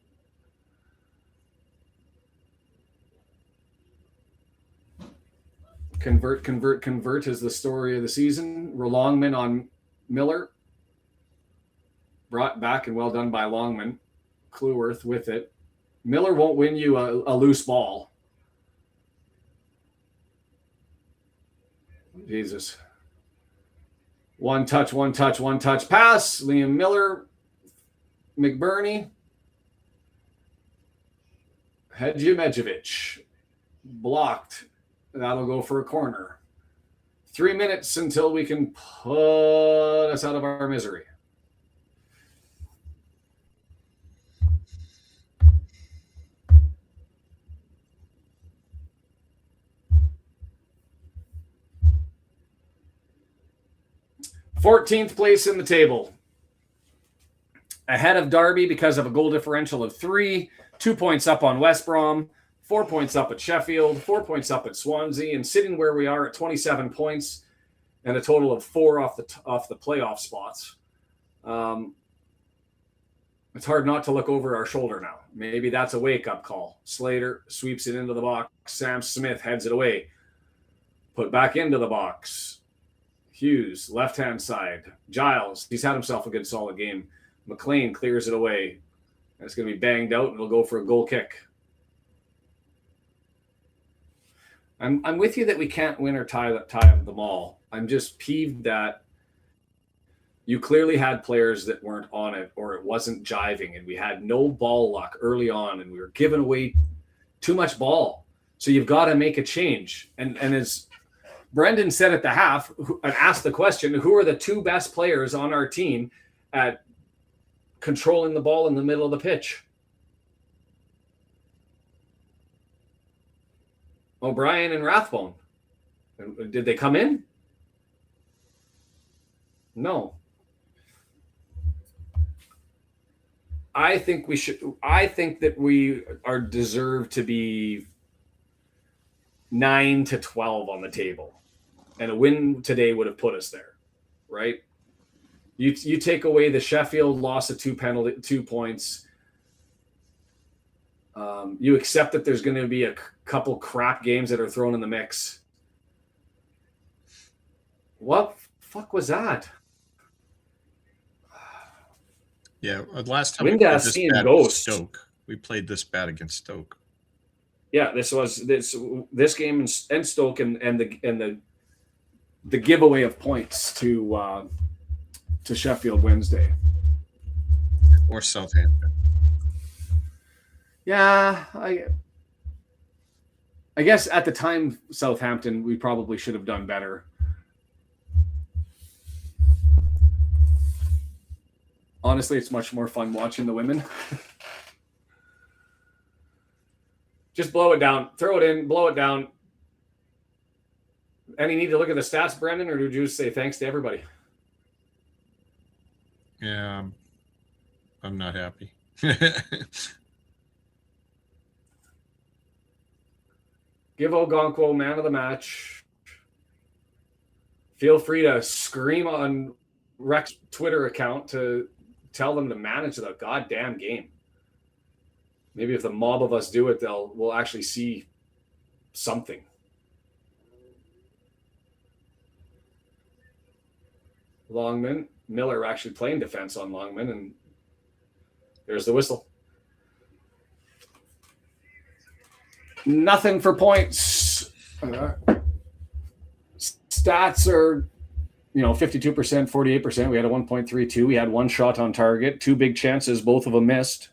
Convert is the story of the season. Longman on Miller. Brought back and well done by Longman. Clueworth with it. Miller won't win you a loose ball. Jesus. One touch pass. Liam Miller. McBurney. Hedjimedjevic. Blocked. That'll go for a corner. 3 minutes until we can put us out of our misery. Fourteenth place in the table. Ahead of Derby because of a goal differential of 3, 2 points up on West Brom, 4 points up at Sheffield, 4 points up at Swansea, and sitting where we are at 27 points and a total of 4 off the playoff spots. It's hard not to look over our shoulder now. Maybe that's a wake-up call. Slater sweeps it into the box. Sam Smith heads it away. Put back into the box. Hughes, left-hand side. Giles, he's had himself a good solid game. McLean clears it away. It's going to be banged out, and it'll go for a goal kick. I'm with you that we can't win or tie them all. I'm just peeved that you clearly had players that weren't on it, or it wasn't jiving, and we had no ball luck early on, and we were giving away too much ball. So you've got to make a change. And as Brendan said at the half, and asked the question, who are the 2 best players on our team at controlling the ball in the middle of the pitch? O'Brien and Rathbone. Did they come in? No. I think that we are deserved to be 9 to 12 on the table. And a win today would have put us there, right? You take away the Sheffield loss of 2 points. You accept that there's going to be a couple crap games that are thrown in the mix. What fuck was that? Yeah, last time we played this bad against Stoke. We played this bad against Stoke. Yeah, this game and Stoke and the giveaway of points to Sheffield Wednesday or Southampton. Yeah, I guess at the time Southampton we probably should have done better. Honestly, it's much more fun watching the women. Just blow it down, throw it in, blow it down. Any need to look at the stats, Brendan, or did you just say thanks to everybody? Yeah, I'm not happy. Give Ogonkwo man of the match. Feel free to scream on Rex Twitter account to tell them to manage the goddamn game. Maybe if the mob of us do it, we'll actually see something. Longman, Miller actually playing defense on Longman, and there's the whistle. Nothing for points. Stats are, 52%, 48%. We had a 1.32. We had 1 shot on target, 2 big chances, both of them missed.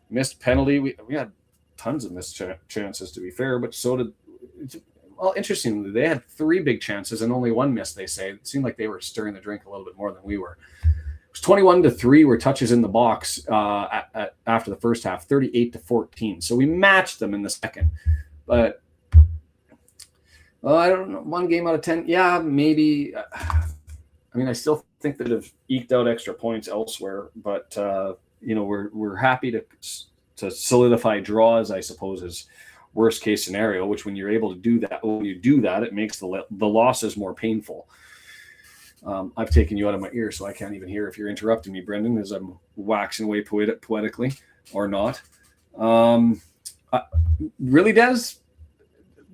Missed penalty. We had tons of missed chances, to be fair, but so did. Well, interestingly, they had 3 big chances and only 1 missed, they say. It seemed like they were stirring the drink a little bit more than we were. It was 21-3 were touches in the box after the first half, 38-14. So we matched them in the second. But I don't know, 1 game out of 10. Yeah, maybe. I still think that have eked out extra points elsewhere, but we're happy to solidify draws, I suppose, is worst case scenario, which when you're able to do that, when you do that, it makes the losses more painful. I've taken you out of my ear, so I can't even hear if you're interrupting me, Brendan, as I'm waxing away poetically or not. Really, Des?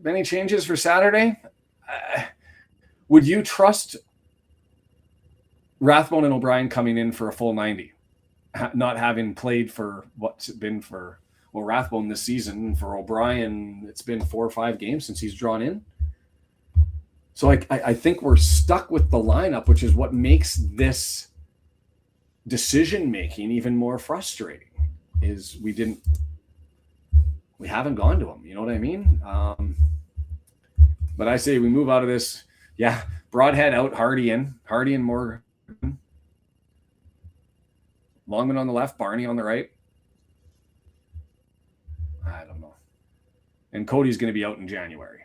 Many changes for Saturday? Would you trust Rathbone and O'Brien coming in for a full 90, not having played for what's it been for, well, Rathbone this season, for O'Brien, it's been 4 or 5 games since he's drawn in. So I think we're stuck with the lineup, which is what makes this decision-making even more frustrating, is we haven't gone to him. You know what I mean? But I say we move out of this. Yeah, Broadhead out, Hardy in more. Longman on the left, Barney on the right. I don't know. And Cody's going to be out in January.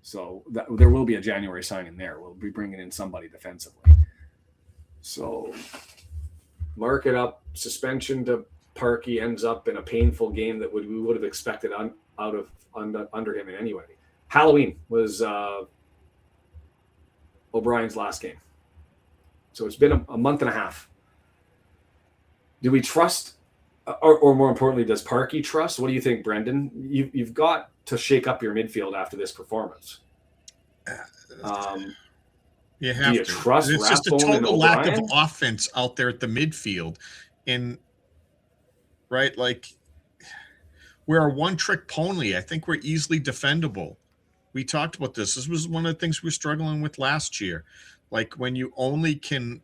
So there will be a January signing there. We'll be bringing in somebody defensively. So mark it up. Suspension to Parkey ends up in a painful game that we would have expected under him in anyway. Halloween was O'Brien's last game. So it's been a month and a half. Do we trust, or more importantly, does Parkey trust? What do you think, Brendan? You've got to shake up your midfield after this performance. You have to trust It's just a Rathbone total lack of offense out there at the midfield. And right, like, we're a one-trick pony. I think we're easily defendable. We talked about this. This was one of the things we were struggling with last year. Like, when you only can,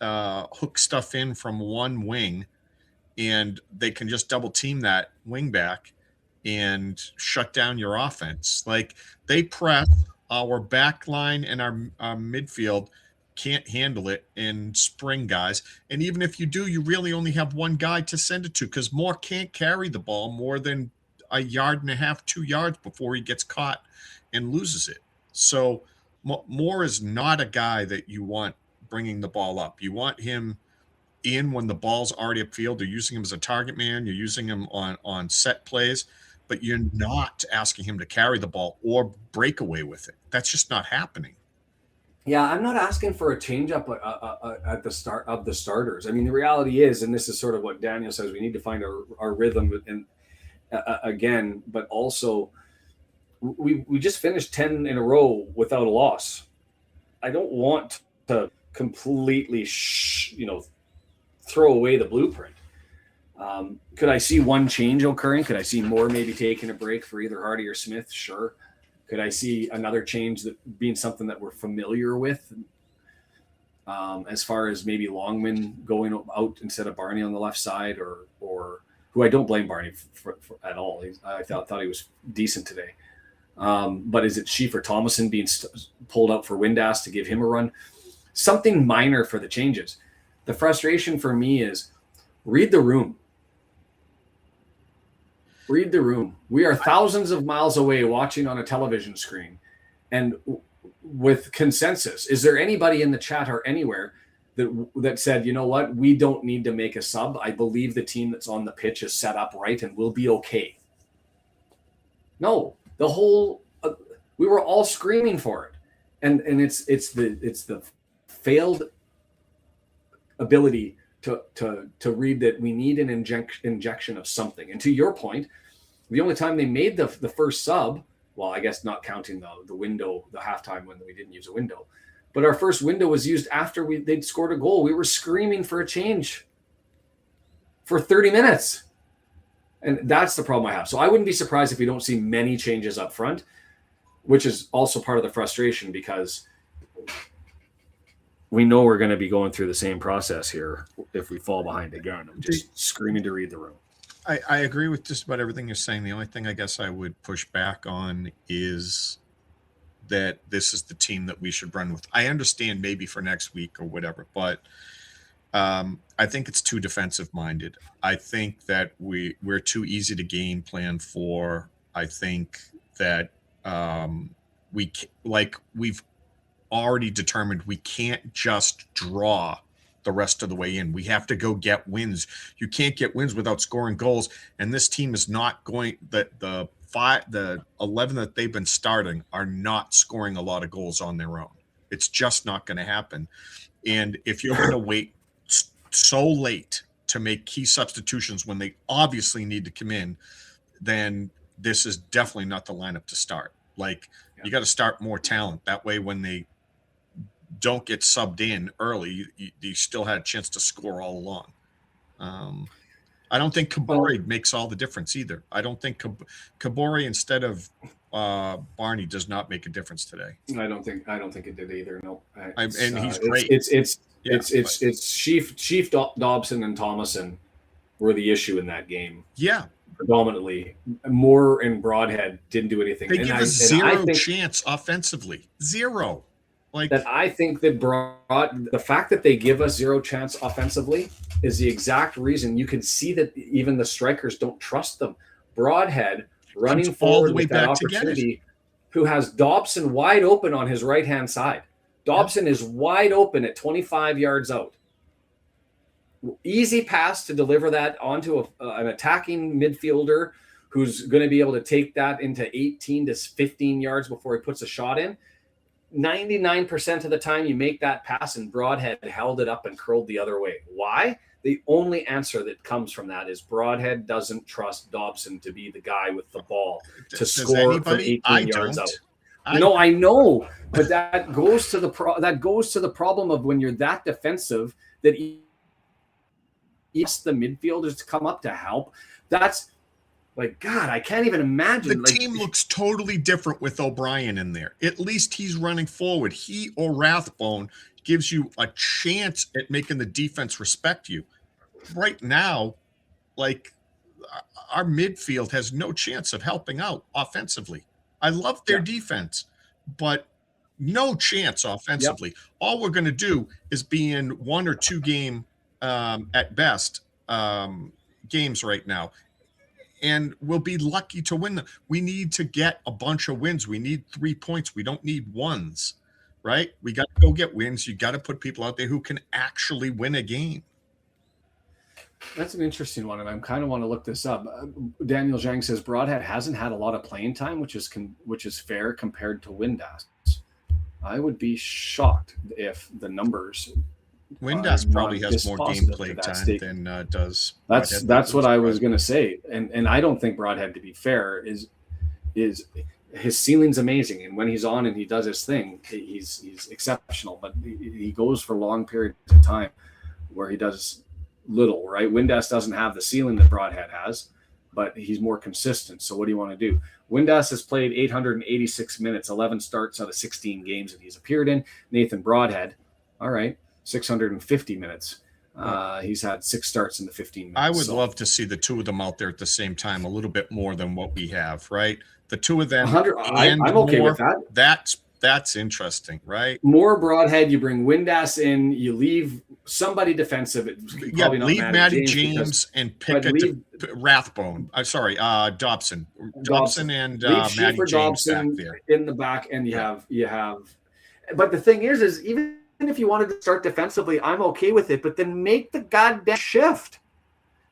hook stuff in from one wing, and they can just double team that wing back and shut down your offense. Like, they press, our back line and our midfield can't handle it and spring guys. And even if you do, you really only have one guy to send it to, because Moore can't carry the ball more than 1.5 yards, 2 yards before he gets caught and loses it. So Moore is not a guy that you want bringing the ball up. You want him in when the ball's already upfield. You're using him as a target man. You're using him on set plays, but you're not asking him to carry the ball or break away with it. That's just not happening. Yeah, I'm not asking for a change up at the start of the starters. I mean, the reality is, and this is sort of what Daniel says, we need to find our rhythm and again, but also we just finished 10 in a row without a loss. I don't want to completely throw away the blueprint. Could I see one change occurring? Could I see Moore maybe taking a break for either Hardy or Smith? Sure. Could I see another change that being something that we're familiar with? As far as maybe Longman going out instead of Barney on the left side, or who I don't blame Barney for at all. I thought he was decent today. But is it Schiefer Thomason being pulled out for Windass to give him a run? Something minor for the changes. The frustration for me is read the room. Read the room. We are thousands of miles away watching on a television screen, and with consensus. Is there anybody in the chat or anywhere that said, you know what, we don't need to make a sub? I believe the team that's on the pitch is set up right and we'll be okay. No, the whole we were all screaming for it, and it's the failed ability to read that we need an injection of something. And to your point, the only time they made the first sub, well, I guess not counting the window, the halftime when we didn't use a window, but our first window was used after they'd scored a goal. We were screaming for a change for 30 minutes. And that's the problem I have. So I wouldn't be surprised if we don't see many changes up front, which is also part of the frustration, because we know we're going to be going through the same process here if we fall behind again. I'm just screaming to read the room. I agree with just about everything you're saying. The only thing I guess I would push back on is that this is the team that we should run with. I understand maybe for next week or whatever, but I think it's too defensive minded. I think that we're too easy to game plan for. I think that we've already determined we can't just draw the rest of the way in. We have to go get wins. You can't get wins without scoring goals. And this team is not going the 11 that they've been starting are not scoring a lot of goals on their own. It's just not going to happen. And if you're going to wait so late to make key substitutions when they obviously need to come in, then this is definitely not the lineup to start. You got to start more talent. That way, when they don't get subbed in early, you still had a chance to score all along. I don't think Kabore makes all the difference either. I don't think Kabore instead of Barney does not make a difference today. I don't think it did either. No, and he's great. It's Chief Dobson and Thomason were the issue in that game. Yeah, predominantly. Moore and Broadhead didn't do anything. They give us zero chance offensively. Zero. I think that the fact that they give us zero chance offensively is the exact reason you can see that even the strikers don't trust them. Broadhead running forward with that opportunity, who has Dobson wide open on his right-hand side. Dobson is wide open at 25 yards out. Easy pass to deliver that onto an attacking midfielder who's going to be able to take that into 18 to 15 yards before he puts a shot in. 99% of the time you make that pass and Broadhead held it up and curled the other way. Why? The only answer that comes from that is Broadhead doesn't trust Dobson to be the guy with the ball to score from 18 yards out. No, I know, but that goes to the problem of when you're that defensive that the midfielders to come up to help. That's God, I can't even imagine. The team looks totally different with O'Brien in there. At least he's running forward. He or Rathbone gives you a chance at making the defense respect you. Right now, our midfield has no chance of helping out offensively. I love their defense, but no chance offensively. Yep. All we're going to do is be in 1 or 2 game at best games right now. And we'll be lucky to win them. We need to get a bunch of wins. We need 3 points. We don't need ones, right? We got to go get wins. You got to put people out there who can actually win a game. That's an interesting one, and I kind of want to look this up. Daniel Zhang says Broadhead hasn't had a lot of playing time, which is fair compared to Windass. I would be shocked if the numbers. Windass probably has more gameplay time than does. That's what I was going to say, and I don't think Broadhead, to be fair, is his ceiling's amazing, and when he's on and he does his thing, he's exceptional. But he goes for long periods of time where he does little. Right, Windass doesn't have the ceiling that Broadhead has, but he's more consistent. So what do you want to do? Windass has played 886 minutes, 11 starts out of 16 games that he's appeared in. Nathan Broadhead, all right. 650 minutes. He's had 6 starts in the 15 minutes. I would love to see the two of them out there at the same time, a little bit more than what we have, right? The two of them. I'm okay with that. That's interesting, right? More Broadhead. You bring Windass in. You leave somebody defensive. Leave Matty James and pick Rathbone. I'm sorry, Dobson. Dobson and Matty James back there in the back, and you have. But the thing is even if you wanted to start defensively, I'm okay with it. But then make the goddamn shift.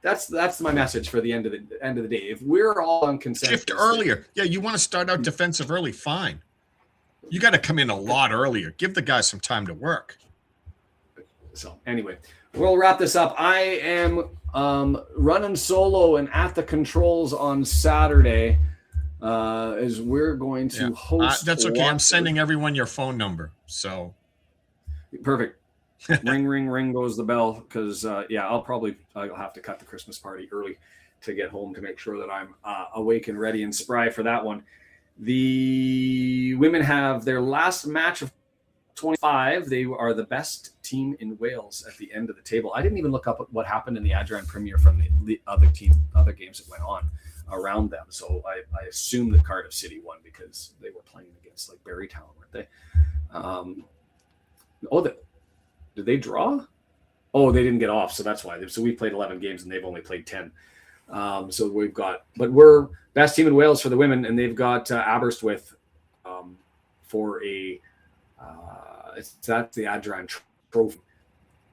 That's my message for the end of the day. If we're all on consensus, shift earlier. Yeah, you want to start out defensive early, fine. You got to come in a lot earlier. Give the guys some time to work. So anyway, we'll wrap this up. I am running solo and at the controls on Saturday. As we're going to host. That's okay. I'm sending everyone your phone number. So. Perfect. Ring goes the bell because I'll have to cut the Christmas party early to get home to make sure that I'm awake and ready and spry for that one. The women have their last match of 25. They are the best team in Wales at the end of the table. I didn't even look up what happened in the Adran Premier from the other games that went on around them. So I assume that Cardiff City won because they were playing against Barrytown, weren't they? Did they draw? Oh, they didn't get off, so that's why. So we played 11 games and they've only played 10. So we're best team in Wales for the women, and they've got Aberystwyth for that's the Adran Trophy.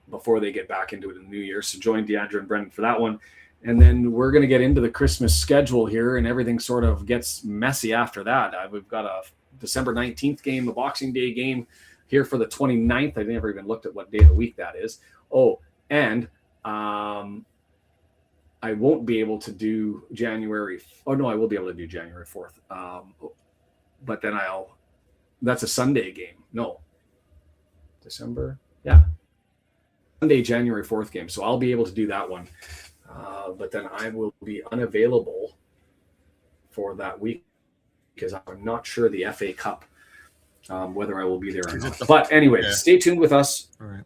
before they get back into it in the new year. So join Deandra and Brendan for that one. And then we're going to get into the Christmas schedule here, and everything sort of gets messy after that. We've got a December 19th game, a Boxing Day game here for the 29th. I never even looked at what day of the week that is. Oh, and I won't be able to do January. Oh, no, I will be able to do January 4th. But then that's a Sunday game. No. December. Yeah. Sunday, January 4th game. So I'll be able to do that one. But then I will be unavailable for that week because I'm not sure the FA Cup, whether I will be there or not. But anyway, Stay tuned with us. All right.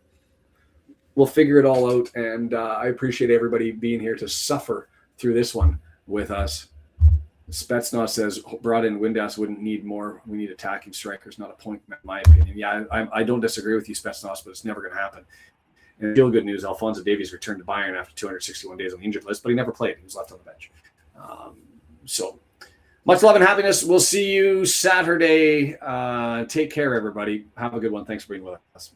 We'll figure it all out. And I appreciate everybody being here to suffer through this one with us. Spetsnaz says, brought in Windass wouldn't need more. We need attacking strikers, not a point, in my opinion. Yeah, I don't disagree with you, Spetsnaz, but it's never going to happen. And feel good news, Alphonso Davies returned to Bayern after 261 days on the injured list, but he never played. He was left on the bench. So much love and happiness. We'll see you Saturday. Take care, everybody. Have a good one. Thanks for being with us.